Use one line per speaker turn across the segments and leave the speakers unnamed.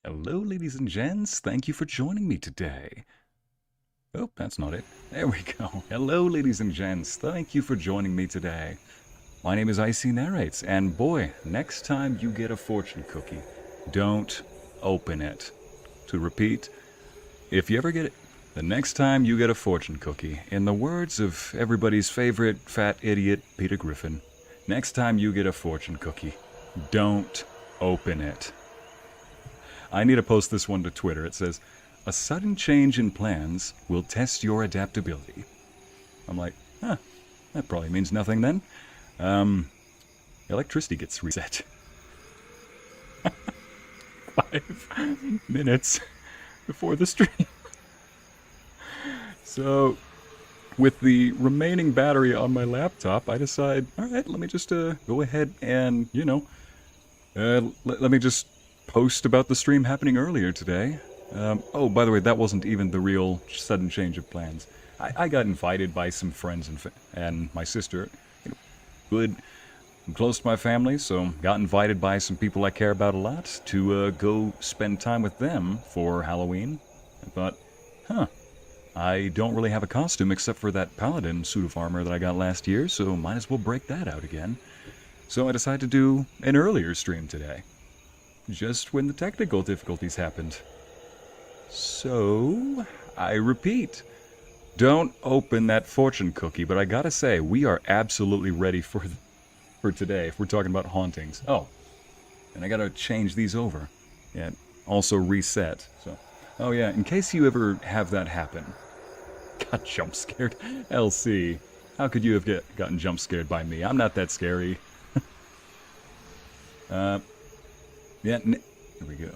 Hello, ladies and gents. Thank you for joining me today. Oh, that's not it. There we go. Hello, ladies and gents. Thank you for joining me today. My name is Icy Narrates, and boy, next time you get a fortune cookie, don't open it. To repeat, if you ever get it, the next time you get a fortune cookie, in the words of everybody's favorite fat idiot, Peter Griffin, next time you get a fortune cookie, don't open it. I need to post this one to Twitter. It says, "A sudden change in plans will test your adaptability." I'm like, that probably means nothing then. Electricity gets reset. 5 minutes before the stream. So, with the remaining battery on my laptop, I decide, alright, let me just go ahead and, let me just post about the stream happening earlier today. Oh, by the way, that wasn't even the real sudden change of plans. I got invited by some friends and my sister. Good. I'm close to my family, so got invited by some people I care about a lot to go spend time with them for Halloween. I thought, I don't really have a costume except for that paladin suit of armor that I got last year, so might as well break that out again. So I decided to do an earlier stream today, just when the technical difficulties happened. So, I repeat, don't open that fortune cookie, but I gotta say, we are absolutely ready for today, if we're talking about hauntings. Oh, and I gotta change these over. Yeah, also reset, so. Oh yeah, in case you ever have that happen. Got jump scared. LC, how could you have gotten jump scared by me? I'm not that scary. Yeah, there we go.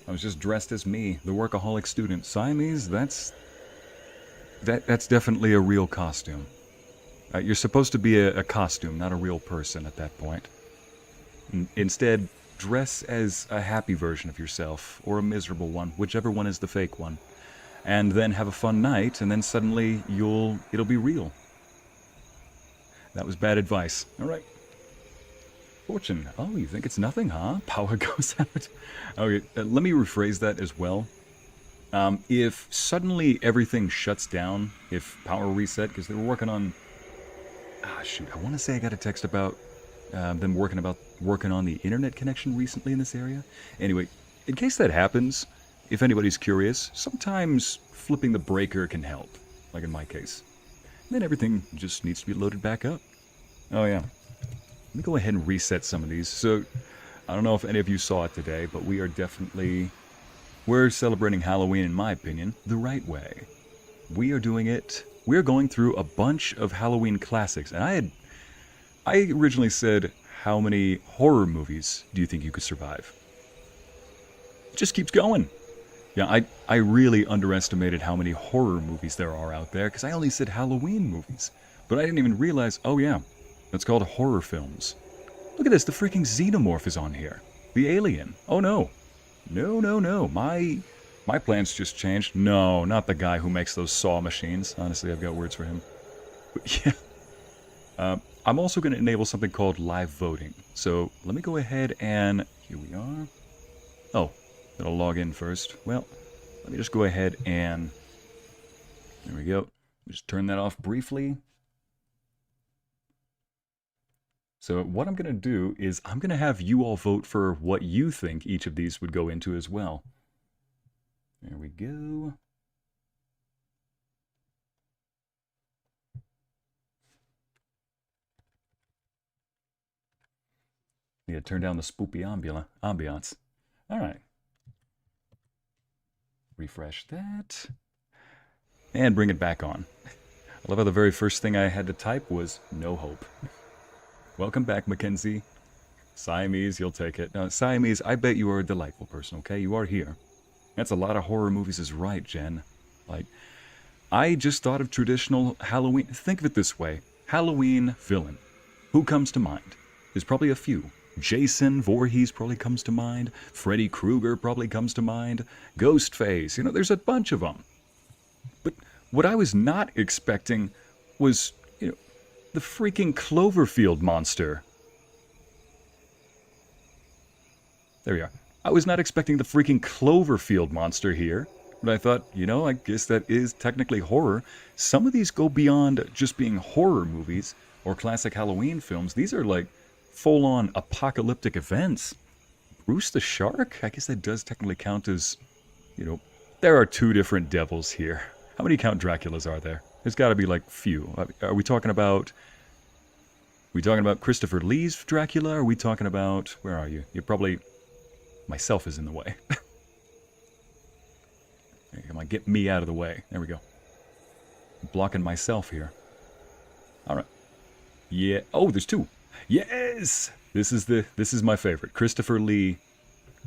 I was just dressed as me, the workaholic student. Siamese, that's definitely a real costume. You're supposed to be a costume, not a real person at that point. Instead, dress as a happy version of yourself, or a miserable one, whichever one is the fake one. And then have a fun night, and then suddenly it'll be real. That was bad advice. Alright. Fortune. Oh, you think it's nothing, huh? Power goes out. Okay, let me rephrase that as well. If suddenly everything shuts down, if power reset, because they were working on... shoot, I want to say I got a text about them working on the internet connection recently in this area. Anyway, in case that happens, if anybody's curious, sometimes flipping the breaker can help, like in my case. And then everything just needs to be loaded back up. Oh yeah. Let me go ahead and reset some of these. So, I don't know if any of you saw it today, but we're celebrating Halloween, in my opinion, the right way. We're going through a bunch of Halloween classics, and I originally said, how many horror movies do you think you could survive? It just keeps going. Yeah, I really underestimated how many horror movies there are out there, because I only said Halloween movies. But I didn't even realize, oh yeah, that's called horror films. Look at this, the freaking xenomorph is on here. The alien. Oh no. No. My plans just changed. No, not the guy who makes those saw machines. Honestly, I've got words for him. But yeah. I'm also going to enable something called live voting. So let me go ahead and... Here we are. Oh, it'll log in first. Well, let me just go ahead and... There we go. Just turn that off briefly. So what I'm going to do is I'm going to have you all vote for what you think each of these would go into as well. There we go. Yeah, turn down the spoopy ambiance. All right. Refresh that. And bring it back on. I love how the very first thing I had to type was no hope. Welcome back, Mackenzie. Siamese, you'll take it. Now, Siamese, I bet you are a delightful person, okay? You are here. That's a lot of horror movies is right, Jen. Like, I just thought of traditional Halloween. Think of it this way. Halloween villain. Who comes to mind? There's probably a few. Jason Voorhees probably comes to mind. Freddy Krueger probably comes to mind. Ghostface. There's a bunch of them. But what I was not expecting was, the freaking Cloverfield monster. There we are. I was not expecting the freaking Cloverfield monster here. But I thought, I guess that is technically horror. Some of these go beyond just being horror movies or classic Halloween films. These are like full-on apocalyptic events. Bruce the Shark? I guess that does technically count as, there are two different devils here. How many Count Draculas are there? There's got to be like few. Are we talking about... Christopher Lee's Dracula? Are we talking about... Where are you? You're probably... Myself is in the way. Come on, get me out of the way. There we go. I'm blocking myself here. Alright. Yeah. Oh, there's two. Yes! This is my favorite. Christopher Lee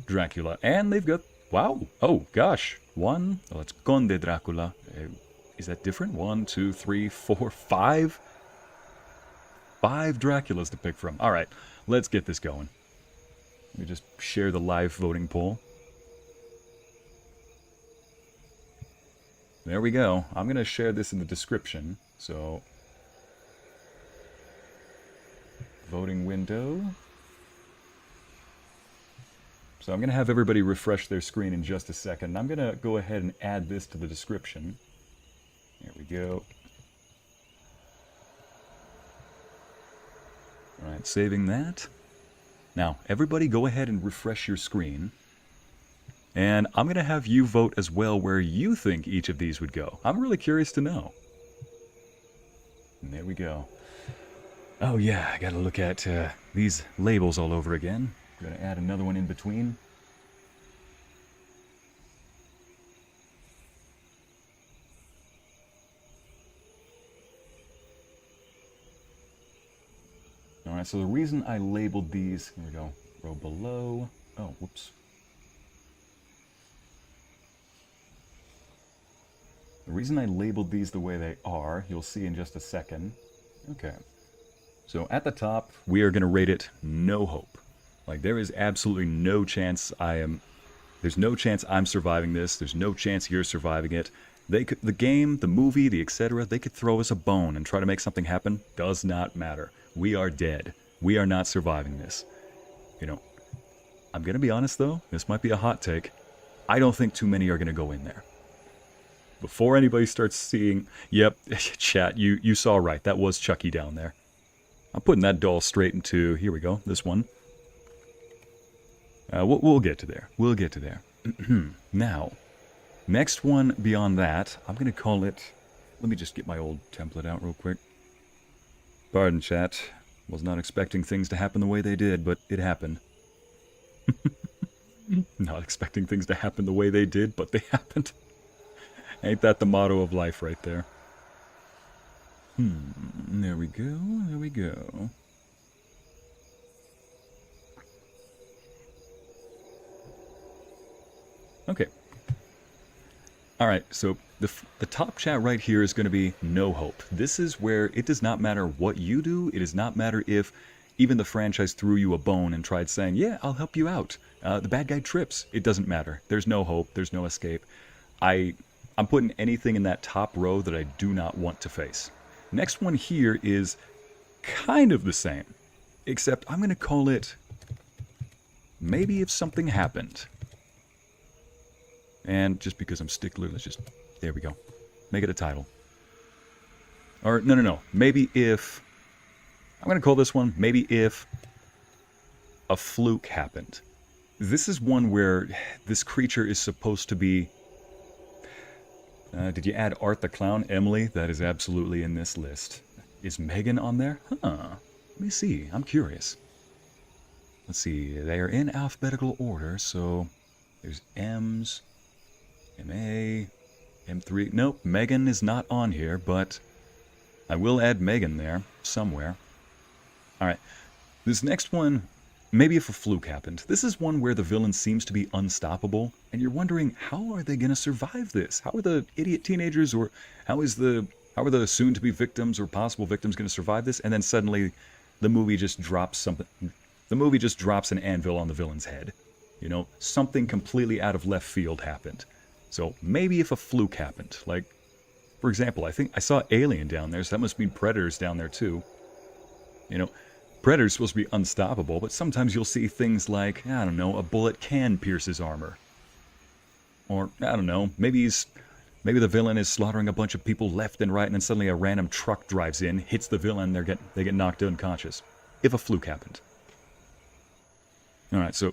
Dracula. And they've got... Wow. Oh, gosh. One. Oh, it's Conde Dracula. Is that different? 1, 2, 3, 4, 5? 5 Draculas to pick from. Alright. Let's get this going. Let me just share the live voting poll. There we go. I'm going to share this in the description. So, voting window. So I'm going to have everybody refresh their screen in just a second. I'm going to go ahead and add this to the description. There we go. Alright, saving that. Now, everybody go ahead and refresh your screen. And I'm going to have you vote as well where you think each of these would go. I'm really curious to know. And there we go. Oh yeah, I got to look at these labels all over again. Got to add another one in between. Alright, so the reason I labeled these... Here we go. Row below. Oh, whoops. The reason I labeled these the way they are, you'll see in just a second. Okay. So at the top, we are going to rate it no hope. Like, there is absolutely no chance there's no chance I'm surviving this. There's no chance you're surviving it. The game, the movie, the etc., they could throw us a bone and try to make something happen. Does not matter. We are dead. We are not surviving this. I'm going to be honest though, this might be a hot take. I don't think too many are going to go in there. Before anybody starts seeing... Yep, chat, you saw right. That was Chucky down there. I'm putting that doll straight into... Here we go, this one. We'll get to there. We'll get to there. Now, next one beyond that, I'm going to call it... Let me just get my old template out real quick. Pardon, chat. Was not expecting things to happen the way they did, but it happened. Not expecting things to happen the way they did, but they happened. Ain't that the motto of life right there? There we go, there we go. Okay. Alright, so the top chat right here is going to be no hope. This is where it does not matter what you do. It does not matter if even the franchise threw you a bone and tried saying, yeah, I'll help you out. The bad guy trips. It doesn't matter. There's no hope. There's no escape. I'm putting anything in that top row that I do not want to face. Next one here is kind of the same, except I'm going to call it maybe if something happened. And just because I'm stickler, let's just... There we go. Make it a title. Or, no. Maybe if... I'm going to call this one, maybe if a fluke happened. This is one where this creature is supposed to be... did you add Art the Clown, Emily? That is absolutely in this list. Is Megan on there? Huh. Let me see. I'm curious. Let's see. They are in alphabetical order, so there's M's, MA, M3. Nope, Megan is not on here, but I will add Megan there somewhere. Alright. This next one, maybe if a fluke happened. This is one where the villain seems to be unstoppable, and you're wondering, how are they going to survive this? How are the idiot teenagers, or how are the soon-to-be victims or possible victims going to survive this? And then suddenly, the movie just drops something. The movie just drops an anvil on the villain's head. Something completely out of left field happened. So maybe if a fluke happened, like, for example, I think I saw Alien down there, so that must mean Predators down there too. Predator's supposed to be unstoppable, but sometimes you'll see things like, I don't know, a bullet can pierce his armor. Or, I don't know, maybe the villain is slaughtering a bunch of people left and right, and then suddenly a random truck drives in, hits the villain, they get knocked unconscious. If a fluke happened. Alright, so,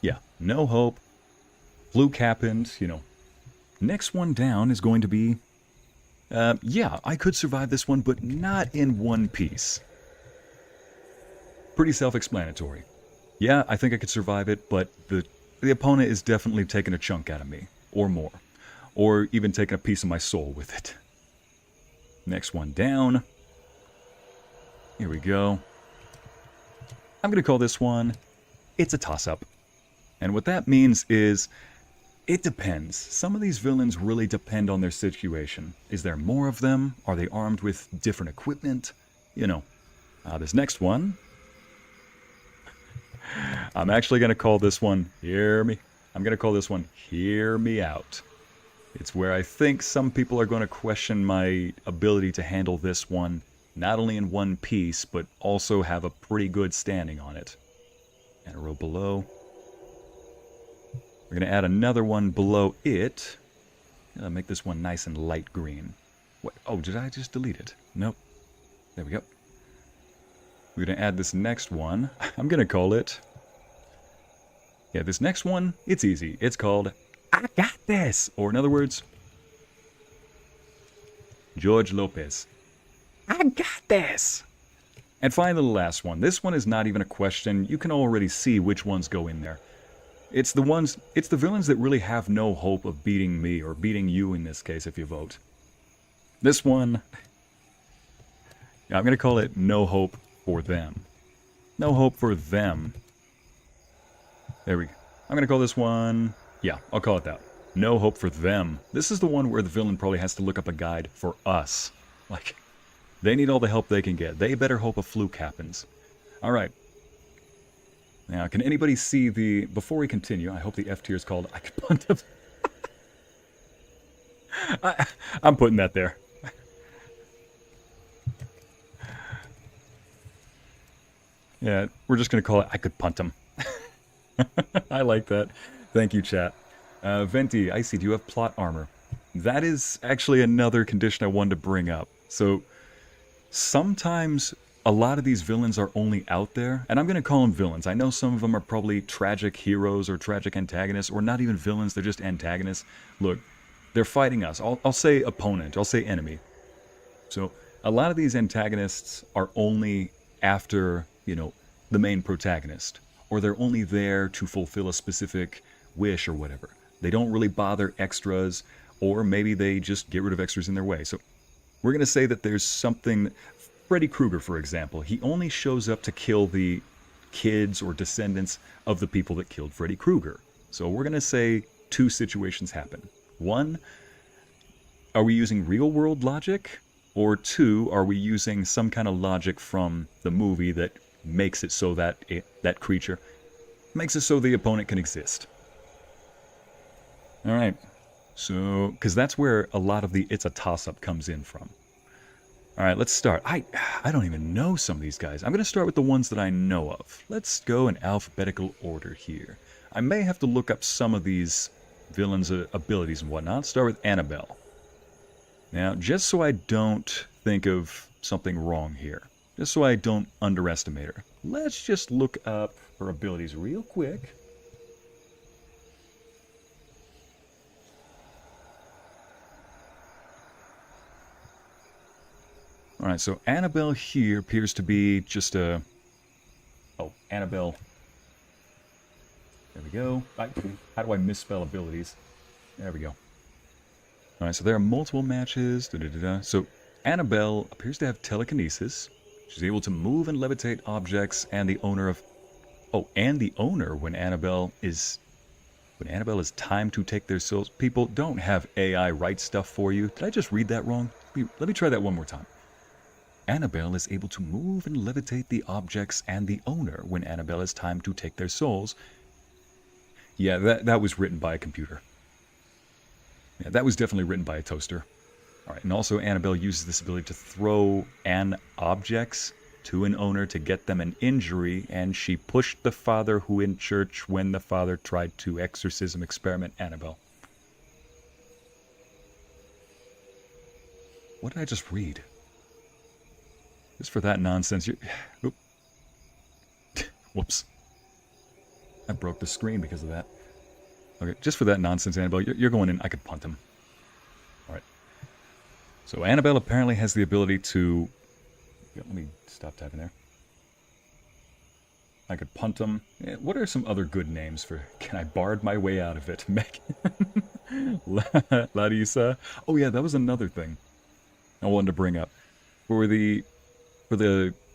yeah, no hope. Fluke happened, you know. Next one down is going to be... yeah, I could survive this one, but not in one piece. Pretty self-explanatory. Yeah, I think I could survive it, but the opponent is definitely taking a chunk out of me, or more. Or even taking a piece of my soul with it. Next one down. Here we go. I'm going to call this one, it's a toss-up. And what that means is, it depends. Some of these villains really depend on their situation. Is there more of them? Are they armed with different equipment? You know. This next one, I'm actually going to call this one, hear me. I'm going to call this one, hear me out. It's where I think some people are going to question my ability to handle this one, not only in one piece, but also have a pretty good standing on it. And a row below. We're going to add another one below it. Make this one nice and light green. What? Oh, did I just delete it? Nope. There we go. We're going to add this next one. I'm going to call it... Yeah, this next one, it's easy. It's called, I got this! Or in other words, George Lopez. I got this! And finally, the last one. This one is not even a question. You can already see which ones go in there. It's the villains that really have no hope of beating me, or beating you in this case if you vote. This one, yeah, I'm going to call it no hope for them. No hope for them. There we go. I'm going to call this one... Yeah, I'll call it that. No hope for them. This is the one where the villain probably has to look up a guide for us. Like, they need all the help they can get. They better hope a fluke happens. Alright. Now, can anybody see the... Before we continue, I hope the F tier is called... I could punt up... I'm putting that there. Yeah, we're just going to call it I could punt him. I like that. Thank you, chat. Venti, Icy, do you have plot armor? That is actually another condition I wanted to bring up. So, sometimes a lot of these villains are only out there, and I'm going to call them villains. I know some of them are probably tragic heroes or tragic antagonists, or not even villains, they're just antagonists. Look, they're fighting us. I'll say opponent, I'll say enemy. So, a lot of these antagonists are only after, you know, the main protagonist. Or they're only there to fulfill a specific wish or whatever. They don't really bother extras, or maybe they just get rid of extras in their way. So we're going to say that there's something... Freddy Krueger, for example, he only shows up to kill the kids or descendants of the people that killed Freddy Krueger. So we're going to say two situations happen. One, are we using real-world logic? Or two, are we using some kind of logic from the movie that makes it so that that creature makes it so the opponent can exist? Alright, so, because that's where a lot of the it's a toss-up comes in from. Alright, let's start. I don't even know some of these guys. I'm going to start with the ones that I know of. Let's go in alphabetical order here. I may have to look up some of these villains' abilities and whatnot. Let's start with Annabelle. Now, just so I don't think of something wrong here, just so I don't underestimate her, let's just look up her abilities real quick. Alright, so Annabelle here appears to be just a... Oh, Annabelle. There we go. How do I misspell abilities? There we go. Alright, so there are multiple matches. So Annabelle appears to have telekinesis. She's able to move and levitate objects, and the owner of... Oh, and the owner when Annabelle is timed to take their souls. People don't have AI write stuff for you. Did I just read that wrong? Let me try that one more time. Annabelle is able to move and levitate the objects and the owner when Annabelle is timed to take their souls. Yeah, that was written by a computer. Yeah, that was definitely written by a toaster. Alright, and also Annabelle uses this ability to throw objects to an owner to get them an injury, and she pushed the father who in church when the father tried to exorcism experiment Annabelle. What did I just read? Just for that nonsense, Oop. Whoops. I broke the screen because of that. Okay, just for that nonsense, Annabelle, you're going in. I could punt him. All right. So Annabelle apparently has the ability to... Let me stop typing there. I could punt him. What are some other good names for... Can I bard my way out of it? Megan. Larissa. Oh yeah, that was another thing I wanted to bring up. For the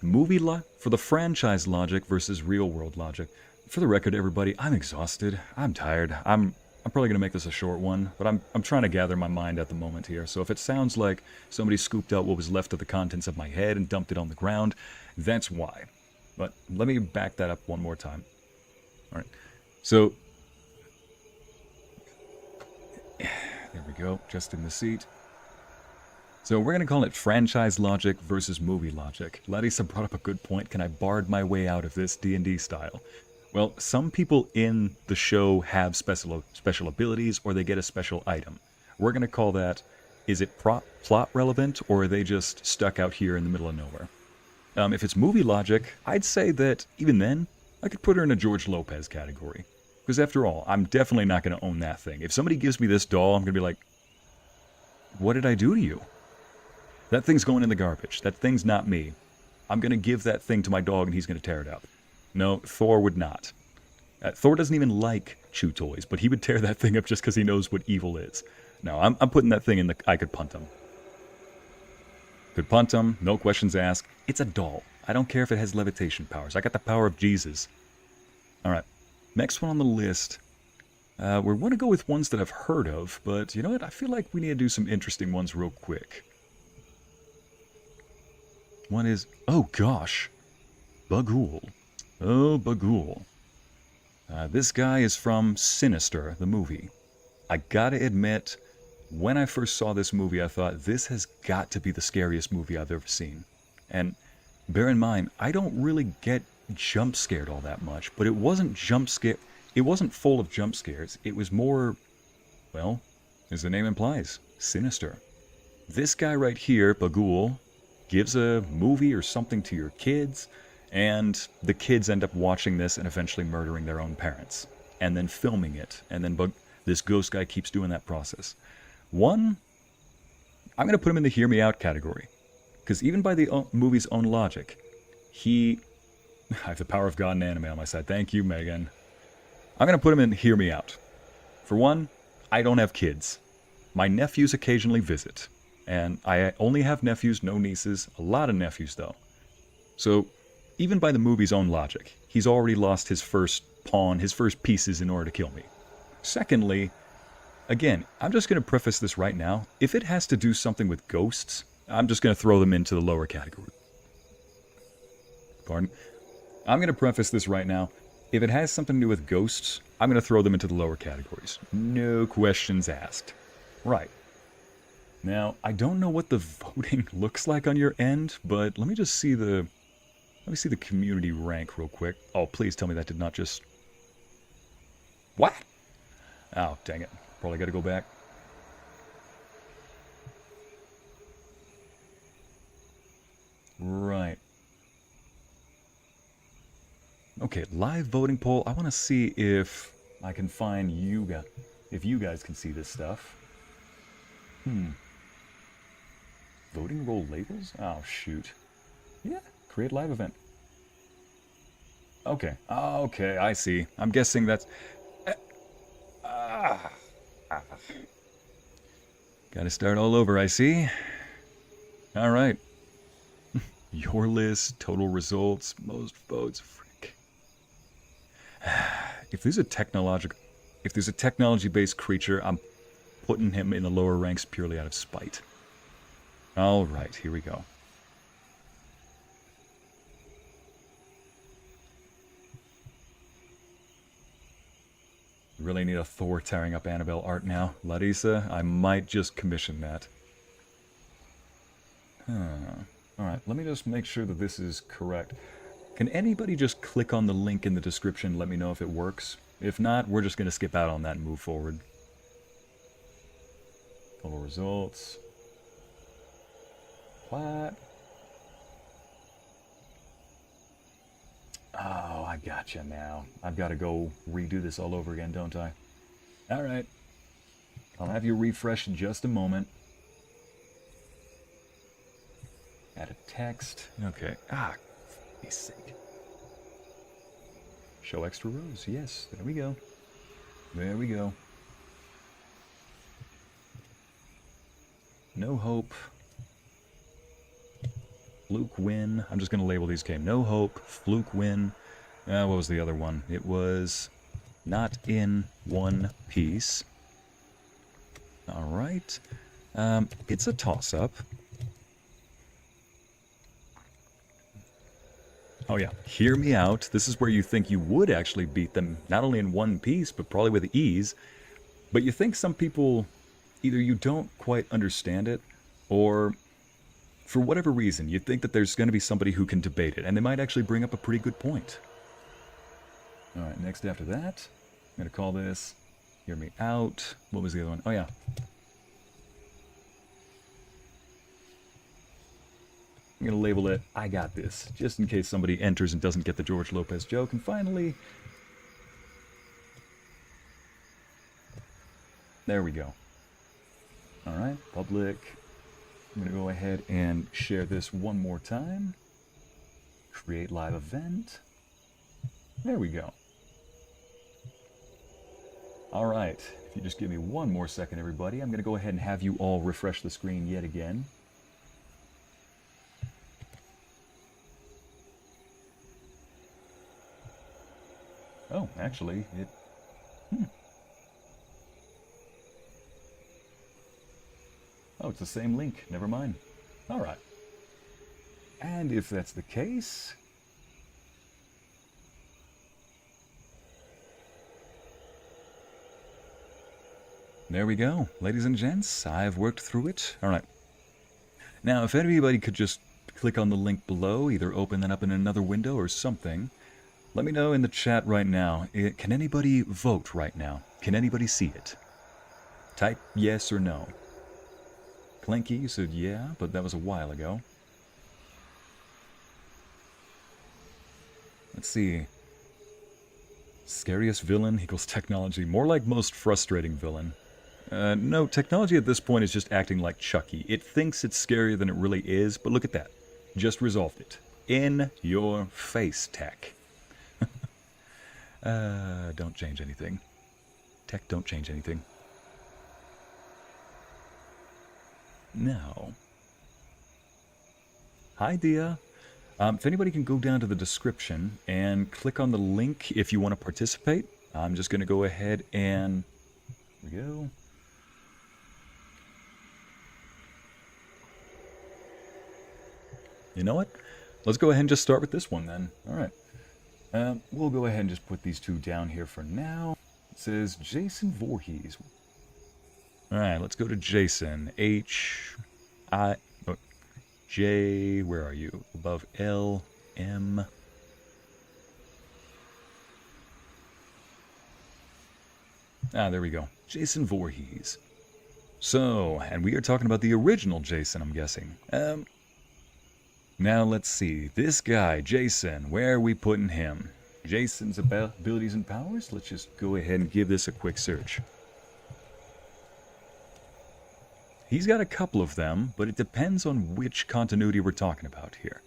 movie for the franchise logic versus real world logic. For the record, everybody, I'm exhausted. I'm tired. I'm probably gonna make this a short one, but I'm trying to gather my mind at the moment here. So if it sounds like somebody scooped out what was left of the contents of my head and dumped it on the ground, that's why. But let me back that up one more time. All right. So there we go, just in the seat. So we're going to call it franchise logic versus movie logic. Larissa brought up a good point. Can I bard my way out of this D&D style? Well, some people in the show have special abilities or they get a special item. We're going to call that, is it plot relevant or are they just stuck out here in the middle of nowhere? If it's movie logic, I'd say that even then, I could put her in a George Lopez category. Because after all, I'm definitely not going to own that thing. If somebody gives me this doll, I'm going to be like, what did I do to you? That thing's going in the garbage. That thing's not me. I'm going to give that thing to my dog and he's going to tear it up. No, Thor would not. Thor doesn't even like chew toys, but he would tear that thing up just because he knows what evil is. No, I'm putting that thing in the... I could punt him. Could punt him, no questions asked. It's a doll. I don't care if it has levitation powers. I got the power of Jesus. Alright, next one on the list. We want to go with ones that I've heard of, but you know what? I feel like we need to do some interesting ones real quick. One is... Oh gosh! Bagul. Oh, Bagul. This guy is from Sinister, the movie. I gotta admit, when I first saw this movie, I thought, this has got to be the scariest movie I've ever seen. And bear in mind, I don't really get jump scared all that much, but it wasn't jump scare. It wasn't full of jump scares. It was more, well, as the name implies, sinister. This guy right here, Bagul, gives a movie or something to your kids, and the kids end up watching this and eventually murdering their own parents, and then filming it, and then this ghost guy keeps doing that process. One, I'm going to put him in the hear me out category, because even by the movie's own logic, I have the power of God and anime on my side. Thank you, Megan. I'm going to put him in hear me out. For one, I don't have kids. My nephews occasionally visit, and I only have nephews, no nieces, a lot of nephews though. So, even by the movie's own logic, he's already lost his first pawn, his first pieces in order to kill me. Secondly, again, I'm just going to preface this right now. If it has to do something with ghosts, I'm just going to throw them into the lower category. Pardon? I'm going to preface this right now. If it has something to do with ghosts, I'm going to throw them into the lower categories. No questions asked. Right. Now, I don't know what the voting looks like on your end, but let me just see the... Let me see the community rank real quick. Oh, please tell me that did not just... What? Oh, dang it. Probably got to go back. Right. Okay, live voting poll. I want to see if I can find you guys. If you guys can see this stuff. Voting roll labels? Oh, shoot. Yeah. Create live event. Okay. Okay, I see. I'm guessing that's... Gotta start all over, I see. Alright. Your list, total results, most votes, frick. If there's a technology-based creature, I'm putting him in the lower ranks purely out of spite. Alright, here we go. Really need a Thor tearing up Annabelle art now. Larissa, I might just commission that. Alright, let me just make sure that this is correct. Can anybody just click on the link in the description and let me know if it works? If not, we're just going to skip out on that and move forward. Total results. What? Oh, I gotcha now. I've got to go redo this all over again, don't I? Alright. I'll have you refresh in just a moment. Add a text. Okay. Ah, for Pete's sake. Show extra rows. Yes, there we go. There we go. No hope. Fluke win. I'm just going to label these K. No hope. Fluke win. What was the other one? It was not in one piece. Alright. It's a toss-up. Oh yeah, hear me out. This is where you think you would actually beat them, not only in one piece, but probably with ease. But you think some people, either you don't quite understand it, or for whatever reason, you think that there's going to be somebody who can debate it, and they might actually bring up a pretty good point. Alright, next after that, I'm going to call this Hear Me Out. What was the other one? Oh yeah. I'm going to label it, I got this, just in case somebody enters and doesn't get the George Lopez joke. And finally, there we go. Alright, public. I'm going to go ahead and share this one more time. Create live event. There we go. Alright, if you just give me one more second, everybody, I'm going to go ahead and have you all refresh the screen yet again. Oh, actually, it... Oh, it's the same link. Never mind. Alright. And if that's the case... There we go. Ladies and gents, I've worked through it. Alright. Now, if anybody could just click on the link below, either open that up in another window or something... Let me know in the chat right now. Can anybody vote right now? Can anybody see it? Type yes or no. Clinky, you said yeah, but that was a while ago. Let's see. Scariest villain equals technology. More like most frustrating villain. No, technology at this point is just acting like Chucky. It thinks it's scarier than it really is, but look at that. Just resolved it. In your face, tech. Don't change anything. Tech, don't change anything. Now. Hi, Dia. If anybody can go down to the description and click on the link if you want to participate, I'm just going to go ahead and... Here we go. You know what? Let's go ahead and just start with this one then. Alright. We'll go ahead and just put these two down here for now. It says Jason Voorhees. Alright, let's go to Jason. J, where are you? Above L, M. Ah, there we go. Jason Voorhees. So, and we are talking about the original Jason, I'm guessing. Now let's see. This guy, Jason, where are we putting him? Jason's abilities and powers? Let's just go ahead and give this a quick search. He's got a couple of them, but it depends on which continuity we're talking about here.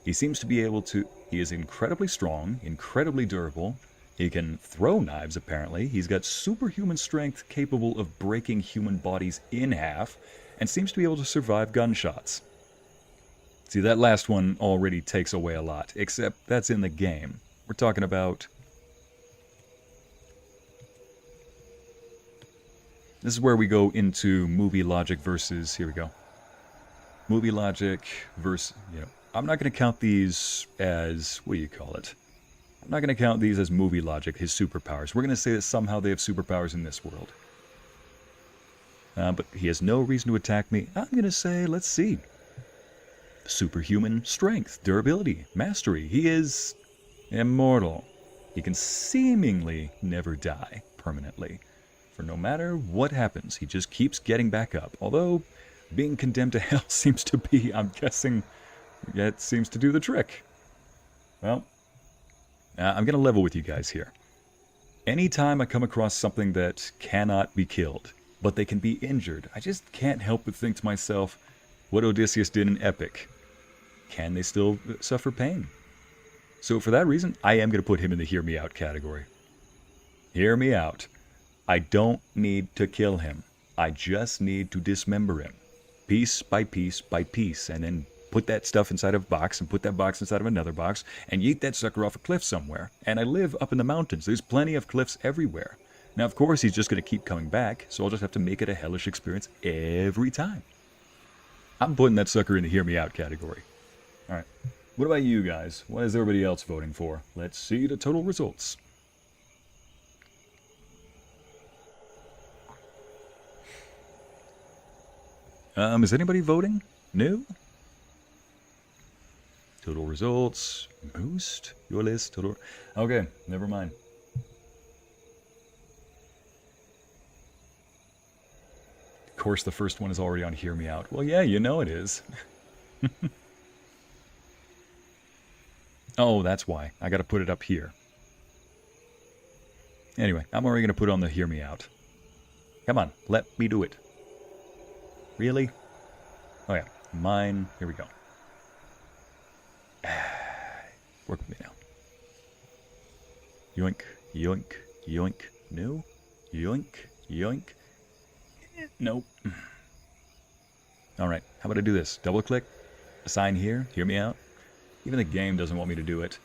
He seems to be able to... He is incredibly strong, incredibly durable. He can throw knives, apparently. He's got superhuman strength capable of breaking human bodies in half, and seems to be able to survive gunshots. See, that last one already takes away a lot, except that's in the game. We're talking about... This is where we go into movie logic versus... Here we go. Movie logic versus... I'm not going to count these as... What do you call it? I'm not going to count these as movie logic, his superpowers. We're going to say that somehow they have superpowers in this world. But he has no reason to attack me. I'm going to say, let's see. superhuman strength, durability, mastery. He is immortal. He can seemingly never die permanently. For no matter what happens, he just keeps getting back up. Although, being condemned to hell seems to be, I'm guessing, it seems to do the trick. Well, I'm going to level with you guys here. Anytime I come across something that cannot be killed, but they can be injured, I just can't help but think to myself, what Odysseus did in Epic. Can they still suffer pain? So for that reason, I am going to put him in the hear me out category. Hear me out. I don't need to kill him. I just need to dismember him. Piece by piece by piece. And then put that stuff inside of a box and put that box inside of another box and yeet that sucker off a cliff somewhere. And I live up in the mountains. There's plenty of cliffs everywhere. Now, of course, he's just going to keep coming back, so I'll just have to make it a hellish experience every time. I'm putting that sucker in the hear me out category. All right. What about you guys? What is everybody else voting for? Let's see the total results. Is anybody voting? No? Total results. Boost. Your list. Total. Okay, never mind. Of course, the first one is already on Hear Me Out. Well, yeah, you know it is. Oh, that's why. I got to put it up here. Anyway, I'm already going to put it on the Hear Me Out. Come on, let me do it. Really? Oh yeah, mine. Here we go. Work with me now. Yoink, yoink, yoink. No. Yoink, yoink. Nope. Alright, how about I do this? Double click. Assign here. Hear me out. Even the game doesn't want me to do it.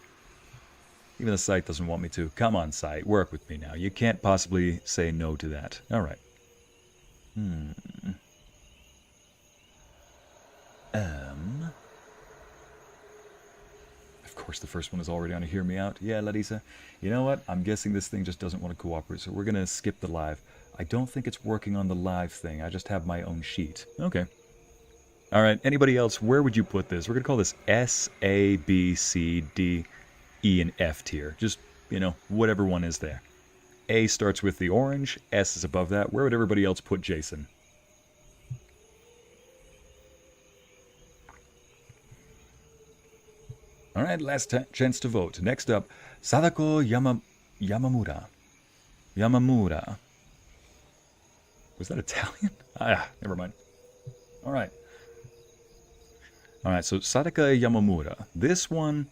Even the site doesn't want me to. Come on, site. Work with me now. You can't possibly say no to that. Alright. Of course, the first one is already on a Hear Me Out. Yeah, Larissa. You know what? I'm guessing this thing just doesn't want to cooperate, so we're going to skip the live. I don't think it's working on the live thing. I just have my own sheet. Okay. All right. Anybody else? Where would you put this? We're going to call this S, A, B, C, D, E, and F tier. Just, you know, whatever one is there. A starts with the orange. S is above that. Where would everybody else put Jason? All right, last chance to vote. Next up, Sadako Yamamura. Yamamura. Was that Italian? Never mind. All right. All right, so Sadako Yamamura. This one,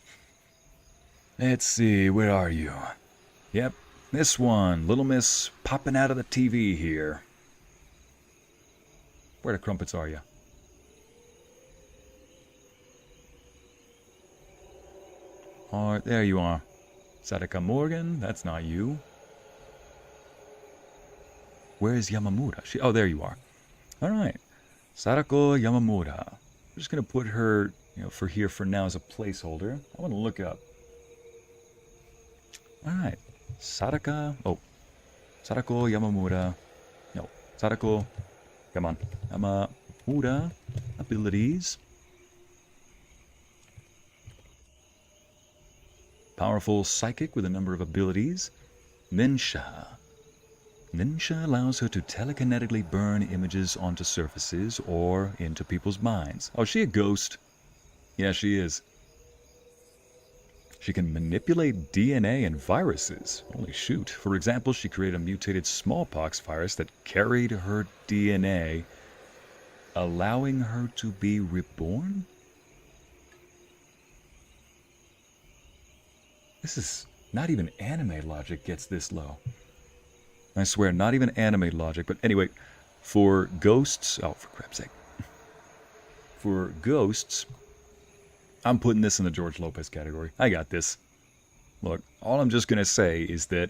let's see, where are you? Yep, this one. Little Miss popping out of the TV here. Where the crumpets are you? There you are. Sadaka Morgan, that's not you. Where is Yamamura? Oh, there you are. All right. Sadako Yamamura. I'm just going to put her, for here for now as a placeholder. I want to look up. All right. Sadako Yamamura. No, Sadako. Come on. Yamamura. Abilities. Powerful psychic with a number of abilities. Ninsha. Ninsha allows her to telekinetically burn images onto surfaces or into people's minds. Oh, is she a ghost? Yeah, she is. She can manipulate DNA and viruses. Holy shoot. For example, she created a mutated smallpox virus that carried her DNA, allowing her to be reborn? This is not even anime logic gets this low. I swear, not even anime logic. But anyway, for ghosts... Oh, for crap's sake. For ghosts, I'm putting this in the George Lopez category. I got this. Look, all I'm just going to say is that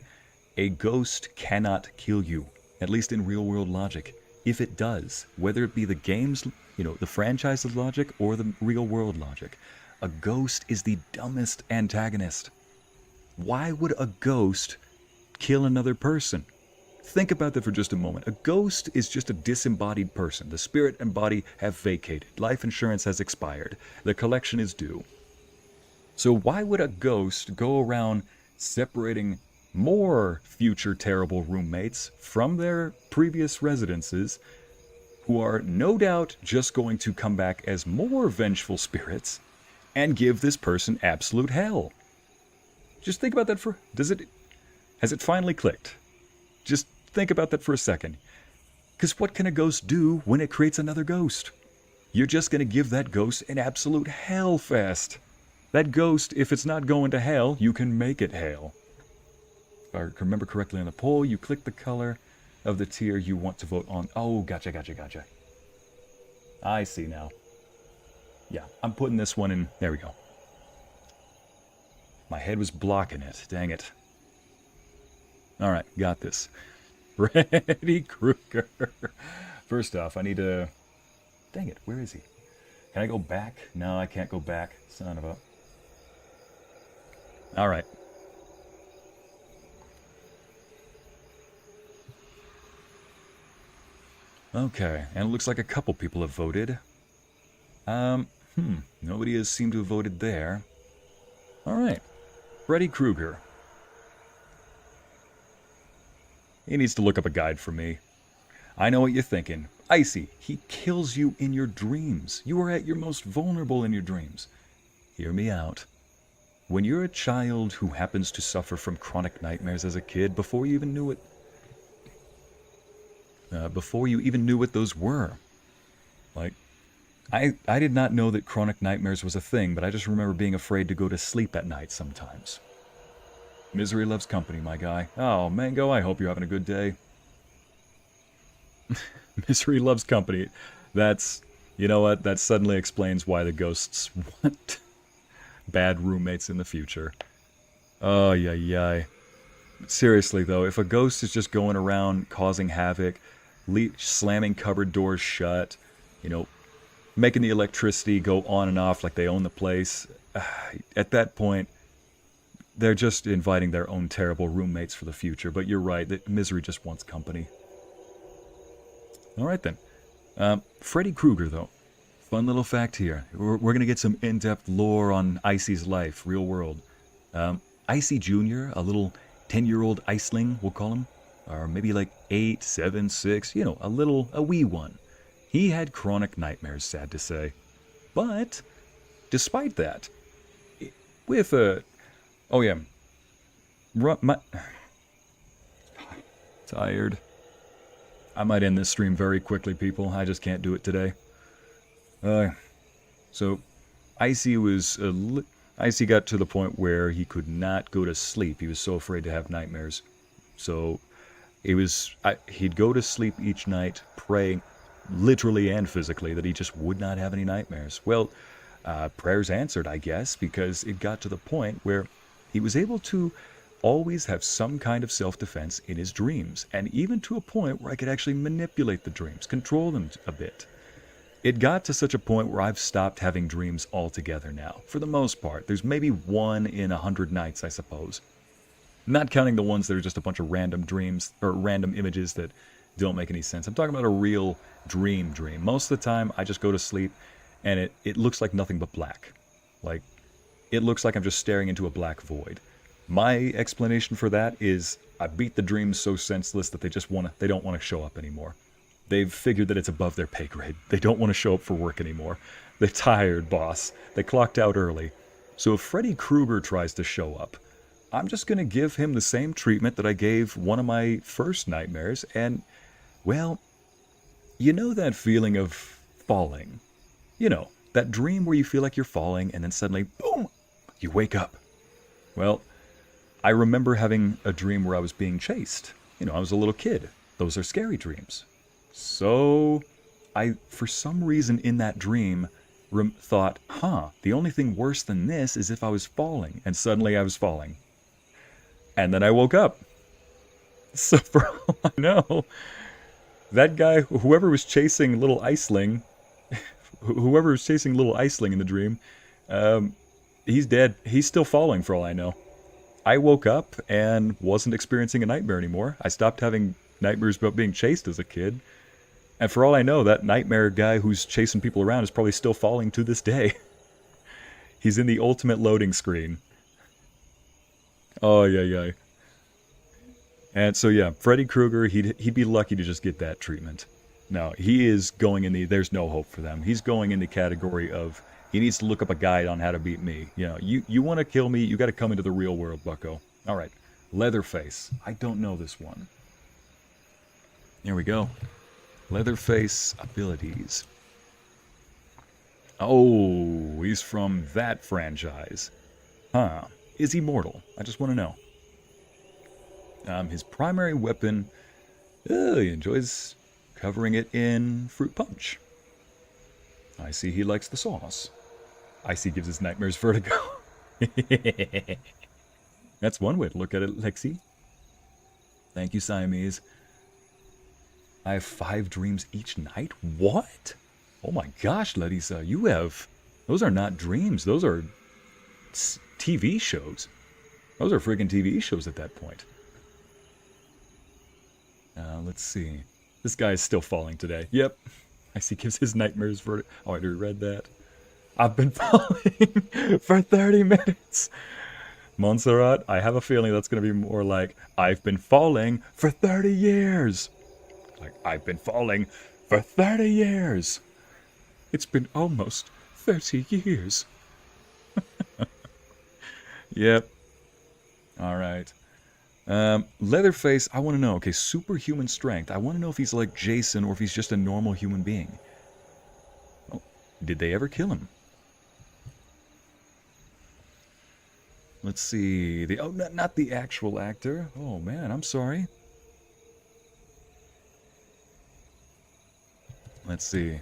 a ghost cannot kill you, at least in real-world logic. If it does, whether it be the game's, the franchise's logic or the real-world logic, a ghost is the dumbest antagonist. Why would a ghost kill another person? Think about that for just a moment. A ghost is just a disembodied person. The spirit and body have vacated. Life insurance has expired. The collection is due. So why would a ghost go around separating more future terrible roommates from their previous residences, who are no doubt just going to come back as more vengeful spirits, and give this person absolute hell? Just think about that for... Has it finally clicked? Just think about that for a second. Because what can a ghost do when it creates another ghost? You're just going to give that ghost an absolute hell fest. That ghost, if it's not going to hell, you can make it hell. If I remember correctly on the poll, you click the color of the tier you want to vote on. Oh, gotcha. I see now. Yeah, I'm putting this one in. There we go. My head was blocking it. Dang it. Alright, got this. Freddy Krueger. First off, I need to... Dang it, where is he? Can I go back? No, I can't go back. Son of a... Alright. Okay, and it looks like a couple people have voted. Nobody has seemed to have voted there. Alright. Freddy Krueger. He needs to look up a guide for me. I know what you're thinking. Icy, he kills you in your dreams. You are at your most vulnerable in your dreams. Hear me out. When you're a child who happens to suffer from chronic nightmares as a kid, before you even knew what those were. Like, I did not know that chronic nightmares was a thing, but I just remember being afraid to go to sleep at night sometimes. Misery loves company, my guy. Oh, Mango, I hope you're having a good day. Misery loves company. That's, you know what, that suddenly explains why the ghosts want bad roommates in the future. Oh, yeah. Seriously, though, if a ghost is just going around causing havoc, slamming cupboard doors shut, making the electricity go on and off like they own the place, at that point, they're just inviting their own terrible roommates for the future. But you're right, that Misery just wants company. Alright then. Freddy Krueger, though. Fun little fact here. We're going to get some in-depth lore on Icy's life, real world. Icy Jr., a little 10-year-old iceling, we'll call him. Or maybe like 8, 7, 6, a wee one. He had chronic nightmares, sad to say. But, despite that, with a... Oh yeah. Tired. I might end this stream very quickly, people. I just can't do it today. So, Icy got to the point where he could not go to sleep. He was so afraid to have nightmares. So, he'd go to sleep each night, praying, literally and physically, that he just would not have any nightmares. Well, prayers answered, I guess, because it got to the point where he was able to always have some kind of self-defense in his dreams, and even to a point where I could actually manipulate the dreams, control them a bit. It got to such a point where I've stopped having dreams altogether now, for the most part. There's maybe 1 in 100 nights, I suppose. Not counting the ones that are just a bunch of random dreams, or random images that don't make any sense. I'm talking about a real dream. Most of the time, I just go to sleep, and it looks like nothing but black. Like, it looks like I'm just staring into a black void. My explanation for that is I beat the dreams so senseless that they don't want to show up anymore. They've figured that it's above their pay grade. They don't want to show up for work anymore. They're tired, boss. They clocked out early. So if Freddy Krueger tries to show up, I'm just going to give him the same treatment that I gave one of my first nightmares, and, well, you know that feeling of falling? That dream where you feel like you're falling, and then suddenly, boom, you wake up. Well, I remember having a dream where I was being chased. I was a little kid. Those are scary dreams. So, I, for some reason in that dream, thought, the only thing worse than this is if I was falling. And suddenly I was falling. And then I woke up. So for all I know, that guy, whoever was chasing little Iceling in the dream, he's dead. He's still falling for all I know. I woke up and wasn't experiencing a nightmare anymore. I stopped having nightmares about being chased as a kid. And for all I know, that nightmare guy who's chasing people around is probably still falling to this day. He's in the ultimate loading screen. Oh, yeah. And so, yeah, Freddy Krueger, he'd be lucky to just get that treatment. No, he is going in the, there's no hope for them. He's going in the category of, he needs to look up a guide on how to beat me. You know, you want to kill me, you got to come into the real world, bucko. All right, Leatherface. I don't know this one. Here we go. Leatherface abilities. Oh, he's from that franchise. Huh. Is he mortal? I just want to know. His primary weapon, he enjoys covering it in fruit punch. I see he likes the sauce. I see gives his nightmares vertigo. That's one way to look at it, Lexi. Thank you, Siamese. I have 5 dreams each night? What? Oh my gosh, Larissa, you have... Those are not dreams. Those are TV shows. Those are friggin' TV shows at that point. Let's see. This guy is still falling today. Yep. I see gives his nightmares vertigo. Oh, I already read that. I've been falling for 30 minutes. Montserrat, I have a feeling that's going to be more like, I've been falling for 30 years. Like, I've been falling for 30 years. It's been almost 30 years. Yep. All right. Leatherface, I want to know. Okay, superhuman strength. I want to know if he's like Jason or if he's just a normal human being. Oh, did they ever kill him? Let's see. The not the actual actor. Oh man, I'm sorry. Let's see.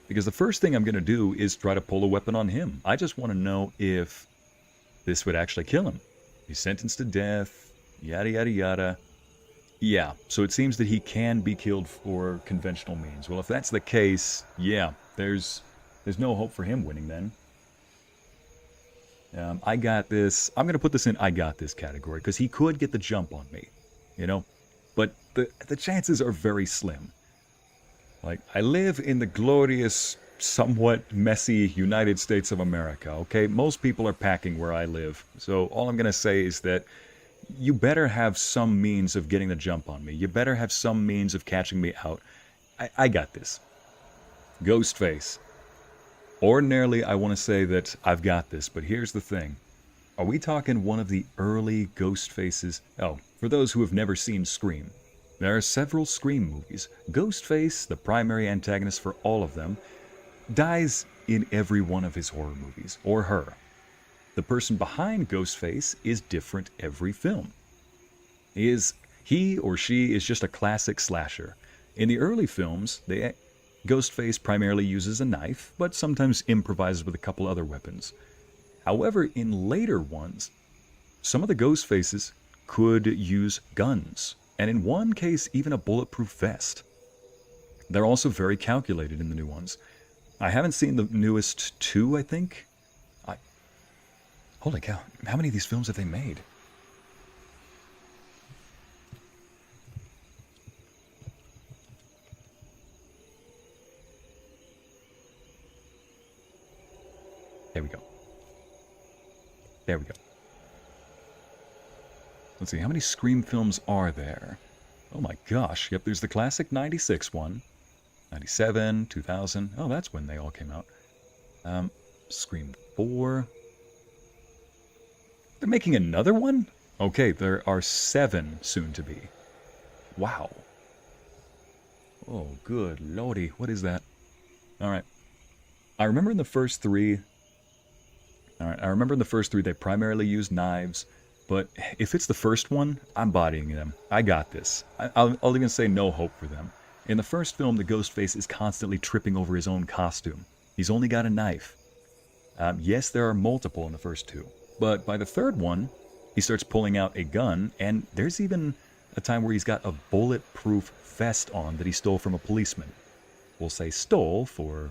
Because the first thing I'm going to do is try to pull a weapon on him. I just want to know if this would actually kill him. He's sentenced to death, yada yada yada. Yeah, so it seems that he can be killed for conventional means. Well, if that's the case, yeah, there's no hope for him winning then. I got this. I'm going to put this in I got this category because he could get the jump on me, you know? But the chances are very slim. Like, I live in the glorious, somewhat messy United States of America, okay? Most people are packing where I live. So all I'm going to say is that you better have some means of getting the jump on me. You better have some means of catching me out. I got this. Ghostface. Ordinarily, I want to say that I've got this, but here's the thing. Are we talking one of the early Ghostfaces? Oh, for those who have never seen Scream. There are several Scream movies. Ghostface, the primary antagonist for all of them, dies in every one of his horror movies, or her. The person behind Ghostface is different every film. He or she is just a classic slasher. In the early films, Ghostface primarily uses a knife, but sometimes improvises with a couple other weapons. However, in later ones, some of the Ghostfaces could use guns, and in one case, even a bulletproof vest. They're also very calculated in the new ones. I haven't seen the newest 2, I think. Holy cow, how many of these films have they made? There we go. There we go. Let's see, how many Scream films are there? Oh my gosh, yep, there's the classic 96 one. 97, 2000, oh, that's when they all came out. Scream 4. They're making another one? Okay, there are 7 soon to be. Wow. Oh, good lordy, what is that? Alright. I remember in the first 3... Alright, I remember in the first 3 they primarily used knives, but if it's the first one, I'm bodying them. I got this. I'll even say no hope for them. In the first film, the Ghostface is constantly tripping over his own costume. He's only got a knife. Yes, there are multiple in the first 2, but by the third one, he starts pulling out a gun, and there's even a time where he's got a bulletproof vest on that he stole from a policeman. We'll say stole for...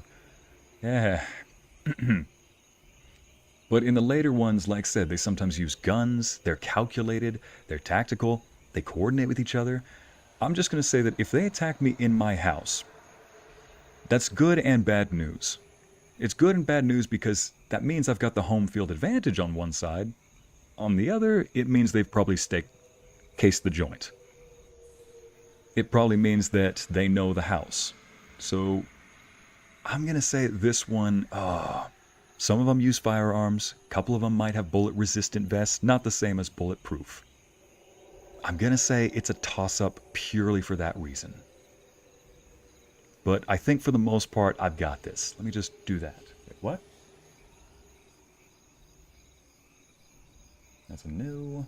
But in the later ones, like I said, they sometimes use guns, they're calculated, they're tactical, they coordinate with each other. I'm just going to say that if they attack me in my house, that's good and bad news. It's good and bad news because that means I've got the home field advantage on one side. On the other, it means they've probably cased the joint. It probably means that they know the house. So I'm going to say this one, some of them use firearms, a couple of them might have bullet-resistant vests, not the same as bulletproof. I'm going to say it's a toss-up purely for that reason. But I think for the most part, I've got this. Let me just do that. Wait, what? That's a new...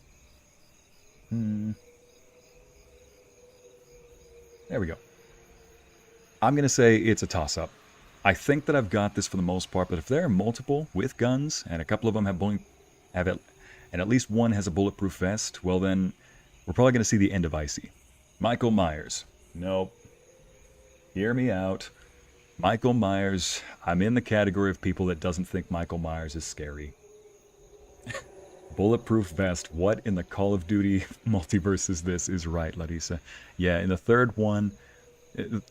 There we go. I'm going to say it's a toss-up. I think that I've got this for the most part, but if there are multiple with guns, and a couple of them and at least one has a bulletproof vest, well then, we're probably going to see the end of Icy. Michael Myers. Nope. Hear me out. Michael Myers, I'm in the category of people that doesn't think Michael Myers is scary. Bulletproof vest, what in the Call of Duty multiverse is this? Is right, Larissa. Yeah, in the third one,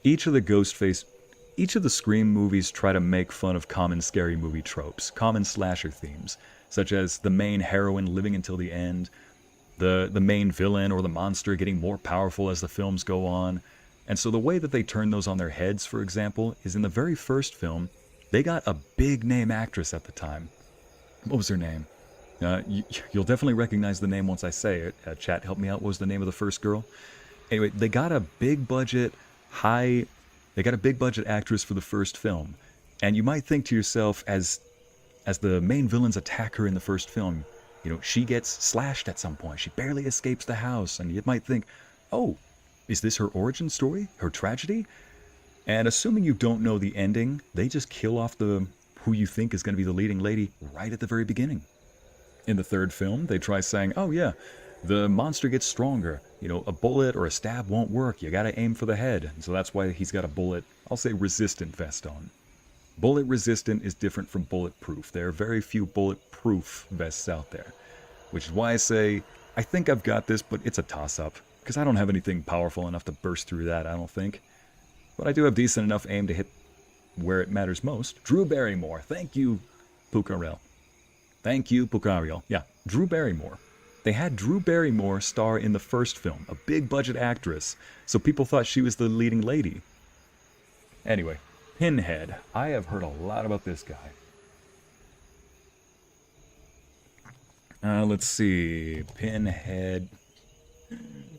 each of the Scream movies try to make fun of common scary movie tropes, common slasher themes, such as the main heroine living until the end, the main villain or the monster getting more powerful as the films go on. And so the way that they turn those on their heads, for example, is in the very first film, they got a big name actress at the time. What was her name? You'll definitely recognize the name once I say it. Chat, help me out. What was the name of the first girl? Anyway, they got a big budget actress for the first film. And you might think to yourself, as the main villains attack her in the first film, she gets slashed at some point. She barely escapes the house. And you might think, oh, is this her origin story? Her tragedy? And assuming you don't know the ending, they just kill off who you think is going to be the leading lady right at the very beginning. In the third film, they try saying, oh yeah, the monster gets stronger. A bullet or a stab won't work. You gotta aim for the head. And so that's why he's got a bullet, I'll say resistant vest on. Bullet resistant is different from bulletproof. There are very few bulletproof vests out there. Which is why I say, I think I've got this, but it's a toss-up. Because I don't have anything powerful enough to burst through that, I don't think. But I do have decent enough aim to hit where it matters most. Drew Barrymore. Thank you, Pucarel. Thank you, Pucariel. Yeah, Drew Barrymore. They had Drew Barrymore star in the first film, a big budget actress, so people thought she was the leading lady. Anyway, Pinhead. I have heard a lot about this guy. Let's see. Pinhead.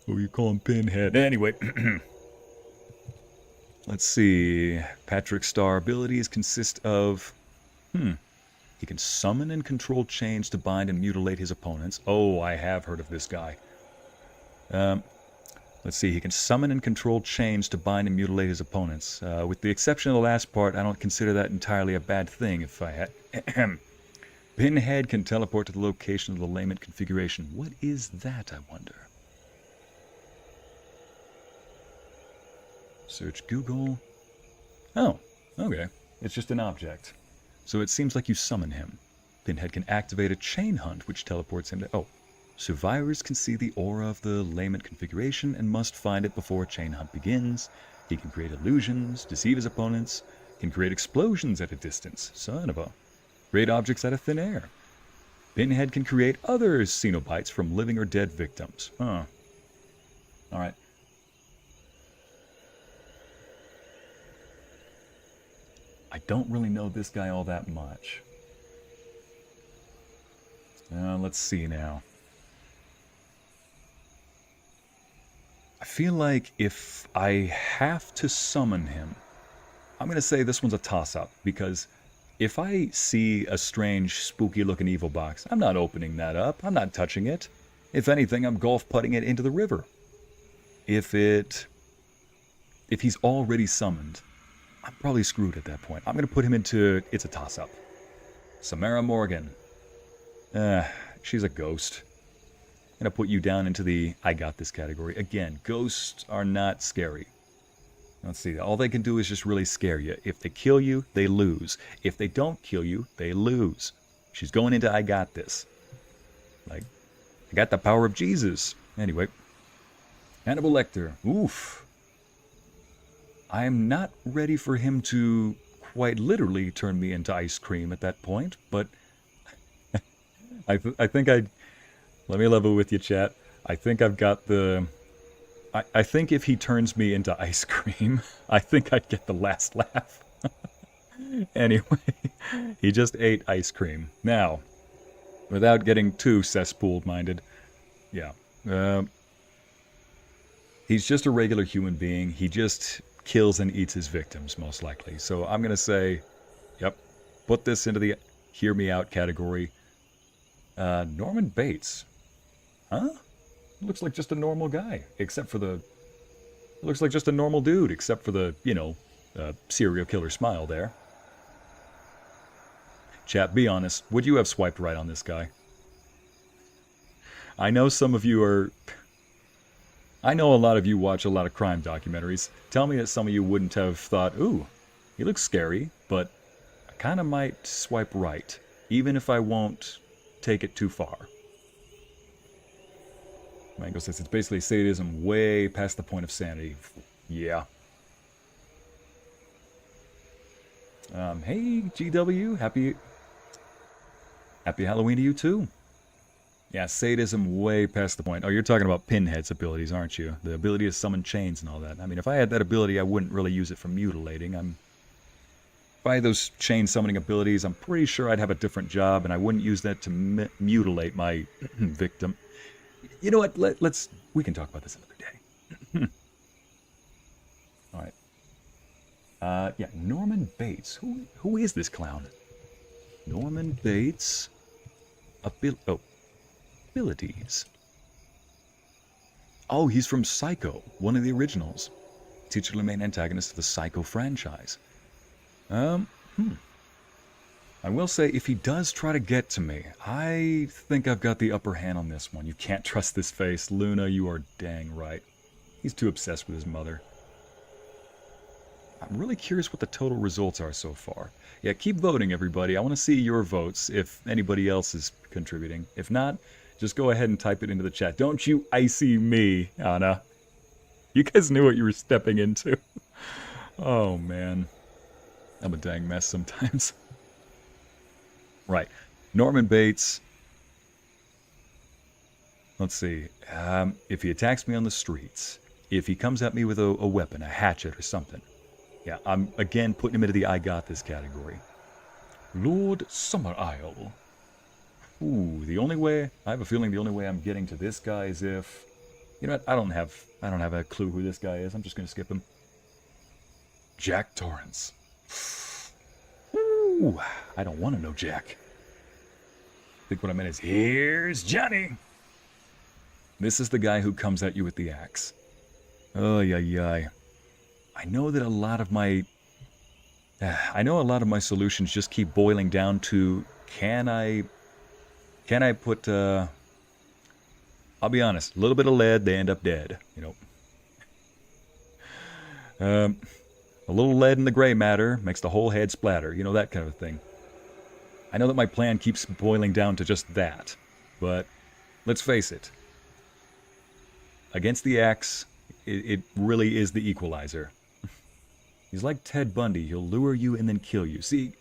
What do you call him? Pinhead. Anyway. Let's see. Patrick's star abilities consist of... He can summon and control chains to bind and mutilate his opponents. Oh, I have heard of this guy. Let's see. He can summon and control chains to bind and mutilate his opponents. With the exception of the last part, I don't consider that entirely a bad thing if I had... Pinhead can teleport to the location of the lament configuration. What is that, I wonder? Search Google. Oh, okay. It's just an object. So it seems like you summon him. Pinhead can activate a chain hunt, which teleports him to... Oh. Survivors can see the aura of the lament configuration and must find it before a chain hunt begins. He can create illusions, deceive his opponents, can create explosions at a distance. Son of a... Create objects out of thin air. Pinhead can create other Cenobites from living or dead victims. Huh. Alright. I don't really know this guy all that much. Let's see now. I feel like if I have to summon him, I'm going to say this one's a toss-up, because if I see a strange, spooky-looking evil box, I'm not opening that up. I'm not touching it. If anything, I'm golf-putting it into the river. If he's already summoned, I'm probably screwed at that point. I'm going to put him into... It's a toss-up. Samara Morgan. She's a ghost. I'm going to put you down into the I got this category. Again, ghosts are not scary. Let's see. All they can do is just really scare you. If they kill you, they lose. If they don't kill you, they lose. She's going into I got this. Like, I got the power of Jesus. Anyway. Hannibal Lecter. Oof. I am not ready for him to quite literally turn me into ice cream at that point, but I think let me level with you, chat. I think I've got the... I think if he turns me into ice cream, I think I'd get the last laugh. Anyway, he just ate ice cream. Now, without getting too cesspool-minded, yeah. He's just a regular human being. He just kills and eats his victims, most likely. So I'm going to say, yep, put this into the hear me out category. Norman Bates. Huh? Looks like just a normal guy, except for the... Looks like just a normal dude, except for the, you know, serial killer smile there. Chat, be honest. Would you have swiped right on this guy? I know some of you are... I know a lot of you watch a lot of crime documentaries. Tell me that some of you wouldn't have thought, ooh, he looks scary, but I kind of might swipe right, even if I won't take it too far. Mango says it's basically sadism way past the point of sanity. Yeah. Hey, GW, happy Halloween to you too. Yeah, sadism way past the point. Oh, you're talking about Pinhead's abilities, aren't you? The ability to summon chains and all that. I mean, if I had that ability, I wouldn't really use it for mutilating. If I had those chain summoning abilities, I'm pretty sure I'd have a different job, and I wouldn't use that to mutilate my victim. You know what? We can talk about this another day. All right. Yeah, Norman Bates. Who is this clown? Norman Bates. Abilities. Oh, he's from Psycho, one of the originals. Titular main antagonist of the Psycho franchise. I will say, if he does try to get to me, I think I've got the upper hand on this one. You can't trust this face. Luna, you are dang right. He's too obsessed with his mother. I'm really curious what the total results are so far. Yeah, keep voting, everybody. I want to see your votes if anybody else is contributing. If not, just go ahead and type it into the chat. Don't you icy me, Anna. You guys knew what you were stepping into. Oh, man. I'm a dang mess sometimes. Right. Norman Bates. Let's see. If he attacks me on the streets, if he comes at me with a weapon, a hatchet or something. Yeah, I'm, again, putting him into the I got this category. Lord Summerisle. Ooh, the only way... I have a feeling the only way I'm getting to this guy is if... You know what? I don't have a clue who this guy is. I'm just going to skip him. Jack Torrance. Ooh, I don't want to know Jack. I think what I meant is, here's Johnny. This is the guy who comes at you with the axe. Oh, yeah. I know that a lot of my solutions just keep boiling down to, can I put, I'll be honest, a little bit of lead, they end up dead, you know. A little lead in the gray matter makes the whole head splatter, you know, that kind of thing. I know that my plan keeps boiling down to just that, but let's face it. Against the axe, it really is the equalizer. He's like Ted Bundy. He'll lure you and then kill you. See,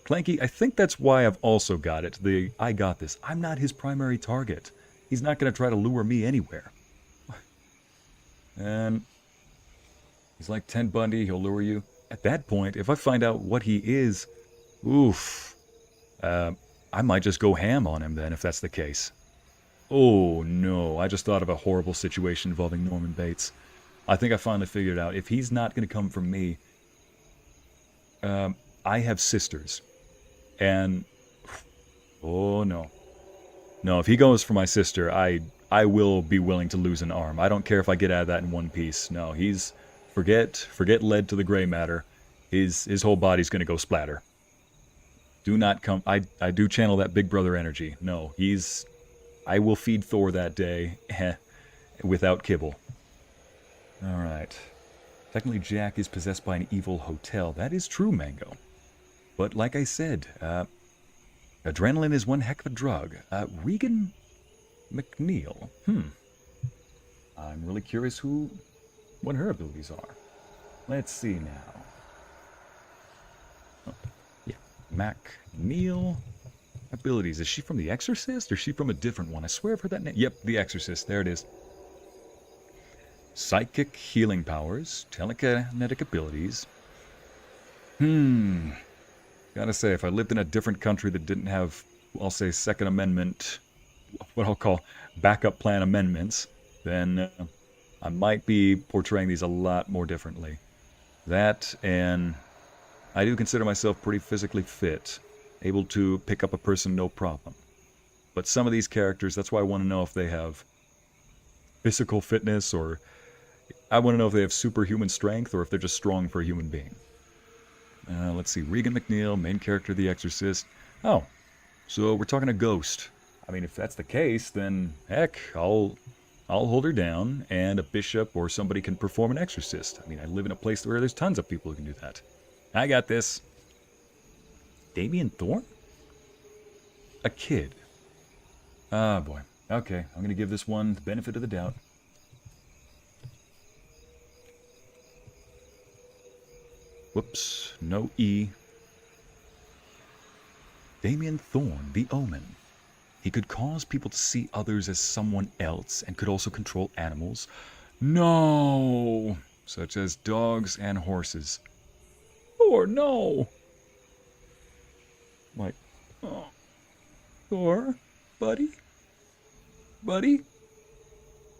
Clanky, I think that's why I've also got it. I got this. I'm not his primary target. He's not going to try to lure me anywhere. And he's like Ted Bundy. He'll lure you. At that point, if I find out what he is, oof, I might just go ham on him then, if that's the case. Oh, no. I just thought of a horrible situation involving Norman Bates. I think I finally figured it out. If he's not going to come from me, I have sisters. And, oh, no. No, if he goes for my sister, I will be willing to lose an arm. I don't care if I get out of that in one piece. No, he's... Forget lead to the gray matter. His whole body's going to go splatter. Do not come... I do channel that big brother energy. No, he's... I will feed Thor that day without kibble. Alright. Technically, Jack is possessed by an evil hotel. That is true, Mango. But like I said, Adrenaline is one heck of a drug. Regan McNeil. I'm really curious what her abilities are. Let's see now. Oh, yeah, McNeil. Abilities. Is she from The Exorcist or is she from a different one? I swear I've heard that name. Yep, The Exorcist. There it is. Psychic healing powers. Telekinetic abilities. Gotta say, if I lived in a different country that didn't have, I'll say, Second Amendment, what I'll call backup plan amendments, then I might be portraying these a lot more differently. That, and I do consider myself pretty physically fit, able to pick up a person no problem. But some of these characters, that's why I want to know if they have physical fitness, or I want to know if they have superhuman strength, or if they're just strong for a human being. Let's see, Regan McNeil, main character of The Exorcist. Oh, so we're talking a ghost. I mean, if that's the case, then heck, I'll hold her down, and a bishop or somebody can perform an exorcist. I mean, I live in a place where there's tons of people who can do that. I got this. Damien Thorne? A kid. Ah, boy. Okay, I'm going to give this one the benefit of the doubt. Whoops, no E. Damien Thorne, the Omen. He could cause people to see others as someone else and could also control animals. No! Such as dogs and horses. Thor, no! Like, oh. Thor? Buddy? Buddy?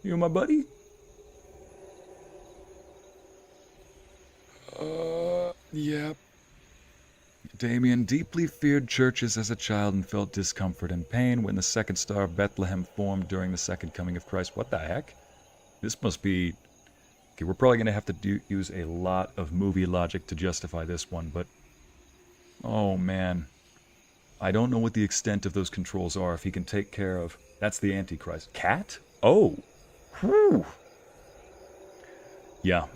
You my buddy? Yep. Damien deeply feared churches as a child and felt discomfort and pain when the second star of Bethlehem formed during the second coming of Christ. What the heck? This must be... Okay, we're probably going to have to use a lot of movie logic to justify this one, but... Oh, man. I don't know what the extent of those controls are, if he can take care of... That's the Antichrist. Cat? Oh. Whew. Yeah,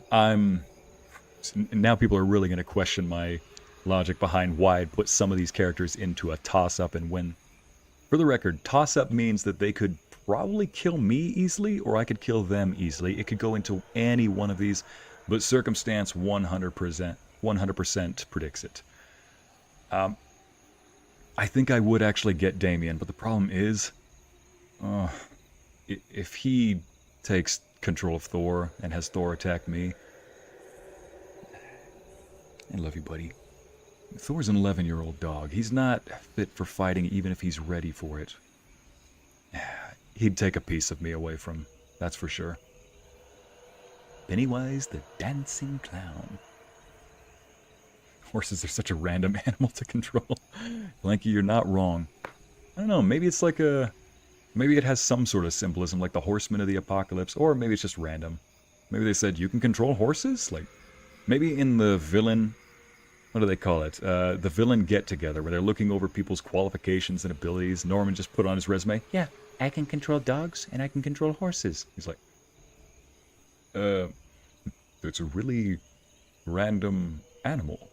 now people are really going to question my logic behind why I put some of these characters into a toss-up and win. For the record, toss-up means that they could probably kill me easily, or I could kill them easily. It could go into any one of these, but circumstance 100% predicts it. I think I would actually get Damien, but the problem is, if he takes control of Thor and has Thor attack me, I love you, buddy. Thor's an 11-year-old dog. He's not fit for fighting even if he's ready for it. He'd take a piece of me away from, that's for sure. Pennywise the Dancing Clown. Horses are such a random animal to control. Blanky, you're not wrong. I don't know, maybe it's like maybe it has some sort of symbolism, like the Horsemen of the Apocalypse, or maybe it's just random. Maybe they said, you can control horses? Like, maybe in the villain, what do they call it? The villain get-together, where they're looking over people's qualifications and abilities. Norman just put on his resume, yeah, I can control dogs, and I can control horses. He's like, it's a really random animal.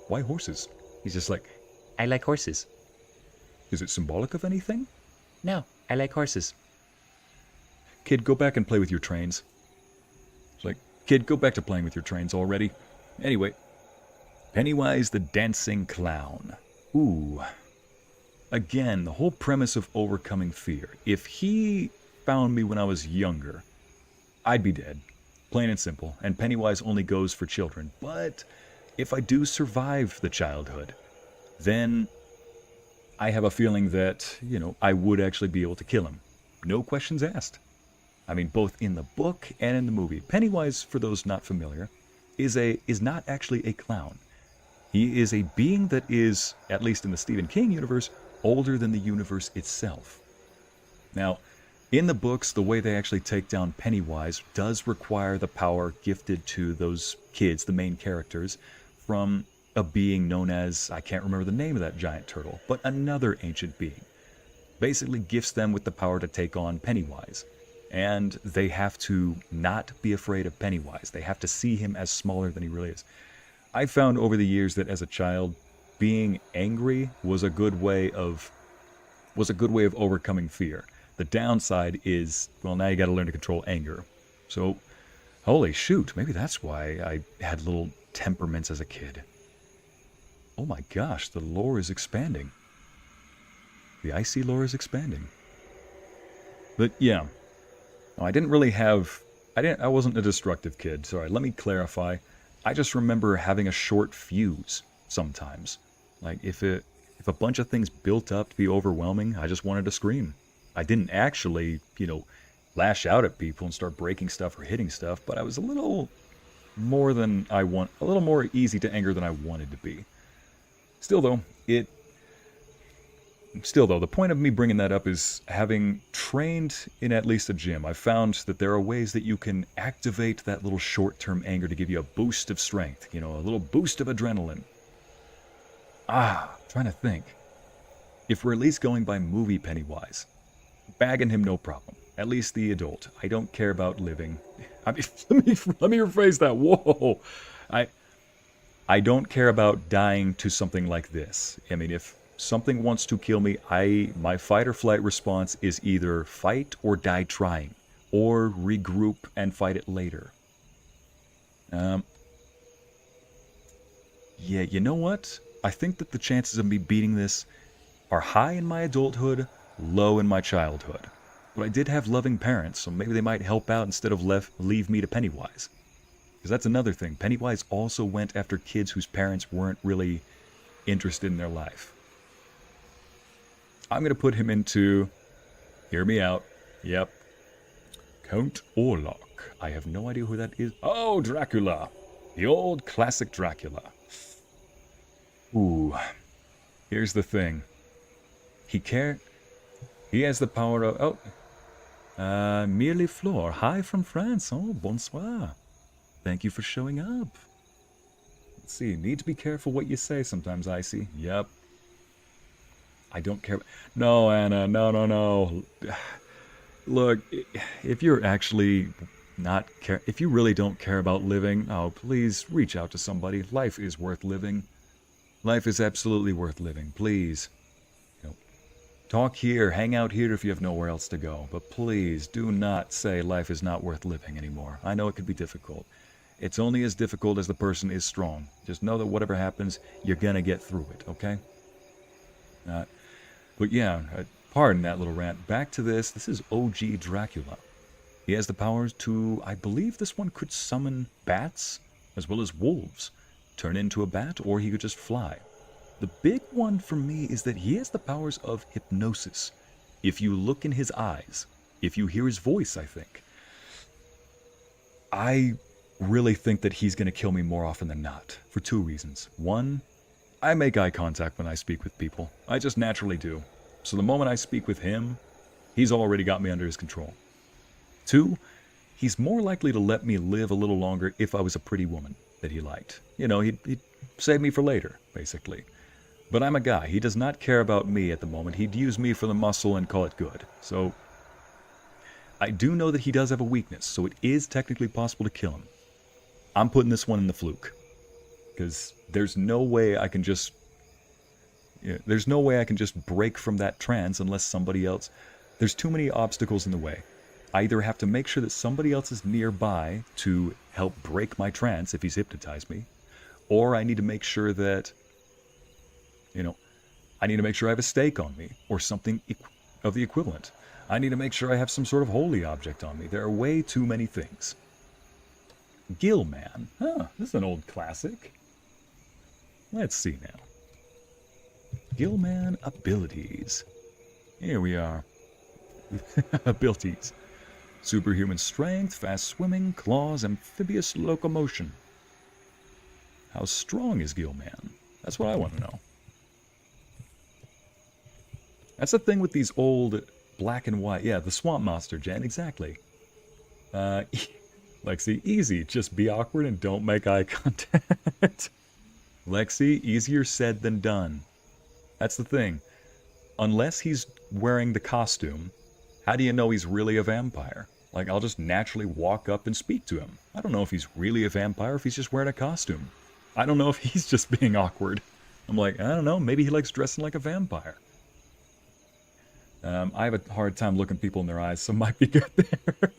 Why horses? He's just like, I like horses. Is it symbolic of anything? No, I like horses. Kid, go back and play with your trains. It's like, kid, go back to playing with your trains already. Anyway, Pennywise the Dancing Clown. Ooh. Again, the whole premise of overcoming fear. If he found me when I was younger, I'd be dead. Plain and simple. And Pennywise only goes for children. But if I do survive the childhood, then I have a feeling that, I would actually be able to kill him. No questions asked. I mean, both in the book and in the movie. Pennywise, for those not familiar, is not actually a clown. He is a being that is, at least in the Stephen King universe, older than the universe itself. Now, in the books, the way they actually take down Pennywise does require the power gifted to those kids, the main characters, from a being known as, I can't remember the name of that giant turtle, but another ancient being. Basically gifts them with the power to take on Pennywise. And they have to not be afraid of Pennywise. They have to see him as smaller than he really is. I found over the years that as a child, being angry was a good way of overcoming fear. The downside is, well, now you got to learn to control anger. So, holy shoot, maybe that's why I had little temperaments as a kid. Oh my gosh, the lore is expanding. The icy lore is expanding. But yeah, I didn't really have... I wasn't a destructive kid. Sorry, let me clarify. I just remember having a short fuse sometimes. Like, if a bunch of things built up to be overwhelming, I just wanted to scream. I didn't actually, lash out at people and start breaking stuff or hitting stuff, but I was a little more easy to anger than I wanted to be. Still though, the point of me bringing that up is having trained in at least a gym, I've found that there are ways that you can activate that little short-term anger to give you a boost of strength, a little boost of adrenaline. Trying to think. If we're at least going by movie Pennywise, bagging him no problem. At least the adult. I don't care about living. I mean, let me rephrase that. Whoa! I don't care about dying to something like this. I mean, if something wants to kill me, my fight or flight response is either fight or die trying, or regroup and fight it later. Yeah, you know what? I think that the chances of me beating this are high in my adulthood, low in my childhood. But I did have loving parents, so maybe they might help out instead of leave me to Pennywise. Because that's another thing. Pennywise also went after kids whose parents weren't really interested in their life. I'm going to put him into... Hear me out. Yep. Count Orlok. I have no idea who that is. Oh, Dracula. The old classic Dracula. Ooh. Here's the thing. He has the power of... Merely Fleur. Hi from France. Oh, bonsoir. Thank you for showing up. Let's see. Need to be careful what you say sometimes, Icy. Yep. I don't care. No, Anna. No. Look, if you're actually if you really don't care about living, please reach out to somebody. Life is worth living. Life is absolutely worth living. Please. Talk here, hang out here if you have nowhere else to go. But please do not say life is not worth living anymore. I know it could be difficult. It's only as difficult as the person is strong. Just know that whatever happens, you're gonna get through it, okay? But yeah, pardon that little rant. Back to this. This is OG Dracula. He has the powers to, I believe this one could summon bats, as well as wolves. Turn into a bat, or he could just fly. The big one for me is that he has the powers of hypnosis. If you look in his eyes, if you hear his voice, I think. I really think that he's going to kill me more often than not, for two reasons. One, I make eye contact when I speak with people. I just naturally do. So the moment I speak with him, he's already got me under his control. Two, he's more likely to let me live a little longer if I was a pretty woman that he liked. He'd save me for later, basically. But I'm a guy. He does not care about me at the moment. He'd use me for the muscle and call it good. So, I do know that he does have a weakness, so it is technically possible to kill him. I'm putting this one in the fluke. Because there's no way I can just... there's no way I can just break from that trance unless somebody else... There's too many obstacles in the way. I either have to make sure that somebody else is nearby to help break my trance if he's hypnotized me, or I need to make sure that... I need to make sure I have a stake on me, or something of the equivalent. I need to make sure I have some sort of holy object on me. There are way too many things. Gillman. This is an old classic. Let's see now. Gillman abilities. Here we are. Abilities. Superhuman strength, fast swimming, claws, amphibious locomotion. How strong is Gillman? That's what I want to know. That's the thing with these old black and white. Yeah, the swamp monster, Jen, exactly. Lexi, easy. Just be awkward and don't make eye contact. Lexi, easier said than done. That's the thing. Unless he's wearing the costume, how do you know he's really a vampire? Like, I'll just naturally walk up and speak to him. I don't know if he's really a vampire, if he's just wearing a costume. I don't know if he's just being awkward. I'm like, I don't know, maybe he likes dressing like a vampire. I have a hard time looking people in their eyes, so might be good there.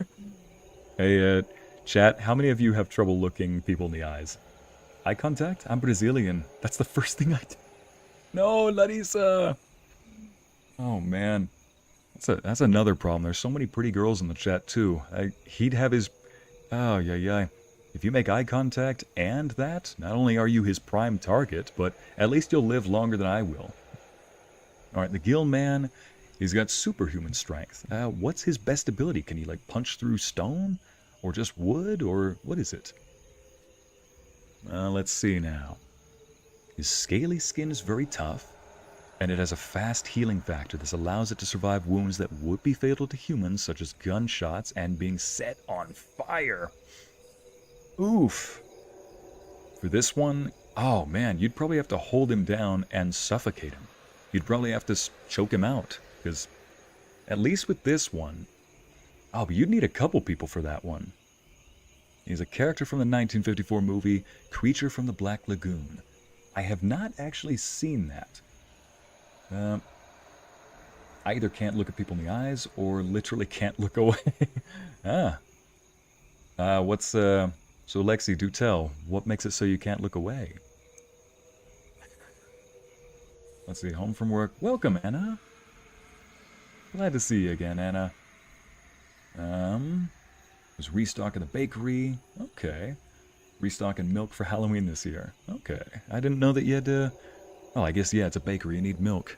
Hey, chat, how many of you have trouble looking people in the eyes? Eye contact? I'm Brazilian. That's the first thing I do. No, Larissa! Oh, man. That's another problem. There's so many pretty girls in the chat, too. He'd have his... Oh, yeah. If you make eye contact and that, not only are you his prime target, but at least you'll live longer than I will. Alright, the Gill Man, he's got superhuman strength. What's his best ability? Can he, like, punch through stone? Or just wood? Or what is it? Let's see now. His scaly skin is very tough, and it has a fast healing factor that allows it to survive wounds that would be fatal to humans, such as gunshots and being set on fire. Oof. For this one, oh man, you'd probably have to hold him down and suffocate him. You'd probably have to choke him out, because at least with this one, oh, but you'd need a couple people for that one. He's a character from the 1954 movie Creature from the Black Lagoon. I have not actually seen that. I either can't look at people in the eyes or literally can't look away. So Lexi, do tell, what makes it so you can't look away? Let's see, home from work. Welcome, Anna. Glad to see you again, Anna. Was restocking the bakery. Okay. Restocking milk for Halloween this year. Okay. I didn't know that you had to... Well, I guess, yeah, it's a bakery. You need milk.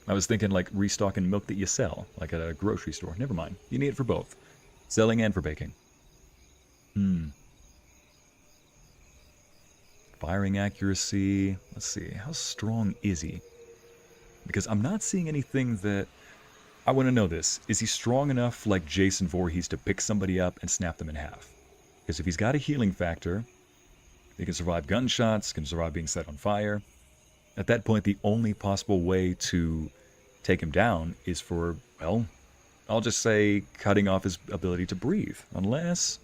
I was thinking, like, restocking milk that you sell, like at a grocery store. Never mind. You need it for both. Selling and for baking. Firing accuracy. Let's see. How strong is he? Because I'm not seeing anything that... I want to know this. Is he strong enough, like Jason Voorhees, to pick somebody up and snap them in half? Because if he's got a healing factor, he can survive gunshots, can survive being set on fire. At that point, the only possible way to take him down is for, well, I'll just say cutting off his ability to breathe. Unless...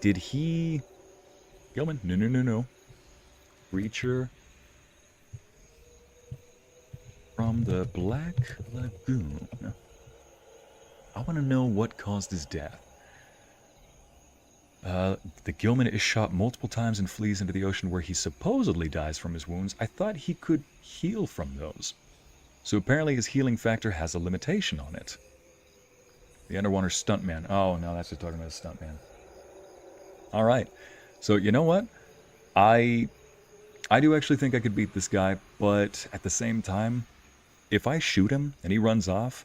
Did he... Gilman? No. Creature from the Black Lagoon. I want to know what caused his death. The Gilman is shot multiple times and flees into the ocean where he supposedly dies from his wounds. I thought he could heal from those. So apparently his healing factor has a limitation on it. The underwater stuntman. Oh, no, that's just talking about a stuntman. Alright. So, you know what? I do actually think I could beat this guy, but at the same time, if I shoot him and he runs off,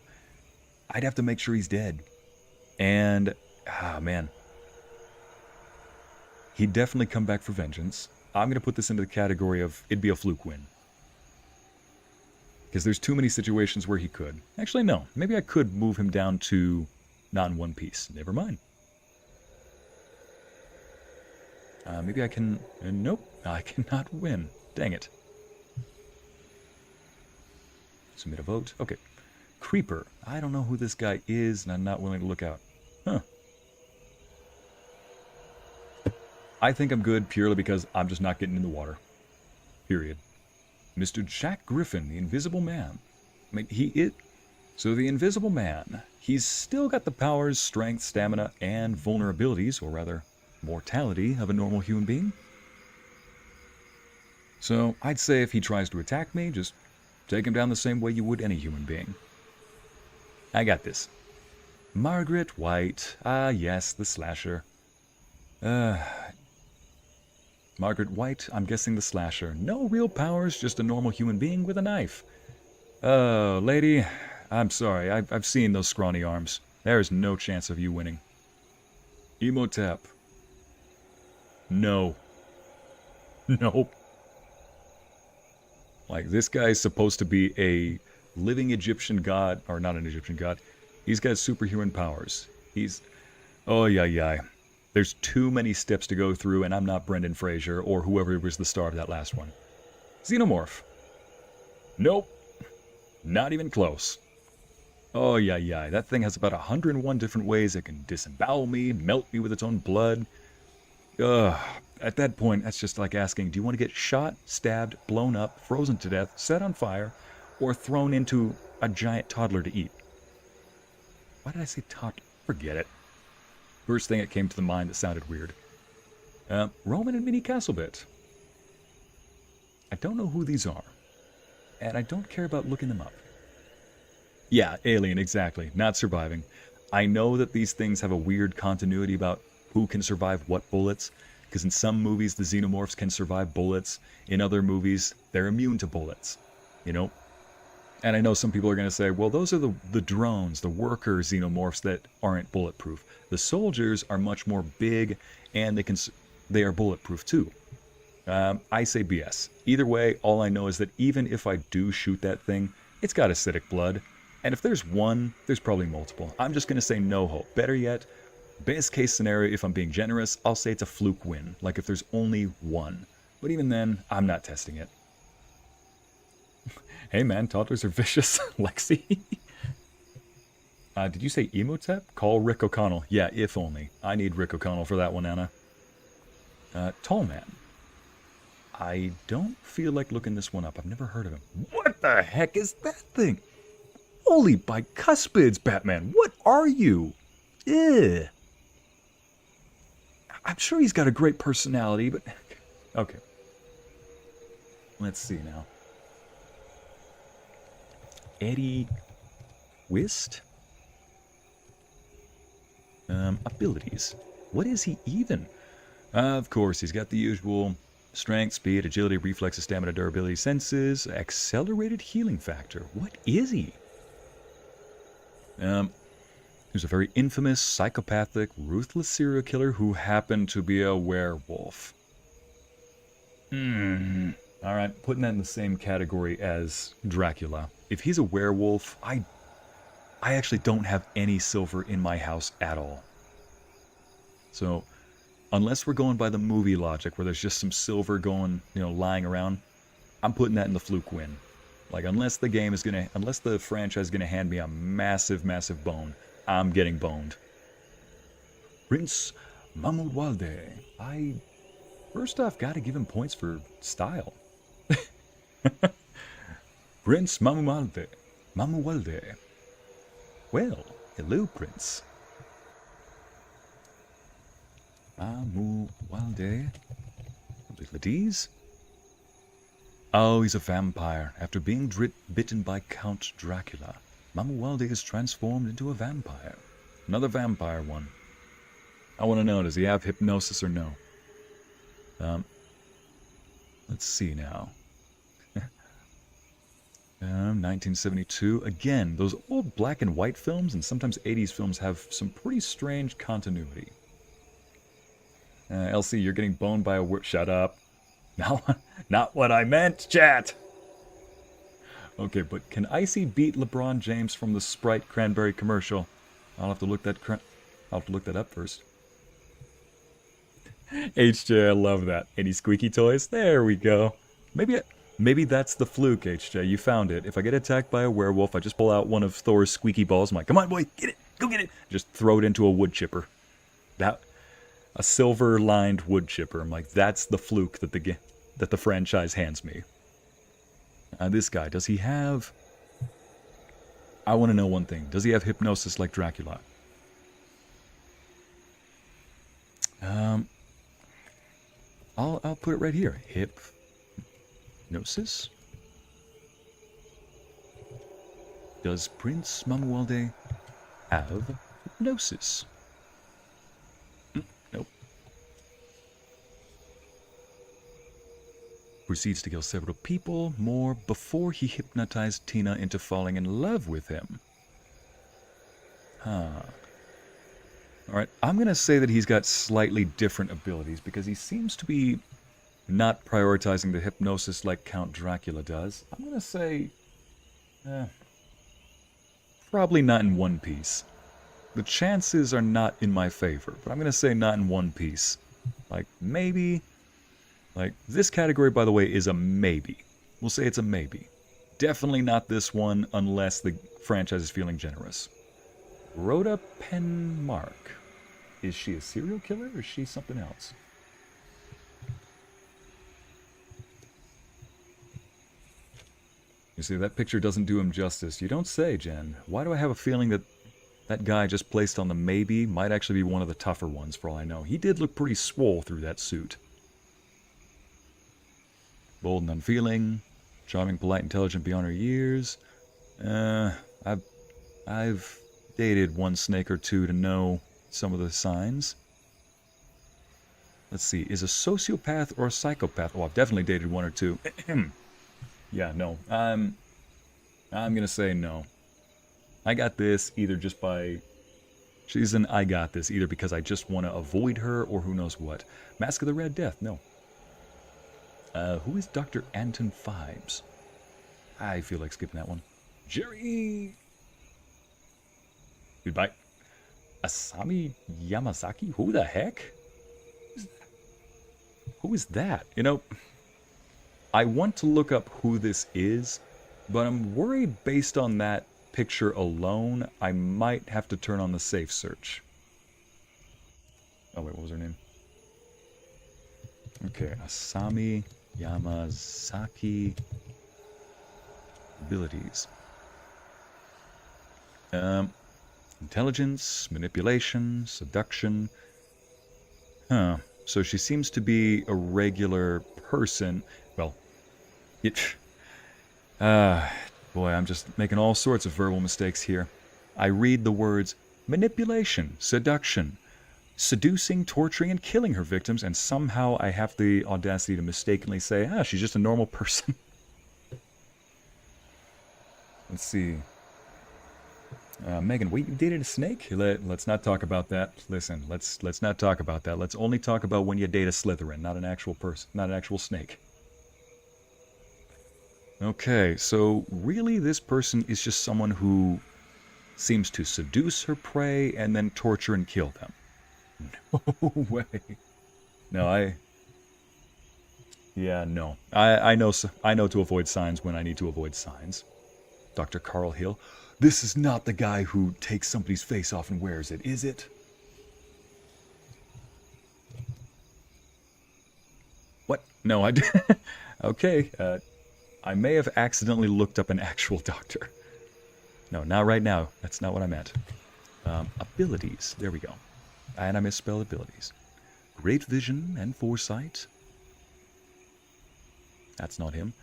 I'd have to make sure he's dead. And, man. He'd definitely come back for vengeance. I'm going to put this into the category of it'd be a fluke win. Because there's too many situations where he could. Actually, no. Maybe I could move him down to not in one piece. Never mind. Maybe I can... nope. I cannot win. Dang it. Submit a vote. Okay. Creeper. I don't know who this guy is, and I'm not willing to look out. Huh. I think I'm good purely because I'm just not getting in the water. Period. Mr. Jack Griffin, the Invisible Man. I mean, he is... So the Invisible Man, he's still got the powers, strength, stamina, and vulnerabilities, or rather, mortality of a normal human being. So I'd say if he tries to attack me, just take him down the same way you would any human being. I got this. Margaret White. Ah, yes, the slasher. Margaret White, I'm guessing the slasher. No real powers, just a normal human being with a knife. Oh, lady, I'm sorry. I've seen those scrawny arms. There's no chance of you winning. Emotep. No. Nope. Like, this guy's supposed to be a living Egyptian god, or not an Egyptian god. He's got superhuman powers. He's... Oh, yeah. There's too many steps to go through, and I'm not Brendan Fraser, or whoever was the star of that last one. Xenomorph. Nope. Not even close. Oh, yeah. That thing has about 101 different ways it can disembowel me, melt me with its own blood. Ugh. At that point, that's just like asking, do you want to get shot, stabbed, blown up, frozen to death, set on fire, or thrown into a giant toddler to eat? Why did I say toddler? Forget it. First thing that came to the mind that sounded weird. Roman and Minnie Castlebit. I don't know who these are, and I don't care about looking them up. Yeah, alien, exactly. Not surviving. I know that these things have a weird continuity about who can survive what bullets, because in some movies the xenomorphs can survive bullets. In other movies, they're immune to bullets. You know? And I know some people are going to say, well, those are the drones, the worker xenomorphs that aren't bulletproof. The soldiers are much more big, and they are bulletproof too. I say BS. Either way, all I know is that even if I do shoot that thing, it's got acidic blood. And if there's one, there's probably multiple. I'm just going to say no hope. Better yet, best case scenario, if I'm being generous, I'll say it's a fluke win. Like if there's only one. But even then, I'm not testing it. Hey man, toddlers are vicious. Lexi. Did you say Emotep? Call Rick O'Connell. Yeah, if only. I need Rick O'Connell for that one, Anna. Tall man. I don't feel like looking this one up. I've never heard of him. What the heck is that thing? Holy bicuspids, Batman. What are you? Ugh. I'm sure he's got a great personality, but... Okay. Let's see now. Eddie Wist? Abilities. What is he even? Of course, he's got the usual strength, speed, agility, reflexes, stamina, durability, senses, accelerated healing factor. What is he? He's a very infamous, psychopathic, ruthless serial killer who happened to be a werewolf. Alright, putting that in the same category as Dracula. If he's a werewolf, I actually don't have any silver in my house at all. So, unless we're going by the movie logic, where there's just some silver going, lying around, I'm putting that in the fluke win. Like, unless the franchise is gonna hand me a massive, massive bone, I'm getting boned. Prince Mamuwalde. First off, gotta give him points for style. Prince Mamuwalde. Mamuwalde. Well, hello, Prince. Mamuwalde. Abilities? Oh, he's a vampire. After being bitten by Count Dracula, Mamuwalde is transformed into a vampire. Another vampire one. I want to know, does he have hypnosis or no? Let's see now. 1972. Again, those old black and white films and sometimes 80s films have some pretty strange continuity. Elsie, you're getting boned by a word. Shut up. No, not what I meant, chat. Okay, but can Icy beat LeBron James from the Sprite Cranberry commercial? I'll have to look that up first. HJ, I love that. Any squeaky toys? There we go. Maybe that's the fluke, HJ. You found it. If I get attacked by a werewolf, I just pull out one of Thor's squeaky balls. I'm like, come on, boy, get it. Go get it. Just throw it into a wood chipper. A silver-lined wood chipper. I'm like, that's the fluke that the franchise hands me. This guy, does he have... I want to know one thing. Does he have hypnosis like Dracula? I'll put it right here. Hypnosis? Does Prince Mamuwalde have hypnosis? Nope. Proceeds to kill several people more before he hypnotized Tina into falling in love with him. Alright, I'm going to say that he's got slightly different abilities because he seems to be not prioritizing the hypnosis like Count Dracula does. I'm going to say... probably not in One Piece. The chances are not in my favor, but I'm going to say not in One Piece. Like, maybe... Like, this category, by the way, is a maybe. We'll say it's a maybe. Definitely not this one unless the franchise is feeling generous. Rhoda Penmark. Is she a serial killer or is she something else? You see, that picture doesn't do him justice. You don't say, Jen. Why do I have a feeling that that guy just placed on the maybe might actually be one of the tougher ones, for all I know? He did look pretty swole through that suit. Bold and unfeeling. Charming, polite, intelligent beyond her years. I've dated one snake or two to know some of the signs. Let's see, is a sociopath or a psychopath? Oh, I've definitely dated one or two. Yeah, no. I'm gonna say no. I got this either just by... She's an I got this either because I just want to avoid her or who knows what. Mask of the Red Death, no. Who is Dr. Anton Fibes? I feel like skipping that one. Jerry! Goodbye. Asami Yamazaki? Who the heck? Who is that? You know, I want to look up who this is, but I'm worried based on that picture alone, I might have to turn on the safe search. Oh wait, what was her name? Okay, Asami Yamazaki. Abilities. Intelligence, manipulation, seduction. Huh. So she seems to be a regular person. Well, boy, I'm just making all sorts of verbal mistakes here. I read the words manipulation, seduction, seducing, torturing, and killing her victims, and somehow I have the audacity to mistakenly say, she's just a normal person. Let's see. Megan, wait, you dated a snake? Let's not talk about that. Listen, let's not talk about that. Let's only talk about when you date a Slytherin, not an actual person, not an actual snake. Okay, so really this person is just someone who seems to seduce her prey and then torture and kill them. No way. No, yeah, no. I know to avoid signs when I need to avoid signs. Dr. Carl Hill. This is not the guy who takes somebody's face off and wears it, is it? What? No, I didn't. Okay, I may have accidentally looked up an actual doctor. No, not right now. That's not what I meant. Abilities. There we go. And I misspelled abilities. Great vision and foresight. That's not him.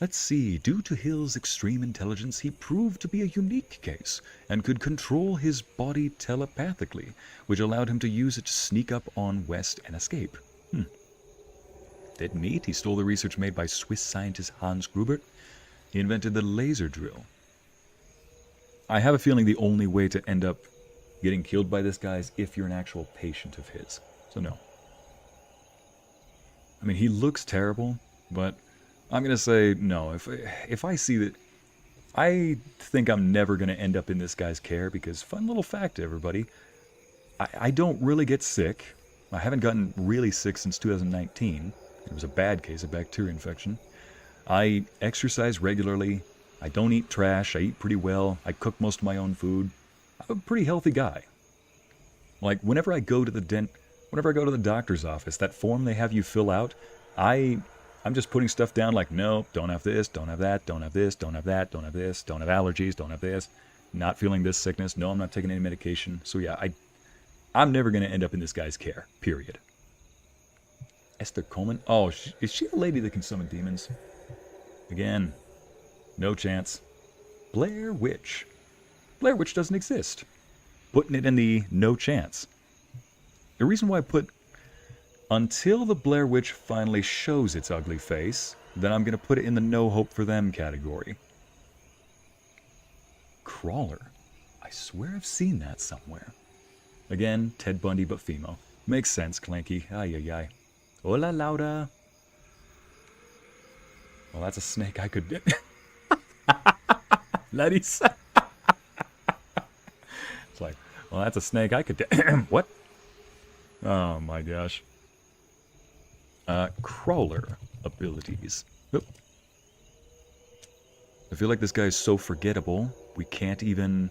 Let's see. Due to Hill's extreme intelligence, he proved to be a unique case and could control his body telepathically, which allowed him to use it to sneak up on West and escape. Dead meat. He stole the research made by Swiss scientist Hans Grubert. He invented the laser drill. I have a feeling the only way to end up getting killed by this guy is if you're an actual patient of his. So no. I mean, he looks terrible, but I'm going to say no. If I see that... I think I'm never going to end up in this guy's care because, fun little fact, everybody, I don't really get sick. I haven't gotten really sick since 2019. It was a bad case of bacteria infection. I exercise regularly. I don't eat trash. I eat pretty well. I cook most of my own food. I'm a pretty healthy guy. Like, whenever I go to the doctor's office, that form they have you fill out, I'm just putting stuff down like, no, don't have this, don't have that, don't have this, don't have that, don't have this, don't have allergies, don't have this, not feeling this sickness, no, I'm not taking any medication. So yeah, I'm never going to end up in this guy's care, period. Esther Coleman? Oh, is she the lady that can summon demons? Again, no chance. Blair Witch. Blair Witch doesn't exist. Putting it in the no chance. The reason why I put until the Blair Witch finally shows its ugly face, then I'm going to put it in the no hope for them category. Crawler. I swear I've seen that somewhere. Again, Ted Bundy but female. Makes sense, Clanky. Ay, ay, ay. Hola, Laura. Well, that's a snake I could... Ladies. It's like, well, that's a snake I could... What? Oh, my gosh. Crawler abilities. Oop. I feel like this guy is so forgettable, we can't even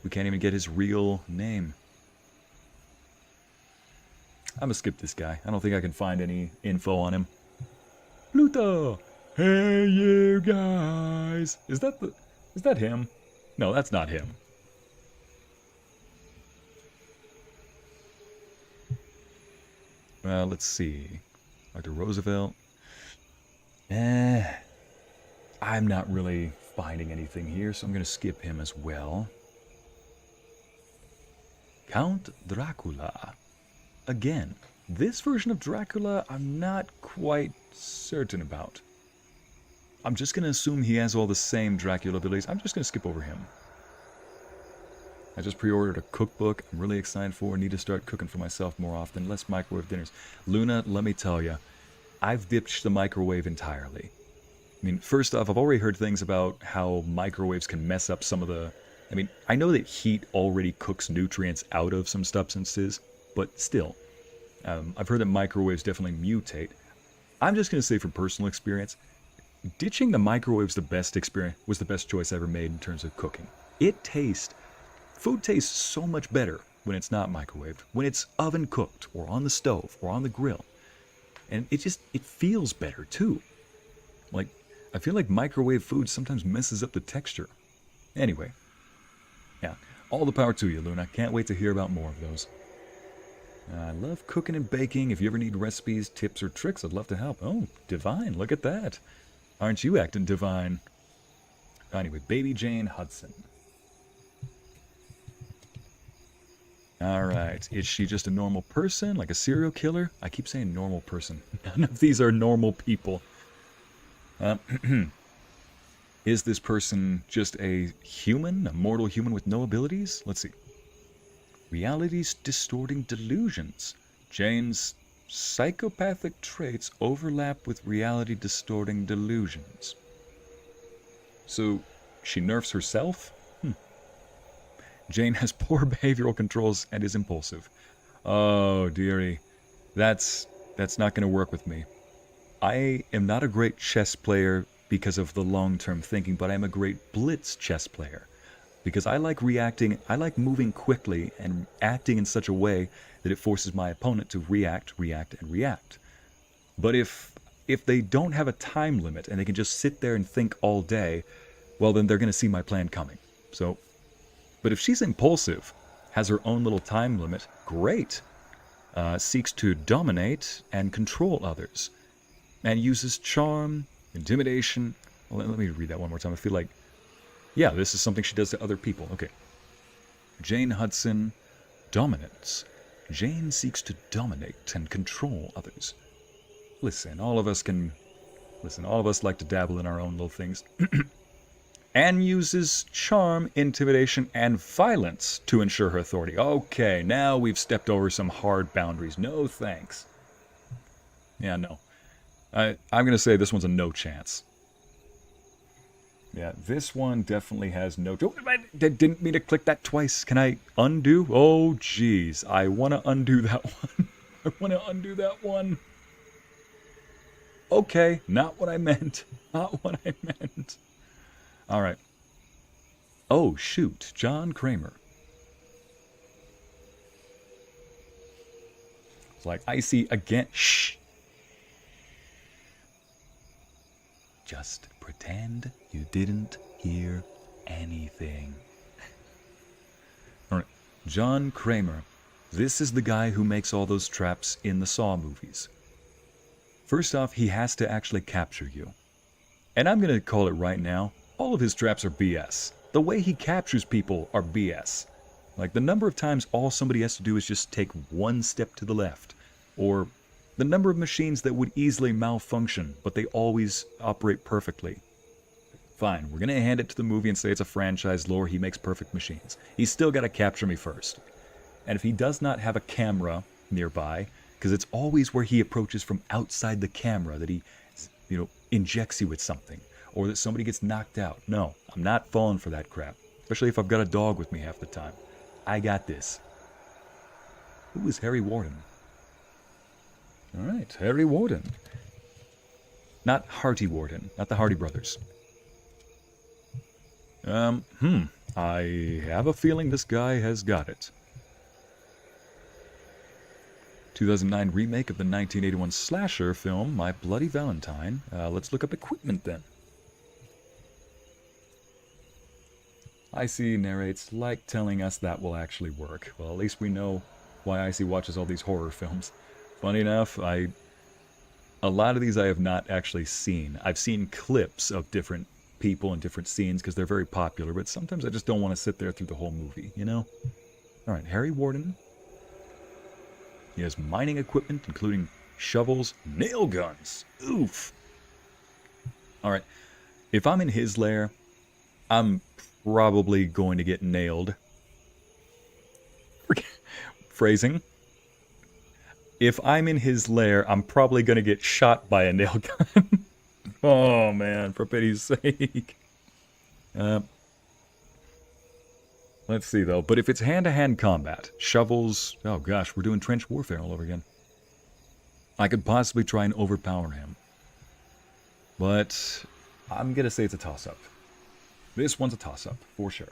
get his real name. I'm gonna skip this guy. I don't think I can find any info on him. Pluto! Hey, you guys. Is that him? No, that's not him. Well, let's see. Dr. Roosevelt. I'm not really finding anything here, so I'm going to skip him as well. Count Dracula. Again, this version of Dracula I'm not quite certain about. I'm just going to assume he has all the same Dracula abilities. I'm just going to skip over him. I just pre-ordered a cookbook I'm really excited for. Need to start cooking for myself more often. Less microwave dinners. Luna, let me tell you, I've ditched the microwave entirely. I mean, first off, I've already heard things about how microwaves can mess up some of the... I mean, I know that heat already cooks nutrients out of some substances, but still, I've heard that microwaves definitely mutate. I'm just going to say from personal experience, ditching the microwave was the best choice I ever made in terms of cooking. Food tastes so much better when it's not microwaved, when it's oven cooked, or on the stove, or on the grill. And it feels better too. Like, I feel like microwave food sometimes messes up the texture. Anyway, yeah, all the power to you, Luna. Can't wait to hear about more of those. I love cooking and baking. If you ever need recipes, tips, or tricks, I'd love to help. Oh, divine, look at that. Aren't you acting divine? Anyway, Baby Jane Hudson. Alright, is she just a normal person, like a serial killer? I keep saying normal person. None of these are normal people. Is this person just a human, a mortal human with no abilities? Let's see. Reality's distorting delusions. Jane's psychopathic traits overlap with reality distorting delusions. So, she nerfs herself? Jane has poor behavioral controls and is impulsive. Oh, dearie. That's not going to work with me. I am not a great chess player because of the long-term thinking, but I'm a great blitz chess player. Because I like reacting, I like moving quickly and acting in such a way that it forces my opponent to react, and react. But if they don't have a time limit and they can just sit there and think all day, well, then they're going to see my plan coming. So... But if she's impulsive, has her own little time limit, great. Seeks to dominate and control others. And uses charm, intimidation. Let me read that one more time. I feel like, yeah, this is something she does to other people. Okay. Jane Hudson, dominance. Jane seeks to dominate and control others. Listen, all of us like to dabble in our own little things. And uses charm, intimidation, and violence to ensure her authority. Okay, now we've stepped over some hard boundaries. No thanks. Yeah, no. I'm going to say this one's a no chance. Yeah, this one definitely has no... Oh, I didn't mean to click that twice. Can I undo? Oh, jeez. I want to undo that one. I want to undo that one. Okay, not what I meant. Not what I meant. All right. Oh, shoot. John Kramer. It's like, I see again. Shh. Just pretend you didn't hear anything. All right. John Kramer. This is the guy who makes all those traps in the Saw movies. First off, he has to actually capture you. And I'm going to call it right now. All of his traps are BS. The way he captures people are BS. Like, the number of times all somebody has to do is just take one step to the left. Or the number of machines that would easily malfunction, but they always operate perfectly. Fine, we're going to hand it to the movie and say it's a franchise lore, he makes perfect machines. He's still got to capture me first. And if he does not have a camera nearby, because it's always where he approaches from outside the camera that he, injects you with something. Or that somebody gets knocked out. No, I'm not falling for that crap. Especially if I've got a dog with me half the time. I got this. Who is Harry Warden? Alright, Harry Warden. Not Hardy Warden. Not the Hardy Brothers. I have a feeling this guy has got it. 2009 remake of the 1981 slasher film, My Bloody Valentine. Let's look up equipment then. Icy narrates, like telling us that will actually work. Well, at least we know why Icy watches all these horror films. Funny enough, a lot of these I have not actually seen. I've seen clips of different people and different scenes because they're very popular, but sometimes I just don't want to sit there through the whole movie, you know? Alright, Harry Warden. He has mining equipment, including shovels, nail guns. Oof. Alright, if I'm in his lair, I'm probably going to get nailed. Phrasing. If I'm in his lair, I'm probably going to get shot by a nail gun. Oh, man, for pity's sake. Let's see, though. But if it's hand-to-hand combat, shovels... Oh, gosh, we're doing trench warfare all over again. I could possibly try and overpower him. But I'm going to say it's a toss-up. This one's a toss-up, for sure.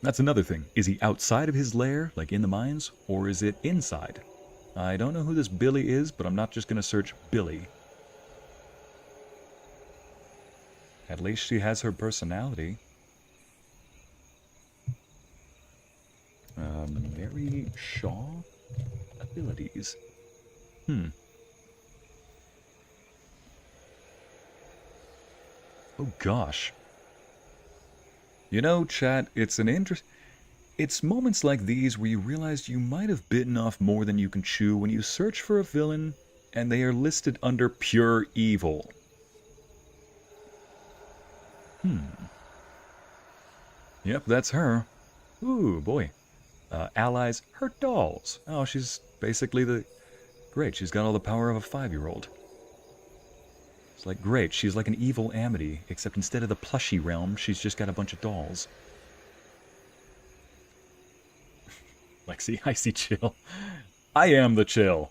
That's another thing. Is he outside of his lair, like in the mines, or is it inside? I don't know who this Billy is, but I'm not just going to search Billy. At least she has her personality. Mary Shaw? Abilities. Oh gosh. You know, chat, it's moments like these where you realize you might have bitten off more than you can chew when you search for a villain and they are listed under pure evil. Yep, that's her. Ooh, boy. Allies, her dolls. Oh, she's basically Great, she's got all the power of a 5-year-old. It's like, great, she's like an evil Amity, except instead of the plushy realm, she's just got a bunch of dolls. Lexi, I see chill. I am the chill.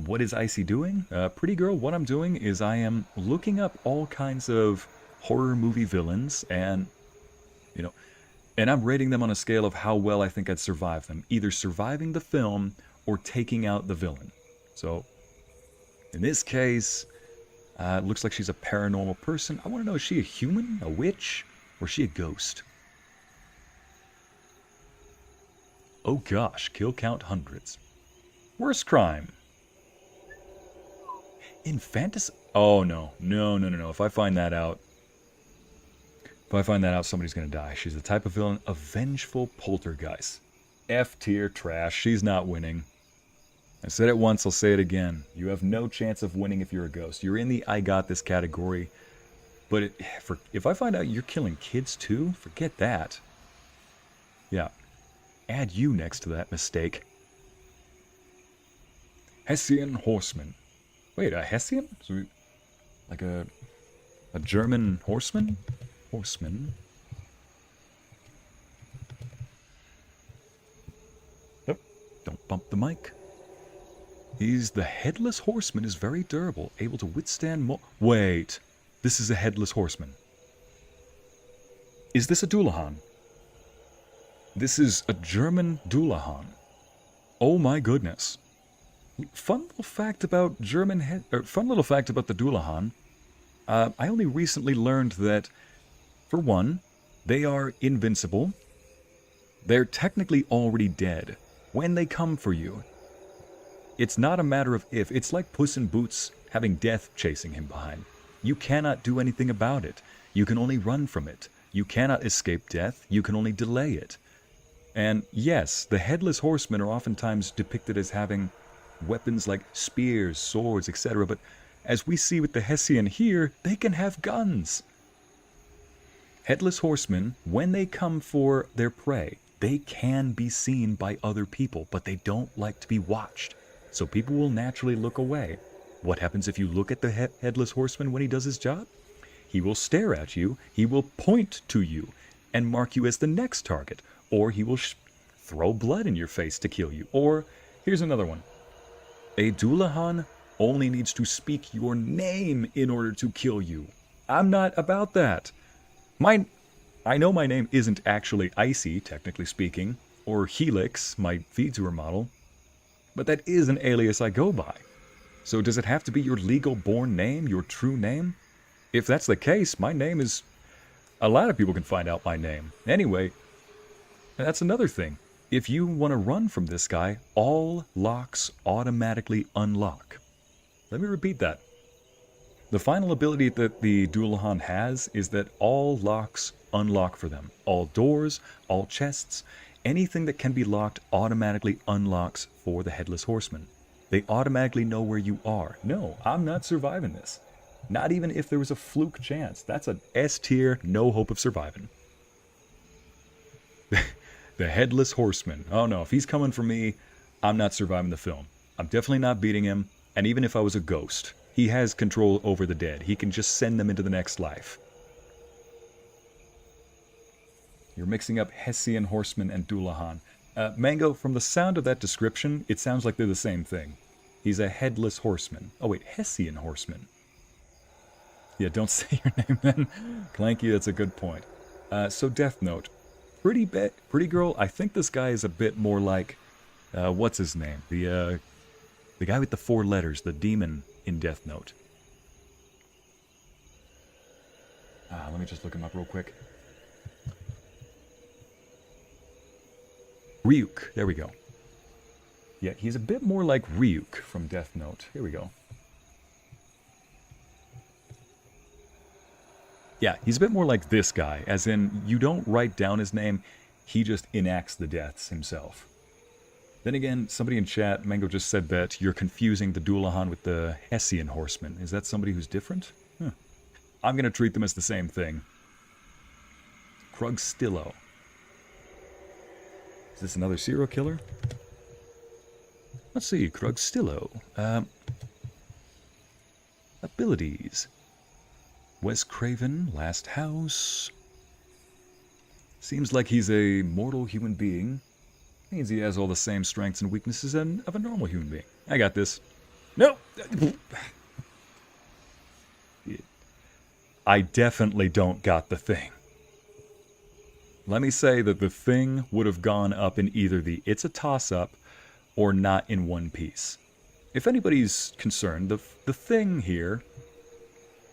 What is Icy doing? Pretty girl, what I'm doing is I am looking up all kinds of horror movie villains and, you know, and I'm rating them on a scale of how well I think I'd survive them. Either surviving the film or taking out the villain. So, in this case, it looks like she's a paranormal person. I want to know, is she a human, a witch, or is she a ghost? Oh gosh, kill count hundreds. Worst crime. Infanticide? Oh no. No. If I find that out, somebody's gonna die. She's the type of villain, a vengeful poltergeist. F-tier trash. She's not winning. I said it once, I'll say it again. You have no chance of winning if you're a ghost. You're in the I got this category. But if I find out you're killing kids too, forget that. Yeah. Add you next to that mistake. Hessian horseman. Wait, a Hessian? So like a German horseman? Horseman. Oh, don't bump the mic. He's the headless horseman is very durable, able to withstand Wait, this is a headless horseman. Is this a Dullahan? This is a German Dullahan. Oh my goodness. Fun little fact about fun little fact about the Dullahan. I only recently learned that, for one, they are invincible. They're technically already dead when they come for you. It's not a matter of if. It's like Puss in Boots having death chasing him behind. You cannot do anything about it. You can only run from it. You cannot escape death. You can only delay it. And yes, the Headless Horsemen are oftentimes depicted as having weapons like spears, swords, etc. But as we see with the Hessian here, they can have guns. Headless Horsemen, when they come for their prey, they can be seen by other people, but they don't like to be watched. So people will naturally look away. What happens if you look at the Headless Horseman when he does his job? He will stare at you, he will point to you, and mark you as the next target. Or he will throw blood in your face to kill you. Or, here's another one. A Dullahan only needs to speak your name in order to kill you. I'm not about that. I know my name isn't actually Icy, technically speaking, or Helix, my VTuber model, but that is an alias I go by. So does it have to be your legal born name, your true name? If that's the case, my name is... A lot of people can find out my name. Anyway, that's another thing. If you want to run from this guy, all locks automatically unlock. Let me repeat that. The final ability that the Dullahan has is that all locks unlock for them. All doors, all chests, anything that can be locked automatically unlocks for the Headless Horseman. They automatically know where you are. No, I'm not surviving this. Not even if there was a fluke chance. That's an S tier, no hope of surviving. The Headless Horseman. Oh no, if he's coming for me, I'm not surviving the film. I'm definitely not beating him, and even if I was a ghost, he has control over the dead. He can just send them into the next life. You're mixing up Hessian Horseman and Dullahan. Mango, from the sound of that description, it sounds like they're the same thing. He's a Headless Horseman. Oh wait, Hessian Horseman. Yeah, don't say your name then. Clanky, that's a good point. So Death Note. Pretty girl, I think this guy is a bit more like... what's his name? The guy with the 4 letters, the demon in Death Note. Let me just look him up real quick. Ryuk, there we go. Yeah, he's a bit more like Ryuk from Death Note. Here we go. Yeah, he's a bit more like this guy, as in, you don't write down his name, he just enacts the deaths himself. Then again, somebody in chat, Mango just said that you're confusing the Dullahan with the Hessian Horseman. Is that somebody who's different? Huh. I'm going to treat them as the same thing. Krug Stillo. Is this another serial killer? Let's see, Krug Stillo. Abilities. Wes Craven, Last House. Seems like he's a mortal human being. Means he has all the same strengths and weaknesses of a normal human being. I got this. No! I definitely don't got the thing. Let me say that the thing would have gone up in either the it's a toss-up or not in one piece. If anybody's concerned, the thing here,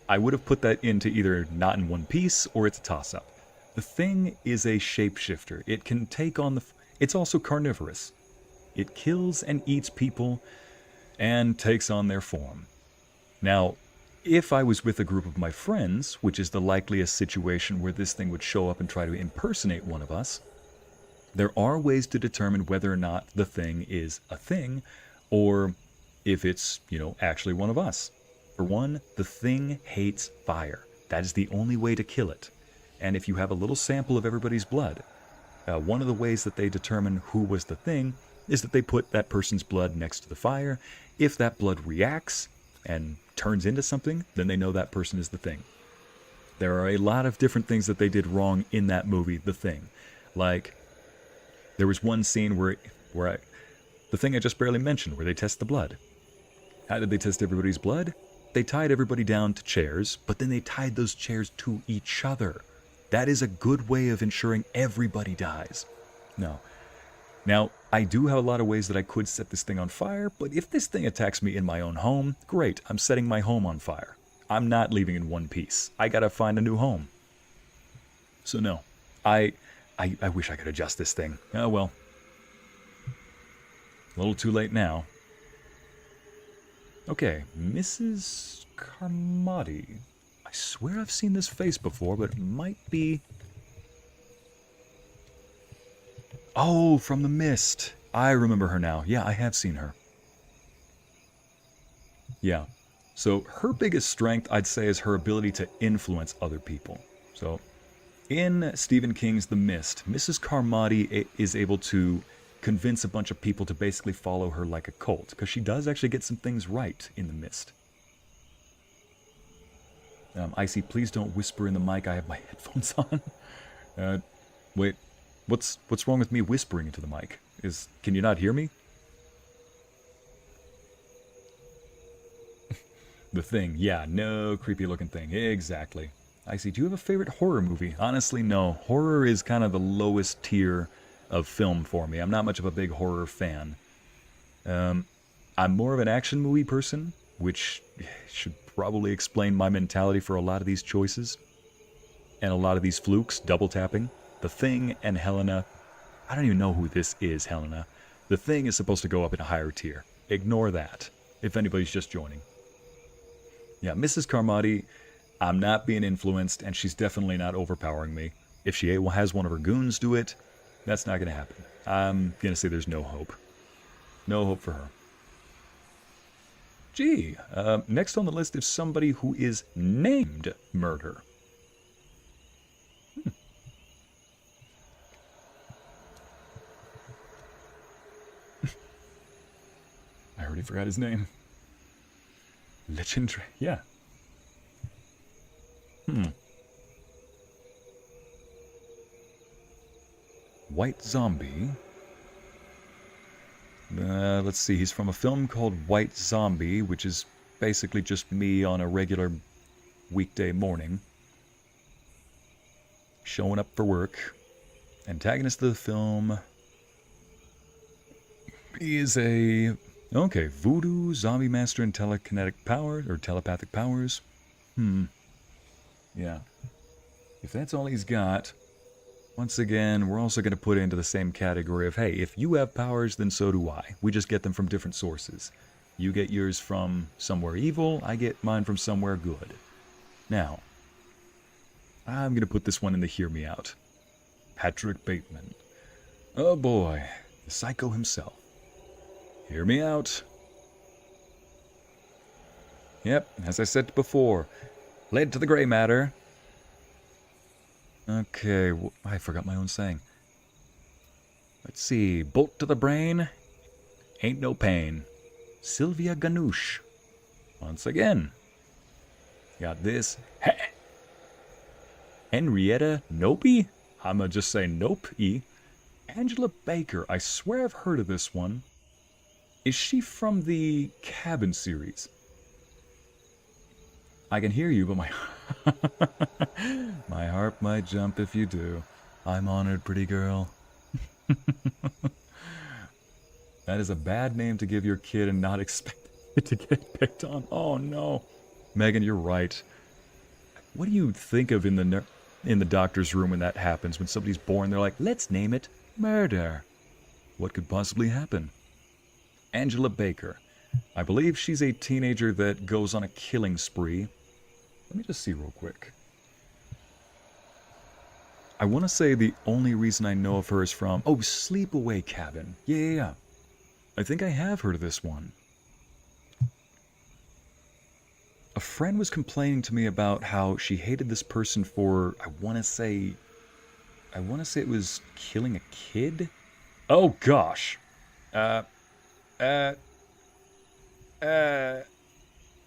I would have put that into either not in one piece or it's a toss-up. The thing is a shapeshifter. It can take on the... It's also carnivorous. It kills and eats people and takes on their form. Now, if I was with a group of my friends, which is the likeliest situation where this thing would show up and try to impersonate one of us, there are ways to determine whether or not the thing is a thing, or if it's, actually one of us. For one, the thing hates fire. That is the only way to kill it. And if you have a little sample of everybody's blood, one of the ways that they determine who was the thing is that they put that person's blood next to the fire. If that blood reacts and turns into something, then they know that person is the thing. There are a lot of different things that they did wrong in that movie, The Thing. Like, there was one scene the thing I just barely mentioned, where they test the blood. How did they test everybody's blood? They tied everybody down to chairs, but then they tied those chairs to each other. That is a good way of ensuring everybody dies. No. Now, I do have a lot of ways that I could set this thing on fire, but if this thing attacks me in my own home, great, I'm setting my home on fire. I'm not leaving in one piece. I gotta find a new home. So no, I wish I could adjust this thing. Oh well. A little too late now. Okay, Mrs. Carmody. I swear I've seen this face before, but it might be... Oh, from The Mist. I remember her now. Yeah, I have seen her. Yeah. So her biggest strength, I'd say, is her ability to influence other people. So in Stephen King's The Mist, Mrs. Carmody is able to convince a bunch of people to basically follow her like a cult, because she does actually get some things right in The Mist. Icy, please don't whisper in the mic. I have my headphones on. Wait, what's wrong with me whispering into the mic? Can you not hear me? The Thing, yeah, no creepy looking thing. Exactly. I see. Do you have a favorite horror movie? Honestly, no. Horror is kind of the lowest tier of film for me. I'm not much of a big horror fan. I'm more of an action movie person, which should probably explain my mentality for a lot of these choices. And a lot of these flukes, double tapping. The Thing and Helena. I don't even know who this is, Helena. The Thing is supposed to go up in a higher tier. Ignore that, if anybody's just joining. Yeah, Mrs. Carmody, I'm not being influenced, and she's definitely not overpowering me. If she has one of her goons do it, that's not going to happen. I'm going to say there's no hope. No hope for her. Gee, next on the list is somebody who is named Murder. I already forgot his name. Legendary, yeah. White Zombie. Let's see, he's from a film called White Zombie, which is basically just me on a regular weekday morning. Showing up for work. Antagonist of the film. He is a... Okay, voodoo, zombie master, and telekinetic powers, or telepathic powers. Yeah. If that's all he's got, once again, we're also going to put it into the same category of, hey, if you have powers, then so do I. We just get them from different sources. You get yours from somewhere evil, I get mine from somewhere good. Now, I'm going to put this one in the hear me out. Patrick Bateman. Oh boy, the psycho himself. Hear me out. Yep, as I said before, led to the gray matter. Okay, I forgot my own saying. Let's see, bolt to the brain, ain't no pain. Sylvia Ganoush. Once again. Got this. Henrietta Nope? I'ma just say Nope-y. Angela Baker, I swear I've heard of this one. Is she from the Cabin series? I can hear you, but my heart might jump if you do. I'm honored, pretty girl. That is a bad name to give your kid and not expect it to get picked on. Oh no. Megan, you're right. What do you think of in the doctor's room when that happens? When somebody's born, they're like, let's name it Murder. What could possibly happen? Angela Baker. I believe she's a teenager that goes on a killing spree. Let me just see real quick. I want to say the only reason I know of her is from... Oh, Sleepaway Cabin. Yeah. I think I have heard of this one. A friend was complaining to me about how she hated this person for... I want to say it was killing a kid? Oh, gosh. Oh,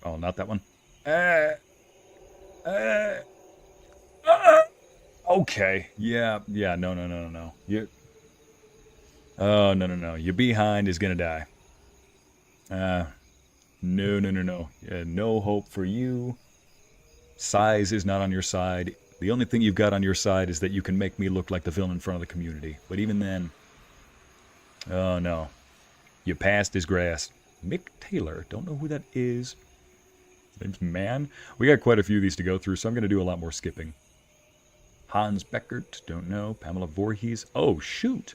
not that one. Okay. Yeah, no. No. Your behind is gonna die. No. Yeah, no hope for you. Size is not on your side. The only thing you've got on your side is that you can make me look like the villain in front of the community. But even then... Oh, no. Your past is grass. Mick Taylor. Don't know who that is. His name's Man. We got quite a few of these to go through, so I'm going to do a lot more skipping. Hans Beckert. Don't know. Pamela Voorhees. Oh, shoot.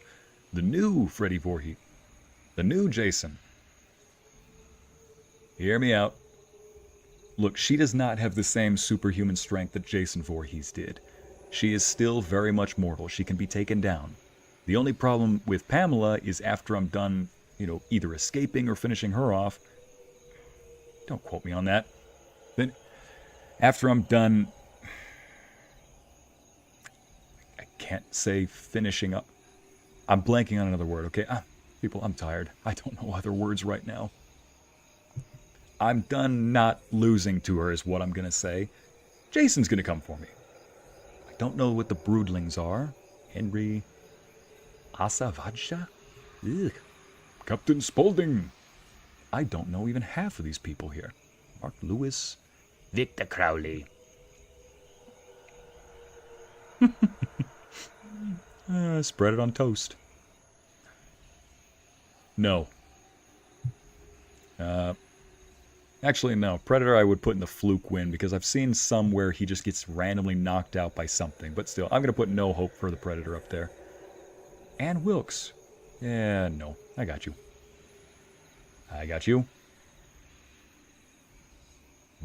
The new Freddy Voorhees. The new Jason. Hear me out. Look, she does not have the same superhuman strength that Jason Voorhees did. She is still very much mortal. She can be taken down. The only problem with Pamela is after I'm done, either escaping or finishing her off. Don't quote me on that. Then, after I'm done... I can't say finishing up. I'm blanking on another word, okay? People, I'm tired. I don't know other words right now. I'm done not losing to her is what I'm going to say. Jason's going to come for me. I don't know what the broodlings are. Henry... Asavadja? Ugh. Captain Spaulding. I don't know even half of these people here. Mark Lewis. Victor Crowley. Spread it on toast. No. Actually, no. Predator I would put in the fluke win, because I've seen some where he just gets randomly knocked out by something. But still, I'm going to put no hope for the Predator up there. And Wilkes. Yeah, no. I got you. I got you.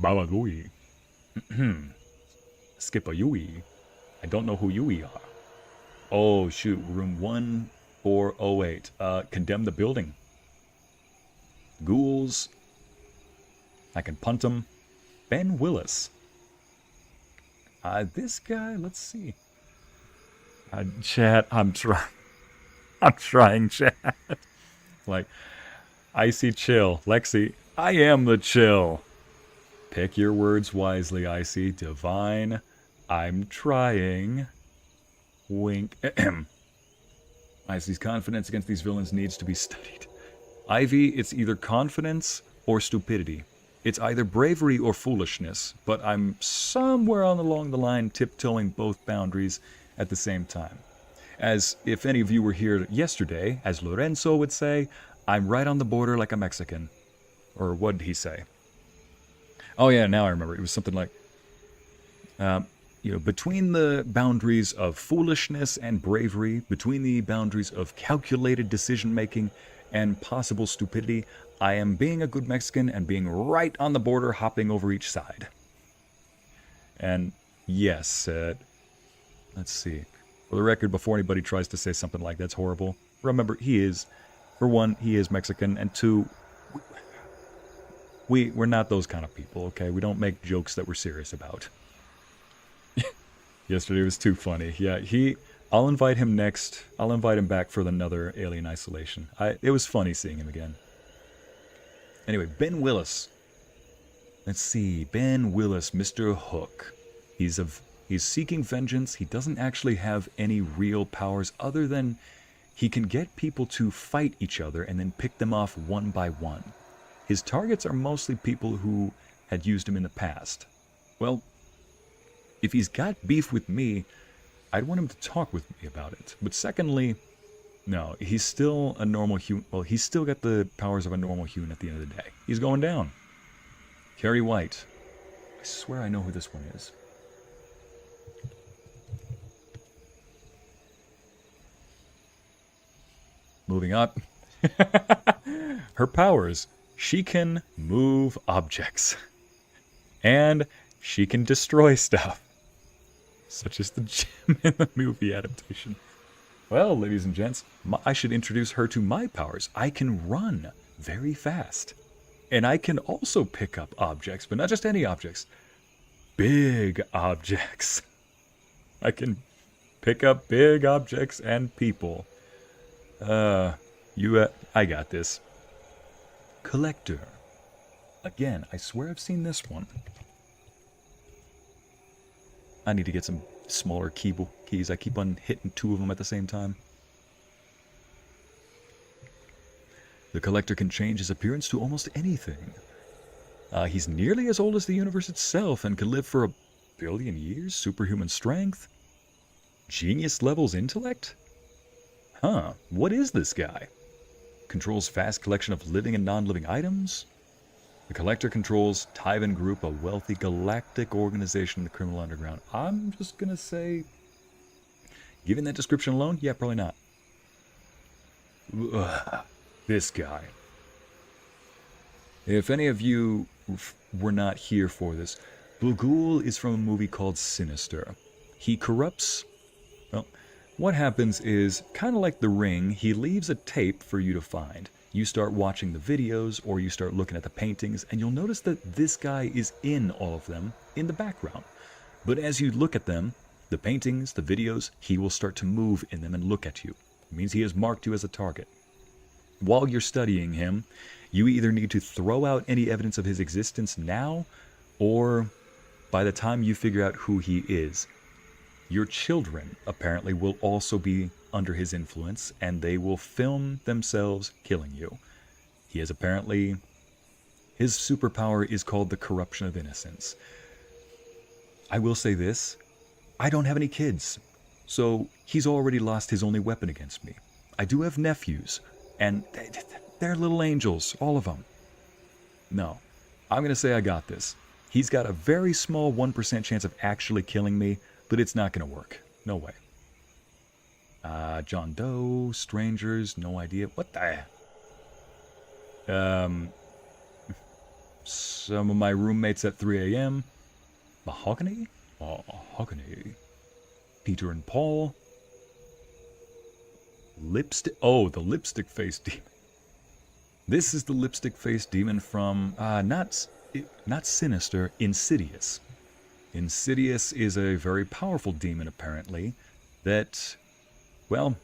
Babagui. Skipper Yui. I don't know who Yui are. Oh, shoot. Room 1408. Condemn the building. Ghouls. I can punt him. Ben Willis. This guy, let's see. Chat, I'm trying. I'm trying, chat. Like, Icy chill. Lexi, I am the chill. Pick your words wisely, Icy. Divine, I'm trying. Wink. Icy's confidence against these villains needs to be studied. Ivy, it's either confidence or stupidity. It's either bravery or foolishness, but I'm somewhere along the line tiptoeing both boundaries at the same time. As if any of you were here yesterday, as Lorenzo would say, I'm right on the border like a Mexican. Or what did he say? Oh yeah, now I remember. It was something like, between the boundaries of foolishness and bravery, between the boundaries of calculated decision-making and possible stupidity, I am being a good Mexican and being right on the border, hopping over each side. And yes, let's see. For the record, before anybody tries to say something like that's horrible, remember, for one, he is Mexican, and two, we're not those kind of people, okay? We don't make jokes that we're serious about. Yesterday was too funny. Yeah, I'll invite him next. I'll invite him back for another Alien Isolation. It was funny seeing him again. Anyway, Ben Willis. Let's see. Ben Willis, Mr. Hook. He's seeking vengeance. He doesn't actually have any real powers other than he can get people to fight each other and then pick them off one by one. His targets are mostly people who had used him in the past. Well, if he's got beef with me, I'd want him to talk with me about it. But secondly, no, he's still a normal human. Well, he's still got the powers of a normal human at the end of the day. He's going down. Carrie White. I swear I know who this one is. Moving up. Her powers. She can move objects. And she can destroy stuff. Such as the gem in the movie adaptation. Well, ladies and gents, I should introduce her to my powers. I can run very fast. And I can also pick up objects, but not just any objects. Big objects. I can pick up big objects and people. I got this. Collector. Again, I swear I've seen this one. I need to get some smaller keys. I keep on hitting two of them at the same time. The Collector can change his appearance to almost anything. He's nearly as old as the universe itself and can live for 1 billion years. Superhuman strength. Genius levels intellect? Huh, what is this guy? Controls vast collection of living and non-living items. The Collector controls Tyvan Group, a wealthy galactic organization in the criminal underground. I'm just gonna say, given that description alone, yeah, probably not. Ugh, this guy. If any of you were not here for this, Bugul is from a movie called Sinister. He corrupts. Well, what happens is, kind of like The Ring, he leaves a tape for you to find. You start watching the videos, or you start looking at the paintings, and you'll notice that this guy is in all of them, in the background. But as you look at them, the paintings, the videos, he will start to move in them and look at you. It means he has marked you as a target. While you're studying him, you either need to throw out any evidence of his existence now, or by the time you figure out who he is. Your children, apparently, will also be under his influence, and they will film themselves killing you. He is apparently... His superpower is called the corruption of innocence. I will say this. I don't have any kids, so he's already lost his only weapon against me. I do have nephews, and they're little angels, all of them. No, I'm going to say I got this. He's got a very small 1% chance of actually killing me, but it's not going to work. No way. John Doe, strangers, no idea. What the? Some of my roommates at 3 a.m. Mahogany? Mahogany. Peter and Paul. Lipstick. Oh, the lipstick face demon. This is the lipstick face demon from, not Sinister, Insidious. Insidious is a very powerful demon, apparently, that, well,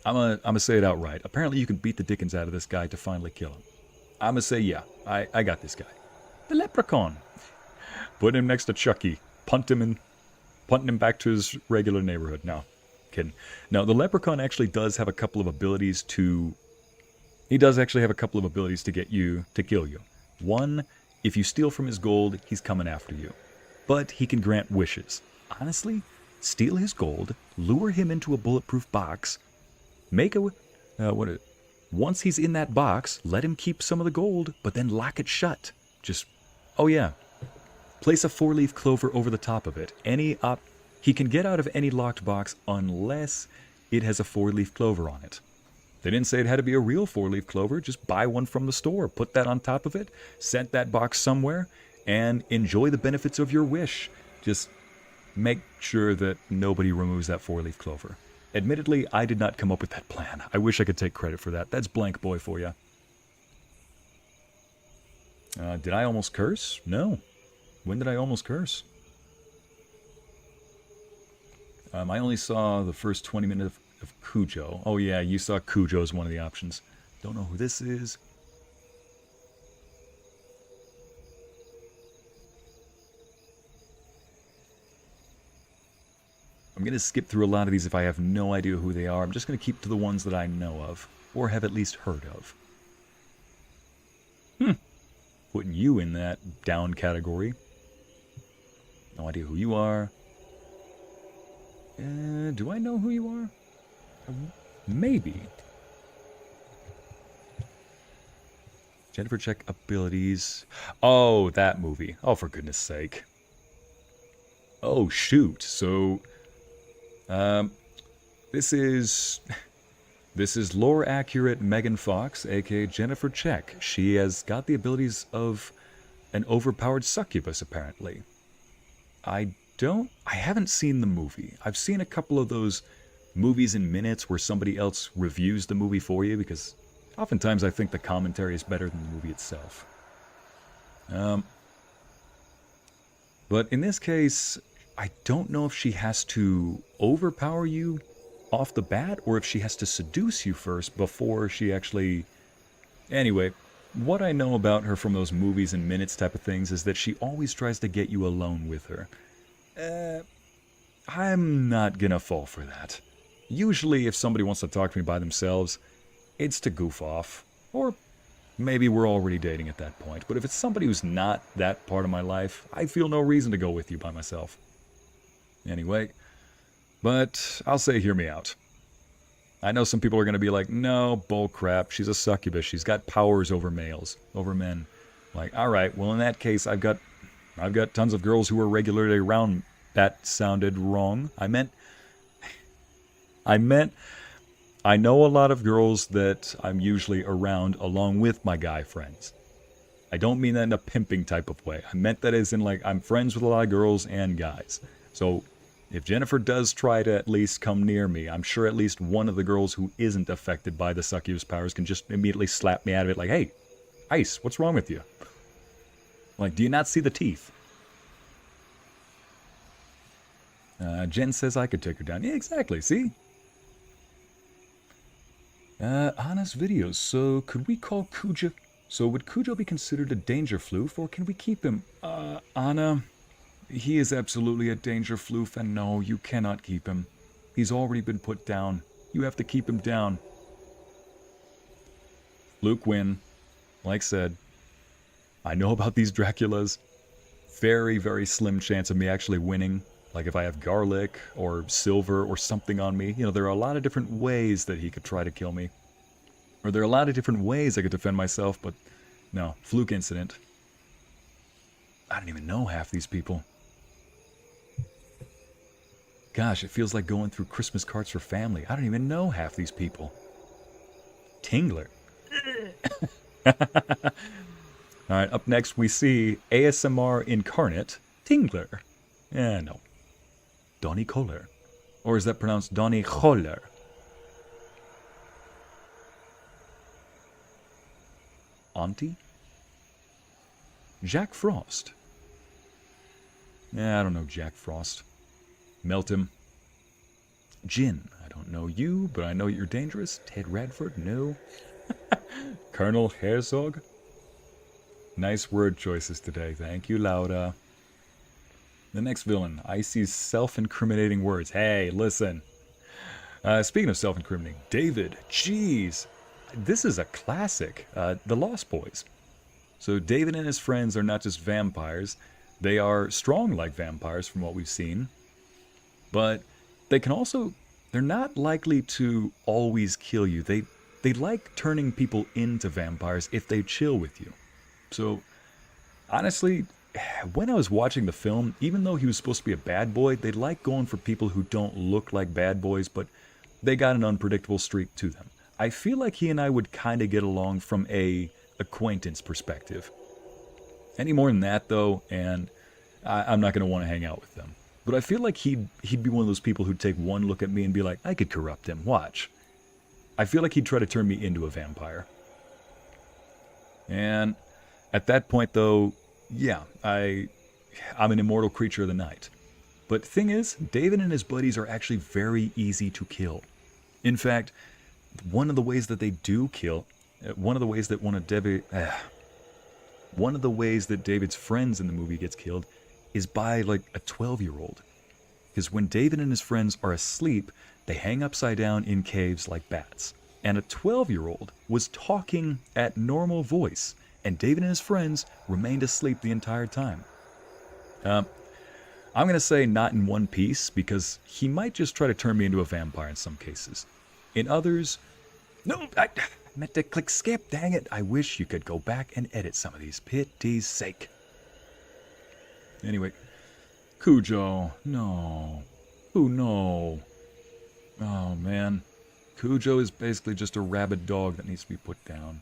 I'm gonna say it outright. Apparently you can beat the dickens out of this guy to finally kill him. I'm gonna say, yeah, I got this guy. The Leprechaun. Put him next to Chucky. Punting him back to his regular neighborhood. No, kidding. No, the Leprechaun actually does have a couple of abilities to... He does actually have a couple of abilities to get you, to kill you. One, if you steal from his gold, he's coming after you. But he can grant wishes. Honestly, steal his gold, lure him into a bulletproof box, make a... Once he's in that box, let him keep some of the gold, but then lock it shut. Just... Oh yeah. Place a 4-leaf clover over the top of it. He can get out of any locked box unless it has a 4-leaf clover on it. They didn't say it had to be a real 4-leaf clover. Just buy one from the store, put that on top of it, set that box somewhere, and enjoy the benefits of your wish. Just make sure that nobody removes that 4-leaf clover. Admittedly, I did not come up with that plan. I wish I could take credit for that. That's Blank Boy for you. Did I almost curse? No. When did I almost curse? I only saw the first 20 minutes of Cujo. Oh yeah, you saw Cujo as one of the options. Don't know who this is. I'm going to skip through a lot of these if I have no idea who they are. I'm just going to keep to the ones that I know of, or have at least heard of. Putting you in that down category. No idea who you are. Do I know who you are? Maybe. Jennifer, check abilities. Oh, that movie. Oh, for goodness sake. Oh, shoot. So, this is lore-accurate Megan Fox, aka Jennifer Check. She has got the abilities of an overpowered succubus, apparently. I haven't seen the movie. I've seen a couple of those movies in minutes where somebody else reviews the movie for you, because oftentimes I think the commentary is better than the movie itself. But in this case, I don't know if she has to overpower you off the bat, or if she has to seduce you first before she actually... Anyway, what I know about her from those movies and minutes type of things is that she always tries to get you alone with her. I'm not gonna fall for that. Usually if somebody wants to talk to me by themselves, it's to goof off. Or maybe we're already dating at that point. But if it's somebody who's not that part of my life, I feel no reason to go with you by myself. Anyway, but I'll say hear me out. I know some people are going to be like, no, bull crap, she's a succubus, she's got powers over men. Like, alright, well in that case, I've got tons of girls who are regularly around. That sounded wrong. I know a lot of girls that I'm usually around along with my guy friends. I don't mean that in a pimping type of way. I meant that as in, like, I'm friends with a lot of girls and guys. So, if Jennifer does try to at least come near me, I'm sure at least one of the girls who isn't affected by the succubus powers can just immediately slap me out of it like, hey, Ice, what's wrong with you? Like, do you not see the teeth? Jen says I could take her down. Yeah, exactly, see? Anna's videos. So, could we call Cujo... So, would Cujo be considered a danger floof, or can we keep him? Anna... He is absolutely a danger floof, and no, you cannot keep him. He's already been put down. You have to keep him down. Luke win. Like said, I know about these Draculas. Very, very slim chance of me actually winning. Like if I have garlic or silver or something on me, there are a lot of different ways that he could try to kill me. Or there are a lot of different ways I could defend myself, but no, fluke incident. I don't even know half these people. Gosh, it feels like going through Christmas cards for family. I don't even know half these people. Tingler. Alright, up next we see ASMR incarnate, Tingler. No. Donnie Kohler. Or is that pronounced Donnie Kohler? Auntie? Jack Frost. I don't know Jack Frost. Melt him. Jin. I don't know you, but I know you're dangerous. Ted Radford. No. Colonel Herzog. Nice word choices today. Thank you, Laura. The next villain. Icy's self-incriminating words. Hey, listen. Speaking of self-incriminating, David. Jeez. This is a classic. The Lost Boys. So David and his friends are not just vampires. They are strong like vampires from what we've seen. But they can also... They're not likely to always kill you. They like turning people into vampires if they chill with you. So, honestly, when I was watching the film, even though he was supposed to be a bad boy, they like going for people who don't look like bad boys, but they got an unpredictable streak to them. I feel like he and I would kind of get along from a acquaintance perspective. Any more than that, though, and I'm not going to want to hang out with them. But I feel like he'd be one of those people who'd take one look at me and be like, I could corrupt him, watch. I feel like he'd try to turn me into a vampire. And at that point, though, yeah, I'm an immortal creature of the night. But thing is, David and his buddies are actually very easy to kill. In fact, one of the ways that they do kill, one of the ways that David's friends in the movie gets killed is by like a 12-year-old. Because when David and his friends are asleep, they hang upside down in caves like bats. And a 12-year-old was talking at normal voice, and David and his friends remained asleep the entire time. I'm going to say not in one piece, because he might just try to turn me into a vampire in some cases. In others, no, I meant to click skip, dang it. I wish you could go back and edit some of these, pity's sake. Anyway, Cujo, no. Oh no. Oh man. Cujo is basically just a rabid dog that needs to be put down.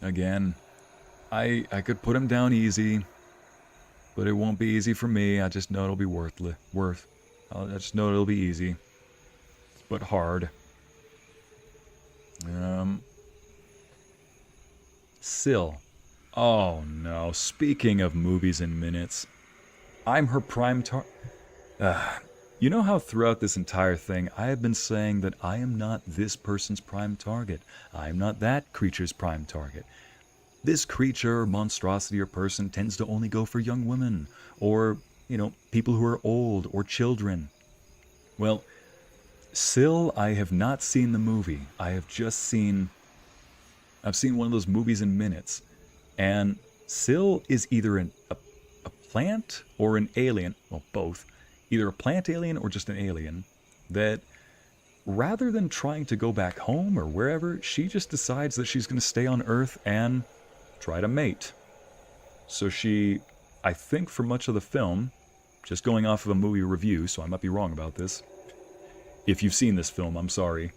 Again, I could put him down easy, but it won't be easy for me. I just know it'll be I just know it'll be easy, but hard. Syl. Oh no, speaking of movies in minutes, I'm her prime target. You know how throughout this entire thing I have been saying that I am not this person's prime target. I am not that creature's prime target. This creature, monstrosity, or person tends to only go for young women, or, people who are old, or children. Well, Syl, I have not seen the movie. I've seen one of those movies in minutes. And Syl is either a plant or an alien, well, both. Either a plant alien or just an alien, that rather than trying to go back home or wherever, she just decides that she's going to stay on Earth and try to mate. So she, I think for much of the film, just going off of a movie review, so I might be wrong about this. If you've seen this film, I'm sorry.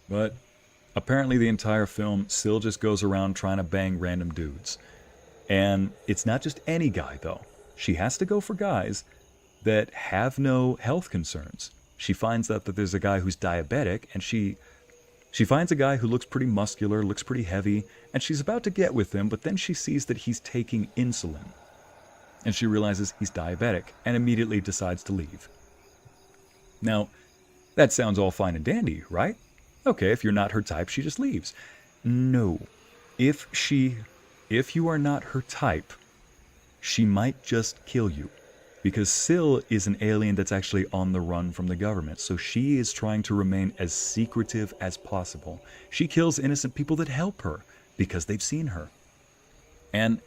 But apparently the entire film, Syl just goes around trying to bang random dudes. And it's not just any guy, though. She has to go for guys that have no health concerns. She finds out that there's a guy who's diabetic, and she finds a guy who looks pretty muscular, looks pretty heavy, and she's about to get with him, but then she sees that he's taking insulin. And she realizes he's diabetic, and immediately decides to leave. Now, that sounds all fine and dandy, right? Okay, if you're not her type, she just leaves. No. If you are not her type, she might just kill you. Because Syl is an alien that's actually on the run from the government, so she is trying to remain as secretive as possible. She kills innocent people that help her, because they've seen her. And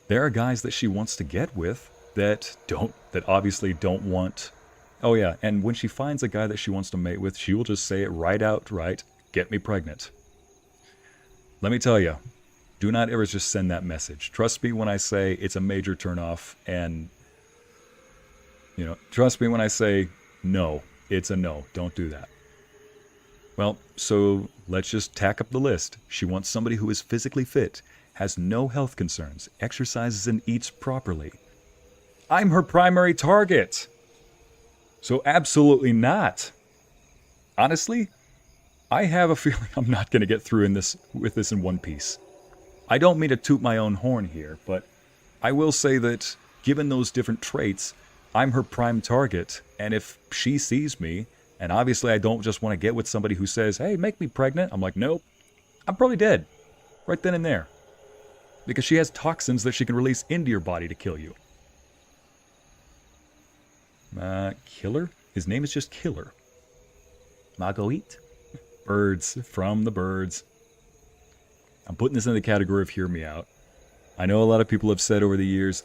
There are guys that she wants to get with that obviously don't want. Oh yeah, and when she finds a guy that she wants to mate with, she will just say it right outright, get me pregnant. Let me tell you, do not ever just send that message. Trust me when I say it's a major turnoff, and, trust me when I say no, it's a no. Don't do that. Well, so let's just tack up the list. She wants somebody who is physically fit, has no health concerns, exercises and eats properly. I'm her primary target. So absolutely not. Honestly, I have a feeling I'm not going to get through with this in one piece. I don't mean to toot my own horn here, but I will say that given those different traits, I'm her prime target, and if she sees me, and obviously I don't just want to get with somebody who says, hey, make me pregnant, I'm like, nope, I'm probably dead. Right then and there. Because she has toxins that she can release into your body to kill you. Killer? His name is just Killer. Marguerite? Birds. From the birds. I'm putting this in the category of hear me out. I know a lot of people have said over the years,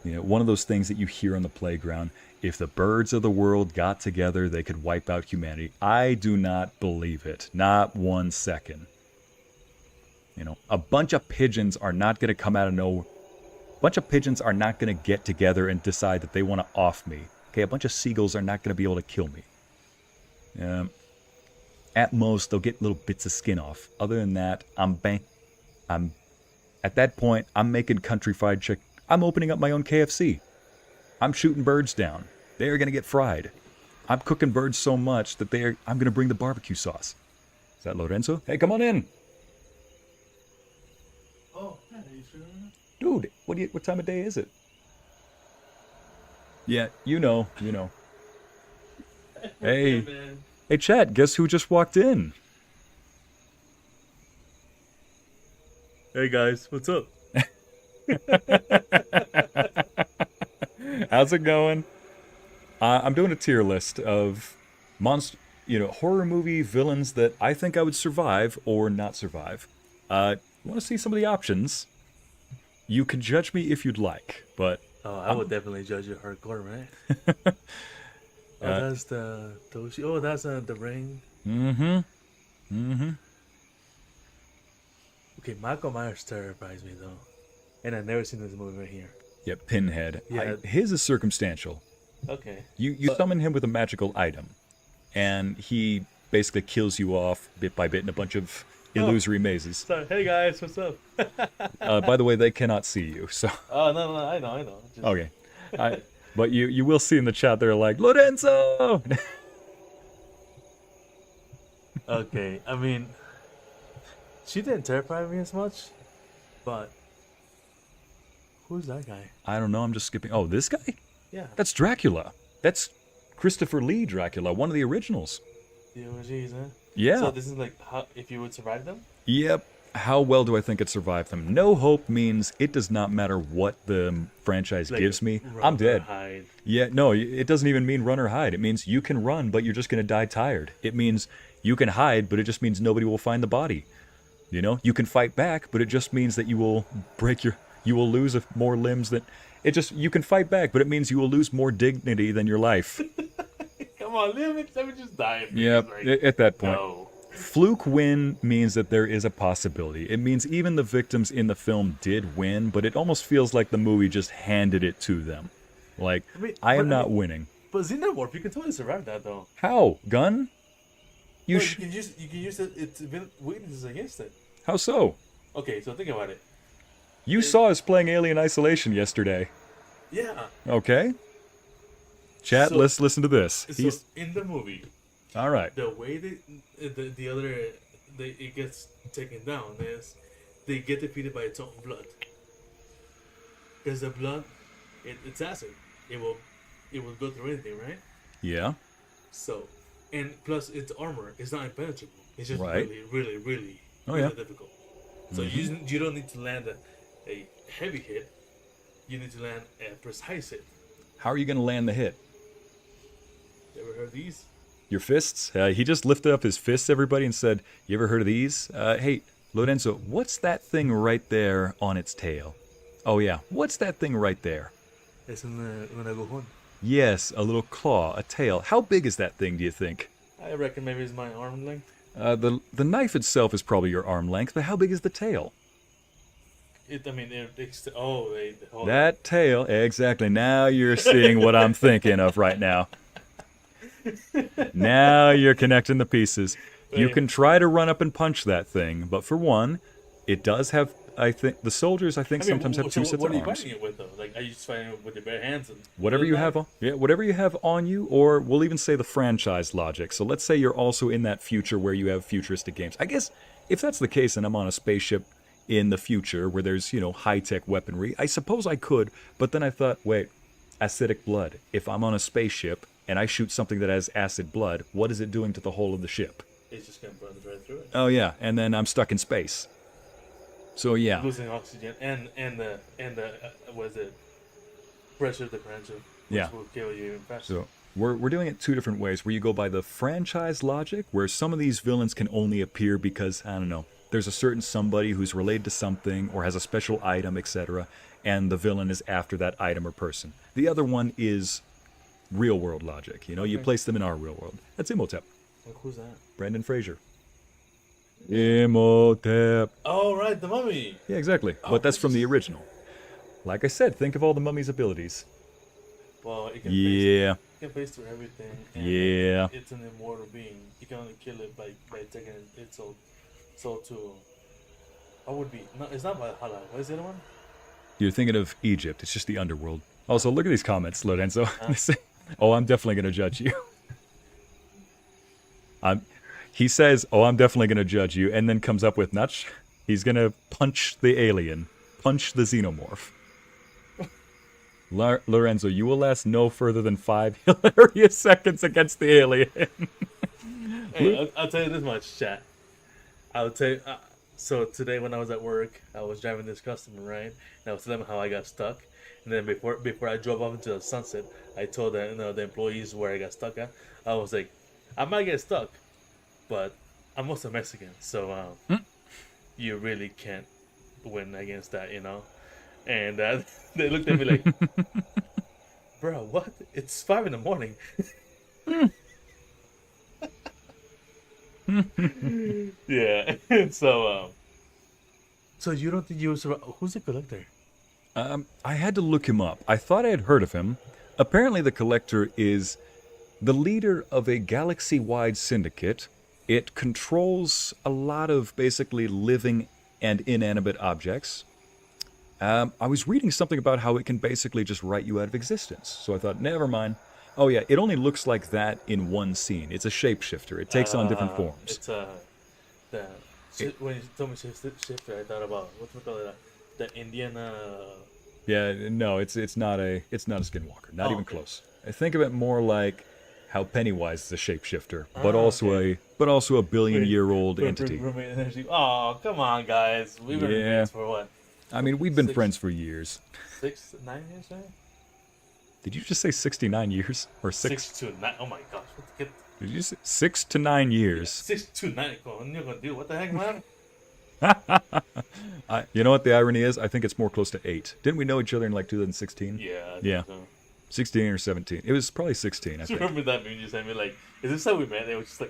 one of those things that you hear on the playground, if the birds of the world got together, they could wipe out humanity. I do not believe it. Not 1 second. A bunch of pigeons are not going to come out of nowhere. A bunch of pigeons are not going to get together and decide that they want to off me. Okay, a bunch of seagulls are not going to be able to kill me. At most, they'll get little bits of skin off. Other than that, at that point, I'm making country fried chicken. I'm opening up my own KFC. I'm shooting birds down. They are going to get fried. I'm cooking birds so much that I'm going to bring the barbecue sauce. Is that Lorenzo? Hey, come on in.
Oh, yeah, you sure?
Dude, what time of day is it? Yeah, you know. Hey.
Man.
Hey, Chad, guess who just walked in?
Hey guys, what's up?
How's it going? I'm doing a tier list of horror movie villains that I think I would survive or not survive. You want to see some of the options? You can judge me if you'd like, but
Oh, I would definitely judge you hardcore, right? That's the Toshi. Oh, that's the ring. Okay, Michael Myers terrifies me though, and I've never seen this movie right here.
Yeah, Pinhead.
Yeah.
His is circumstantial.
Okay.
You summon him with a magical item, and he basically kills you off bit by bit in a bunch of illusory mazes.
Sorry. Hey guys, what's up?
By the way, they cannot see you, so.
Oh no, I know. Just...
Okay. But you will see in the chat they're like, Lorenzo!
Okay, I mean, she didn't terrify me as much, but who's that guy?
I don't know, I'm just skipping. Oh, this guy?
Yeah.
That's Dracula. That's Christopher Lee Dracula, one of the originals.
The OGs, huh?
Yeah.
So this is like how, if you would survive them?
Yep. How well do I think it survived them? No hope means it does not matter what the franchise
Like,
gives me.
run
I'm
or
dead.
hide.
Yeah, no, it doesn't even mean run or hide. It means you can run, but you're just going to die tired. It means you can hide, but it just means nobody will find the body. You can fight back, but it just means that you will lose more limbs than... You can fight back, but it means you will lose more dignity than your life.
Come on, let me just die.
Yeah, at that point.
No.
Fluke win means that there is a possibility. It means even the victims in the film did win, but it almost feels like the movie just handed it to them. Like, I am not winning.
But Xenomorph, you can totally survive that though.
How? Gun?
You can use it. It's weaknesses against it.
How so?
Okay, so think about it.
You saw us playing Alien Isolation yesterday.
Yeah.
Okay. Chat,
So-
let's listen to this.
So in the movie,
All right.
the way it gets taken down is they get defeated by its own blood. Because the blood, it's acid. It will go through anything, right?
Yeah.
So, and plus its armor is not impenetrable. It's just
Right.
really
Oh, yeah.
difficult. So you don't need to land a heavy hit. You need to land a precise hit.
How are you going to land the hit?
You ever heard these?
Your fists? He just lifted up his fists, everybody, and said, you ever heard of these? Hey, Lorenzo, what's that thing right there on its tail? Oh yeah, what's that thing right there?
Es un agujón.
Yes, a little claw, a tail. How big is that thing, do you think?
I reckon maybe it's my arm length.
The knife itself is probably your arm length, but how big is the tail?
Hold on.
That tail, exactly. Now you're seeing what I'm thinking of right now. Now you're connecting the pieces. You
Wait.
can try to run up and punch that thing, but for one, it does have, I think, the soldiers, sometimes have two sets
what
of
are you
arms.
fighting it with though? Like, are you just fighting it with your bare hands? And
Whatever you have, whatever you have on you, or we'll even say the franchise logic. So let's say you're also in that future where you have futuristic games. I guess if that's the case, and I'm on a spaceship in the future where there's high-tech weaponry, I suppose I could. But then I thought, wait, acidic blood. If I'm on a spaceship and I shoot something that has acid blood, what is it doing to the whole of the ship?
It's just gonna burn right through it.
Oh yeah, and then I'm stuck in space. So yeah.
Losing oxygen and the was it pressure differential, which will kill you even faster.
So we're doing it two different ways, where you go by the franchise logic, where some of these villains can only appear because, I don't know, there's a certain somebody who's related to something or has a special item, etc., and the villain is after that item or person. The other one is real world logic. You place them in our real world. That's Imhotep.
Like, who's that?
Brendan Fraser. Imhotep.
Oh, right, the mummy.
Yeah, exactly. But that's from the original. Like I said, think of all the mummy's abilities.
Well, it can face through everything. And
Yeah.
It's an immortal being. You can only kill it by taking its soul to. What would be? No, it's not Valhalla. What is the other one?
You're thinking of Egypt. It's just the underworld. Also, look at these comments, Lorenzo. They say, "Oh, I'm definitely going to judge you." He says, "Oh, I'm definitely going to judge you," and then comes up with nuts. He's going to punch the alien, punch the xenomorph. Lorenzo, you will last no further than 5 hilarious seconds against the alien.
Hey, I'll tell you this much, chat. I'll tell you. So today when I was at work, I was driving this customer, right? And I was telling them how I got stuck. And then before I drove off into the sunset, I told the employees where I got stuck at. I was like, I might get stuck, but I'm also Mexican, so you really can't win against that, And they looked at me like, bro, what? It's 5 a.m. Yeah. So you don't think you survive? Who's the collector?
I had to look him up. I thought I had heard of him. Apparently the Collector is the leader of a galaxy-wide syndicate. It controls a lot of basically living and inanimate objects. I was reading something about how it can basically just write you out of existence. So I thought, never mind. Oh yeah, it only looks like that in one scene. It's a shapeshifter. It takes on different forms.
It's when you told me shifter, I thought about what's it called? The Indian.
Yeah, no, it's not a skinwalker. Not even close. I think of it more like how Pennywise is a shapeshifter, but also a billion-year-old entity.
Oh, come on, guys. We've been friends for what?
I mean, we've been friends for years.
9 years, right?
Did you just say 69 years or 6?
6 to 9. Oh my gosh!
Did you say 6 to 9 years?
6 to 9. What the heck, man?
You know what the irony is? I think it's more close to 8. Didn't we know each other in like 2016?
Yeah.
Yeah. So. 16 or 17. It was probably 16, I think.
Remember that meme you sent me? Like, is this how we met? It was just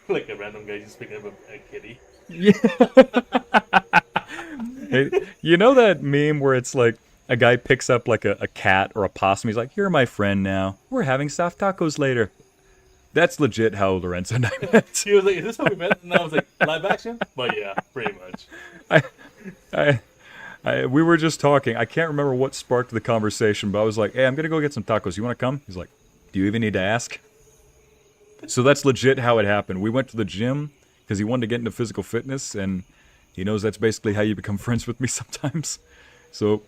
like a random guy just picking up a kitty.
Yeah. Hey, you know that meme where it's like a guy picks up like a cat or a possum? He's like, "You're my friend now. We're having soft tacos later." That's legit how Lorenzo and I met.
He was like, "Is this how we met?" And I was like, "Live action?" But yeah, pretty much.
We were just talking. I can't remember what sparked the conversation, but I was like, "Hey, I'm gonna go get some tacos. You want to come?" He's like, "Do you even need to ask?" So that's legit how it happened. We went to the gym because he wanted to get into physical fitness, and he knows that's basically how you become friends with me sometimes. So,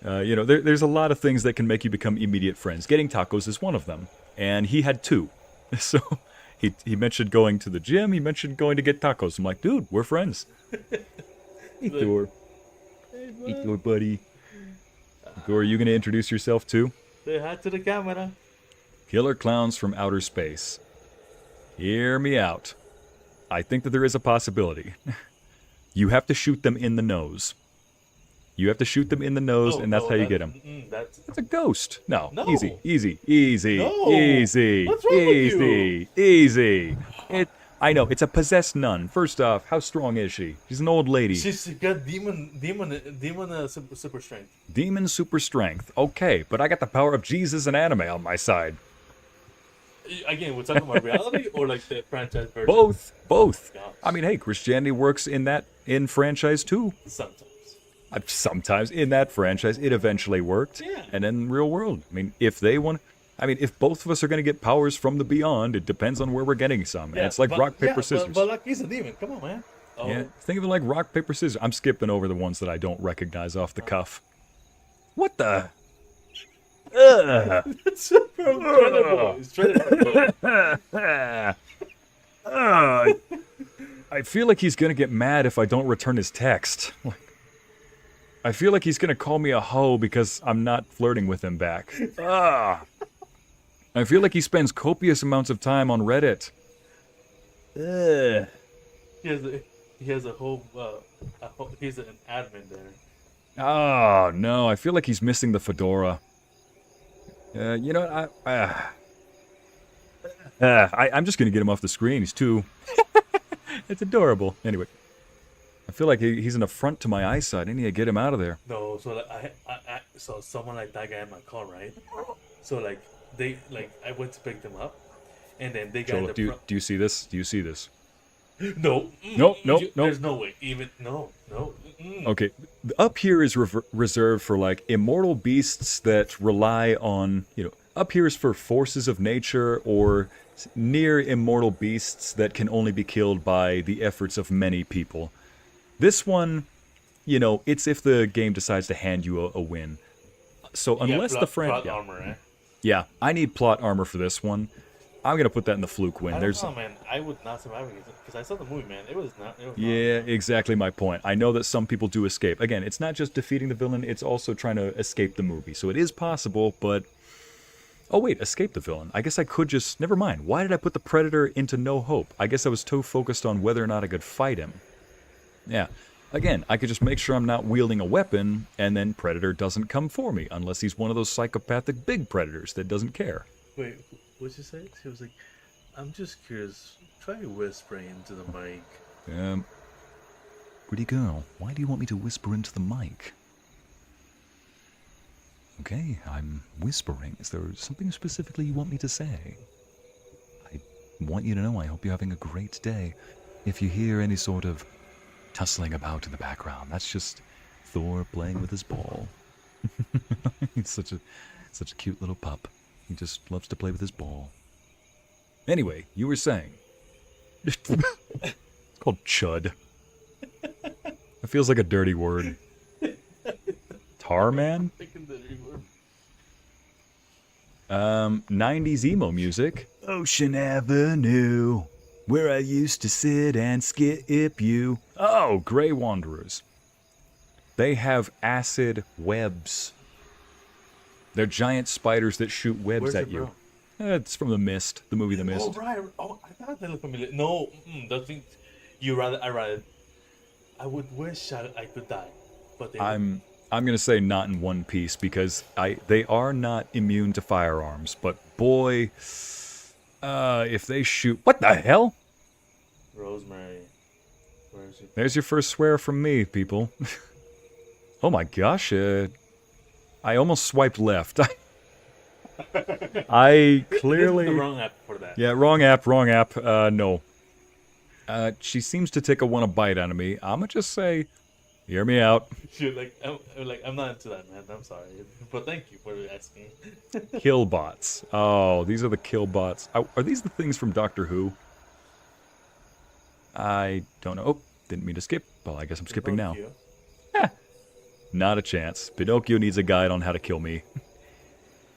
there's a lot of things that can make you become immediate friends. Getting tacos is one of them, and he had 2. So he mentioned going to the gym. He mentioned going to get tacos. I'm like, dude, we're friends. Hey, Thor. Hey, Thor, buddy. Thor, are you going to introduce yourself too?
Say hi to the camera.
Killer clowns from outer space. Hear me out. I think that there is a possibility. You have to shoot them in the nose. You have to shoot them in the nose, and that's how you get them. That's a ghost. No.
No.
Easy, easy, easy,
No.
easy,
What's wrong with
easy, easy. I know, it's a possessed nun. First off, how strong is she? She's an old lady.
She's got demon super strength.
Demon super strength. Okay, but I got the power of Jesus and anime on my side.
Again, we're talking about reality or like the franchise version.
Both.
Gosh.
I mean, hey, Christianity works in franchise too.
Sometimes.
Sometimes in that franchise, it eventually worked.
Yeah.
And in real world, I mean, if both of us are going to get powers from the beyond, it depends on where we're getting some. And it's like rock, paper, scissors.
But like he's a demon. Come on, man. Oh.
Yeah, think of it like rock, paper, scissors. I'm skipping over the ones that I don't recognize off the cuff. What the?
It's incredible. It's
I feel like he's gonna get mad if I don't return his text. I feel like he's gonna call me a hoe because I'm not flirting with him back. I feel like he spends copious amounts of time on Reddit.
He has a whole. He's an admin there.
Oh no, I feel like he's missing the fedora. You know, I'm just gonna get him off the screen. He's too. It's adorable. Anyway, I feel like he's an affront to my eyesight. I need to get him out of there.
No, so like so someone like that guy in my car, right? So like I went to pick them up, and then they got in the
do you see this? Do you see this?
No.
Nope.
There's no way. No.
Okay, up here is reserved for like immortal beasts that rely on, up here is for forces of nature or near immortal beasts that can only be killed by the efforts of many people. This one, it's if the game decides to hand you a win. So unless the friend,
plot armor, eh?
Yeah, I need plot armor for this one. I'm gonna put that in the fluke win.
I don't know, man. I would not survive it because I saw the movie, man. It was not.
Exactly my point. I know that some people do escape. Again, it's not just defeating the villain; it's also trying to escape the movie. So it is possible, but oh wait, escape the villain. I guess I could just never mind. Why did I put the Predator into no hope? I guess I was too focused on whether or not I could fight him. Yeah. Again, I could just make sure I'm not wielding a weapon, and then Predator doesn't come for me unless he's one of those psychopathic big predators that doesn't care.
Wait. What'd you say? He was like, I'm just curious. Try whispering into the mic.
Pretty girl, why do you want me to whisper into the mic? Okay, I'm whispering. Is there something specifically you want me to say? I want you to know I hope you're having a great day. If you hear any sort of tussling about in the background, that's just Thor playing with his ball. He's such a cute little pup. He just loves to play with his ball. Anyway, you were saying. It's called chud. It feels like a dirty word. Tar man? 90s emo music. Ocean Avenue, where I used to sit and skip you. Oh, Grey Wanderers. They have acid webs. They're giant spiders that shoot webs at you. It's from The Mist, the movie The Mist.
Oh, right. Oh, I thought they looked familiar. No, don't think. I would wish I could die. But
I'm gonna say not in One Piece because they are not immune to firearms. But boy, if they shoot, what the hell?
Rosemary, where is she?
There's your first swear from me, people. Oh my gosh, I almost swiped left. I clearly...
This is the wrong app for that.
Yeah, wrong app. No. She seems to take a wanna bite out of me. I'ma just say, hear me out.
You're I'm not into that, man. I'm sorry. But thank you for asking.
Killbots. Oh, these are the killbots. Are these the things from Doctor Who? I don't know. Oh, didn't mean to skip. Well, I guess I'm skipping now. Not a chance. Pinocchio needs a guide on how to kill me.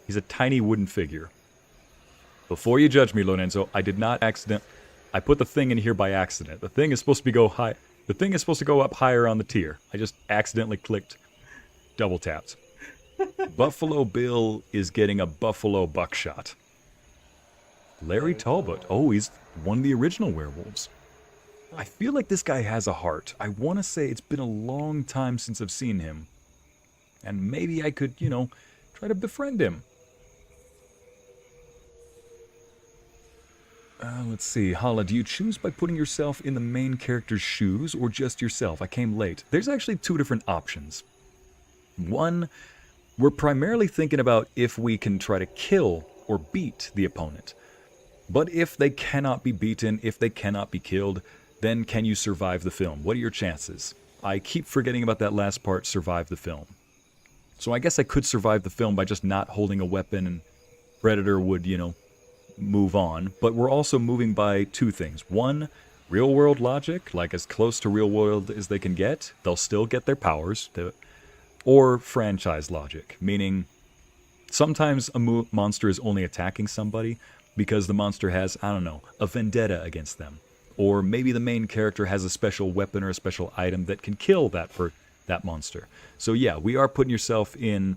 He's a tiny wooden figure. Before you judge me, Lorenzo, I did not I put the thing in here by accident. The thing is supposed to go high. The thing is supposed to go up higher on the tier. I just accidentally clicked double tapped. Buffalo Bill is getting a buffalo buckshot. Larry Talbot. Oh, he's one of the original werewolves. I feel like this guy has a heart. I want to say it's been a long time since I've seen him. And maybe I could, try to befriend him. Let's see. Hala, do you choose by putting yourself in the main character's shoes or just yourself? I came late. There's actually two different options. One, we're primarily thinking about if we can try to kill or beat the opponent. But if they cannot be beaten, if they cannot be killed, then can you survive the film? What are your chances? I keep forgetting about that last part, survive the film. So I guess I could survive the film by just not holding a weapon and Predator would, move on. But we're also moving by two things. One, real world logic, like as close to real world as they can get. They'll still get their powers. Or franchise logic, meaning sometimes a monster is only attacking somebody because the monster has, I don't know, a vendetta against them. Or maybe the main character has a special weapon or a special item that can kill that monster. So yeah, we are putting yourself in.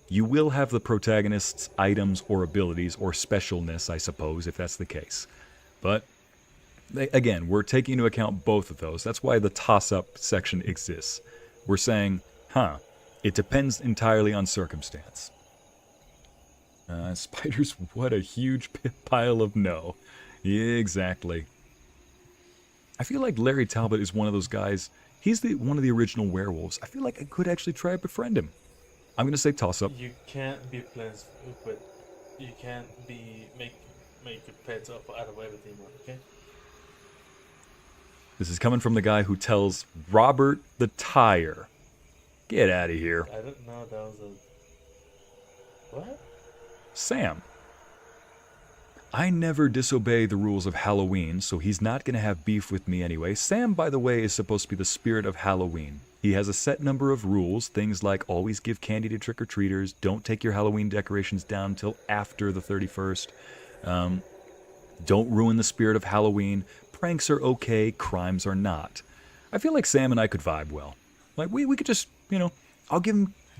You will have the protagonist's items or abilities or specialness, I suppose, if that's the case. But again, we're taking into account both of those. That's why the toss-up section exists. We're saying, it depends entirely on circumstance. Spiders, what a huge pile of no. Yeah, exactly. I feel like Larry Talbot is one of those guys. He's one of the original werewolves. I feel like I could actually try to befriend him. I'm going to say toss-up.
You can't be friends with... You can't be... Make your pets up out of everything, okay?
This is coming from the guy who tells Robert the Tire. Get out of here.
I didn't know that was a... What?
Sam. I never disobey the rules of Halloween, so he's not going to have beef with me anyway. Sam, by the way, is supposed to be the spirit of Halloween. He has a set number of rules, things like always give candy to trick-or-treaters, don't take your Halloween decorations down until after the 31st, don't ruin the spirit of Halloween, pranks are okay, crimes are not. I feel like Sam and I could vibe well. Like, we could just, I'll give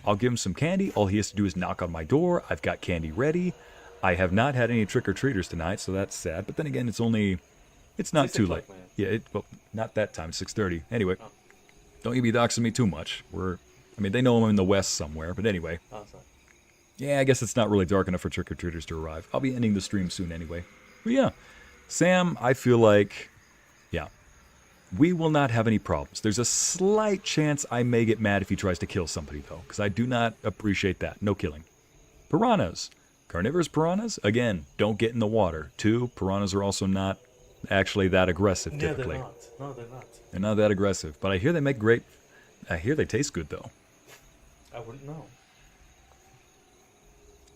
him some candy, all he has to do is knock on my door, I've got candy ready. I have not had any trick-or-treaters tonight, so that's sad. But then again, it's not too late. Yeah, well, not that time, 6:30. Anyway, don't you be doxing me too much. They know I'm in the West somewhere, but anyway. Yeah, I guess it's not really dark enough for trick-or-treaters to arrive. I'll be ending the stream soon anyway. But yeah, Sam, I feel like, we will not have any problems. There's a slight chance I may get mad if he tries to kill somebody, though, because I do not appreciate that. No killing. Piranhas. Carnivorous piranhas, again, don't get in the water. 2, piranhas are also not actually that aggressive, typically.
Yeah, they're not. No, they're not.
They're not that aggressive. But I hear they make great... I hear they taste good, though.
I wouldn't know.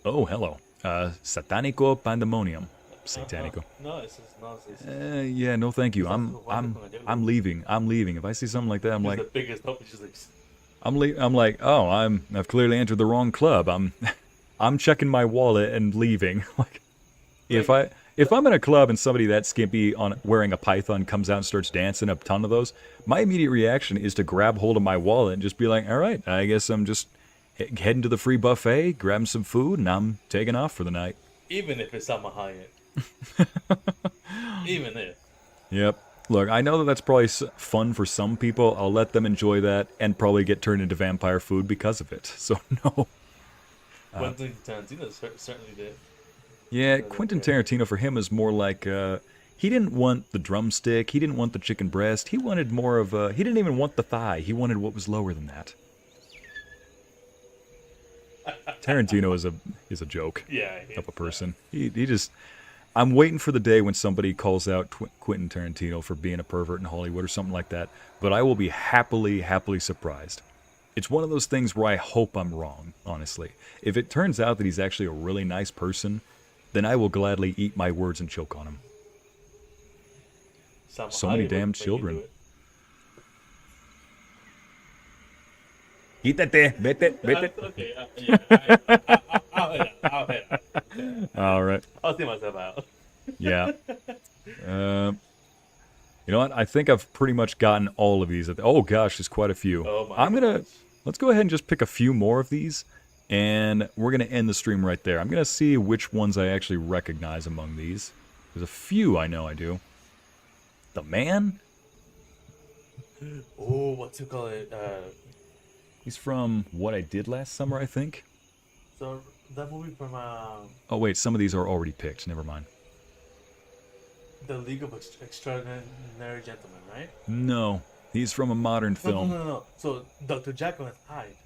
Oh, hello. Satanico pandemonium. Satanico.
No, it's just nonsense.
Yeah, no thank you. I'm leaving. I'm leaving. If I see something like that, I'm like...
the biggest hope is just like...
I'm like, oh, I've clearly entered the wrong club. I'm checking my wallet and leaving. Like, if I'm in a club and somebody that skimpy wearing a python comes out and starts dancing, a ton of those, my immediate reaction is to grab hold of my wallet and just be like, all right, I guess I'm just heading to the free buffet, grabbing some food, and I'm taking off for the night.
Even if it's Salma Hayek. Even if.
Yep. Look, I know that's probably fun for some people. I'll let them enjoy that and probably get turned into vampire food because of it. So, no.
Quentin Tarantino certainly did.
Yeah, Quentin Tarantino for him is more like he didn't want the drumstick, he didn't want the chicken breast, he wanted more of he didn't even want the thigh, he wanted what was lower than that. Tarantino is a joke of a person. He just I'm waiting for the day when somebody calls out Quentin Tarantino for being a pervert in Hollywood or something like that, but I will be happily surprised. It's one of those things where I hope I'm wrong, honestly. If it turns out that he's actually a really nice person, then I will gladly eat my words and choke on him. So many damn children. Quítate, vete.
Okay, I'll hit it.
All right.
I'll see myself out.
Yeah. You know what? I think I've pretty much gotten all of these. Oh gosh, there's quite a few.
Oh my
Let's go ahead and just pick a few more of these, and we're gonna end the stream right there. I'm gonna see which ones I actually recognize among these. There's a few I know I do. The Man?
Oh, what's it called?
He's from What I Did Last Summer, I think.
So that movie from
Oh, wait, some of these are already picked. Never mind.
the League of Extraordinary Gentlemen, right?
No, he's from a modern
No,
film.
no. So Dr. Jekyll and Hyde.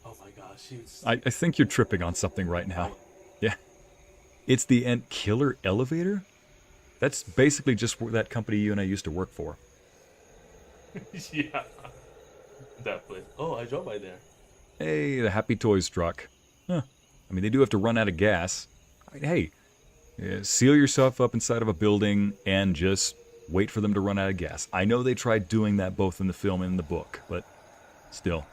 Oh my gosh, she's.
I think you're tripping on something right now. Yeah. It's the Killer Elevator? That's basically just that company you and I used to work for.
Yeah. That place. Oh, I drove by there.
Hey, the Happy Toys truck. Huh. I mean, they do have to run out of gas. I mean, hey, seal yourself up inside of a building and just wait for them to run out of gas. I know they tried doing that both in the film and in the book, but still.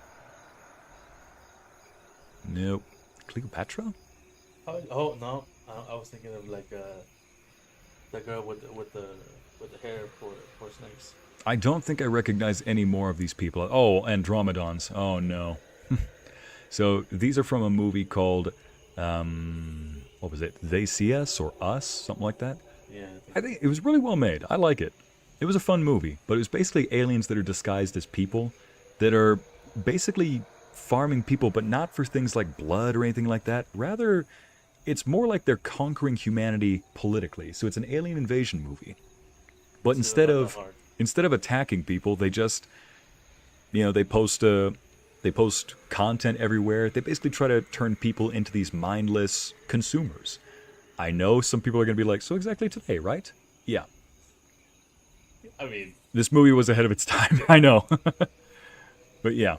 Nope. Cleopatra?
Oh no, I was thinking of like the girl with the hair for snakes.
I don't think I recognize any more of these people. Oh, Andromedons. Oh, no. So these are from a movie called, what was it? They See Us or Us? Something like that?
Yeah.
I think it was really well made. I like it. It was a fun movie, but it was basically aliens that are disguised as people that are basically farming people, but not for things like blood or anything like that. Rather, it's more like they're conquering humanity politically. So it's an alien invasion movie. But instead of attacking people, they just, they post content everywhere. They basically try to turn people into these mindless consumers. I know some people are going to be like, so exactly today, right? Yeah.
I mean,
this movie was ahead of its time. I know. But yeah.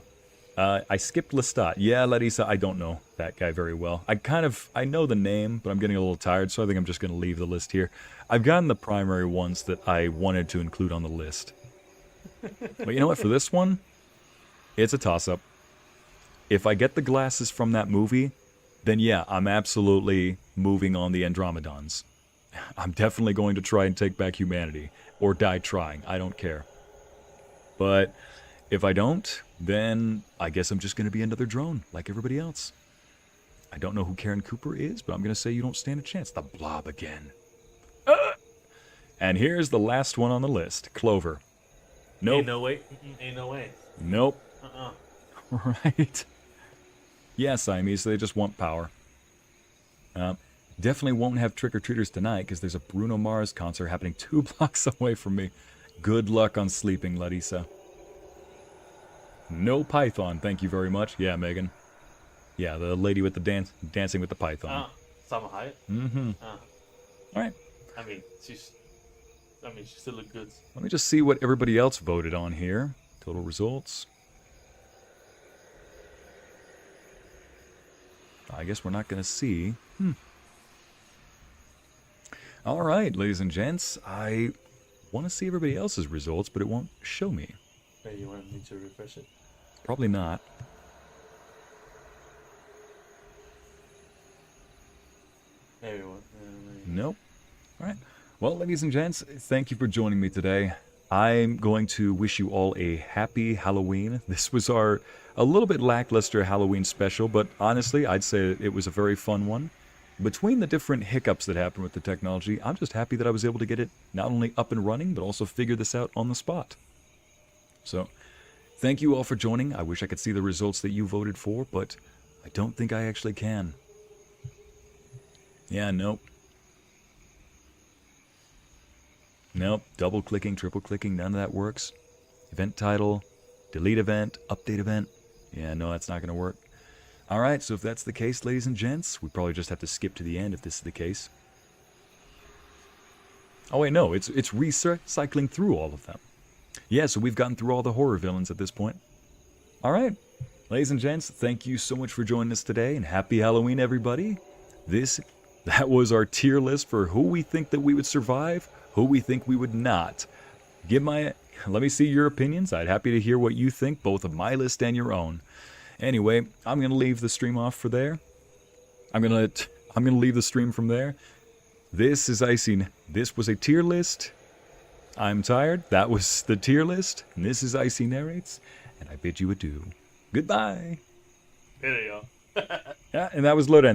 I skipped Lestat. Yeah, Larissa, I don't know that guy very well. I know the name, but I'm getting a little tired, so I think I'm just going to leave the list here. I've gotten the primary ones that I wanted to include on the list. But you know what? For this one, it's a toss-up. If I get the glasses from that movie, then yeah, I'm absolutely moving on the Andromedons. I'm definitely going to try and take back humanity, or die trying. I don't care. But if I don't, then I guess I'm just going to be another drone, like everybody else. I don't know who Karen Cooper is, but I'm going to say you don't stand a chance. The Blob again. And here's the last one on the list. Clover. Nope.
Ain't no way. Ain't no way.
Nope. Right. Yeah, Siamese, they just want power. Definitely won't have trick-or-treaters tonight, because there's a Bruno Mars concert happening 2 blocks away from me. Good luck on sleeping, Larissa. No Python, thank you very much. Yeah, Megan. Yeah, the lady with the dancing with the Python.
Salma Hayek?
Mm-hmm. All right.
I mean, she still look good.
Let me just see what everybody else voted on here. Total results. I guess we're not going to see. All right, ladies and gents. I want to see everybody else's results, but it won't show me.
Hey, you want me to refresh it?
Probably not.
Everyone.
Nope. All right. Well, ladies and gents, thank you for joining me today. I'm going to wish you all a happy Halloween. This was a little bit lackluster Halloween special, but honestly, I'd say it was a very fun one. Between the different hiccups that happened with the technology, I'm just happy that I was able to get it not only up and running, but also figure this out on the spot. So, thank you all for joining. I wish I could see the results that you voted for, but I don't think I actually can. Yeah, nope. Nope, double-clicking, triple-clicking, none of that works. Event title, delete event, update event. Yeah, no, that's not going to work. Alright, so if that's the case, ladies and gents, we probably just have to skip to the end if this is the case. Oh wait, no, it's recycling through all of them. Yeah, so we've gotten through all the horror villains at this point. Alright, ladies and gents, thank you so much for joining us today, and happy Halloween, everybody. That was our tier list for who we think that we would survive, who we think we would not. Let me see your opinions. I'd happy to hear what you think, both of my list and your own. Anyway, I'm going to leave the stream off for there. I'm going to leave the stream from there. This was a tier list. I'm tired. That was the tier list. And this is Icy Narrates. And I bid you adieu. Goodbye.
There you go.
Yeah, and that was Lorenz.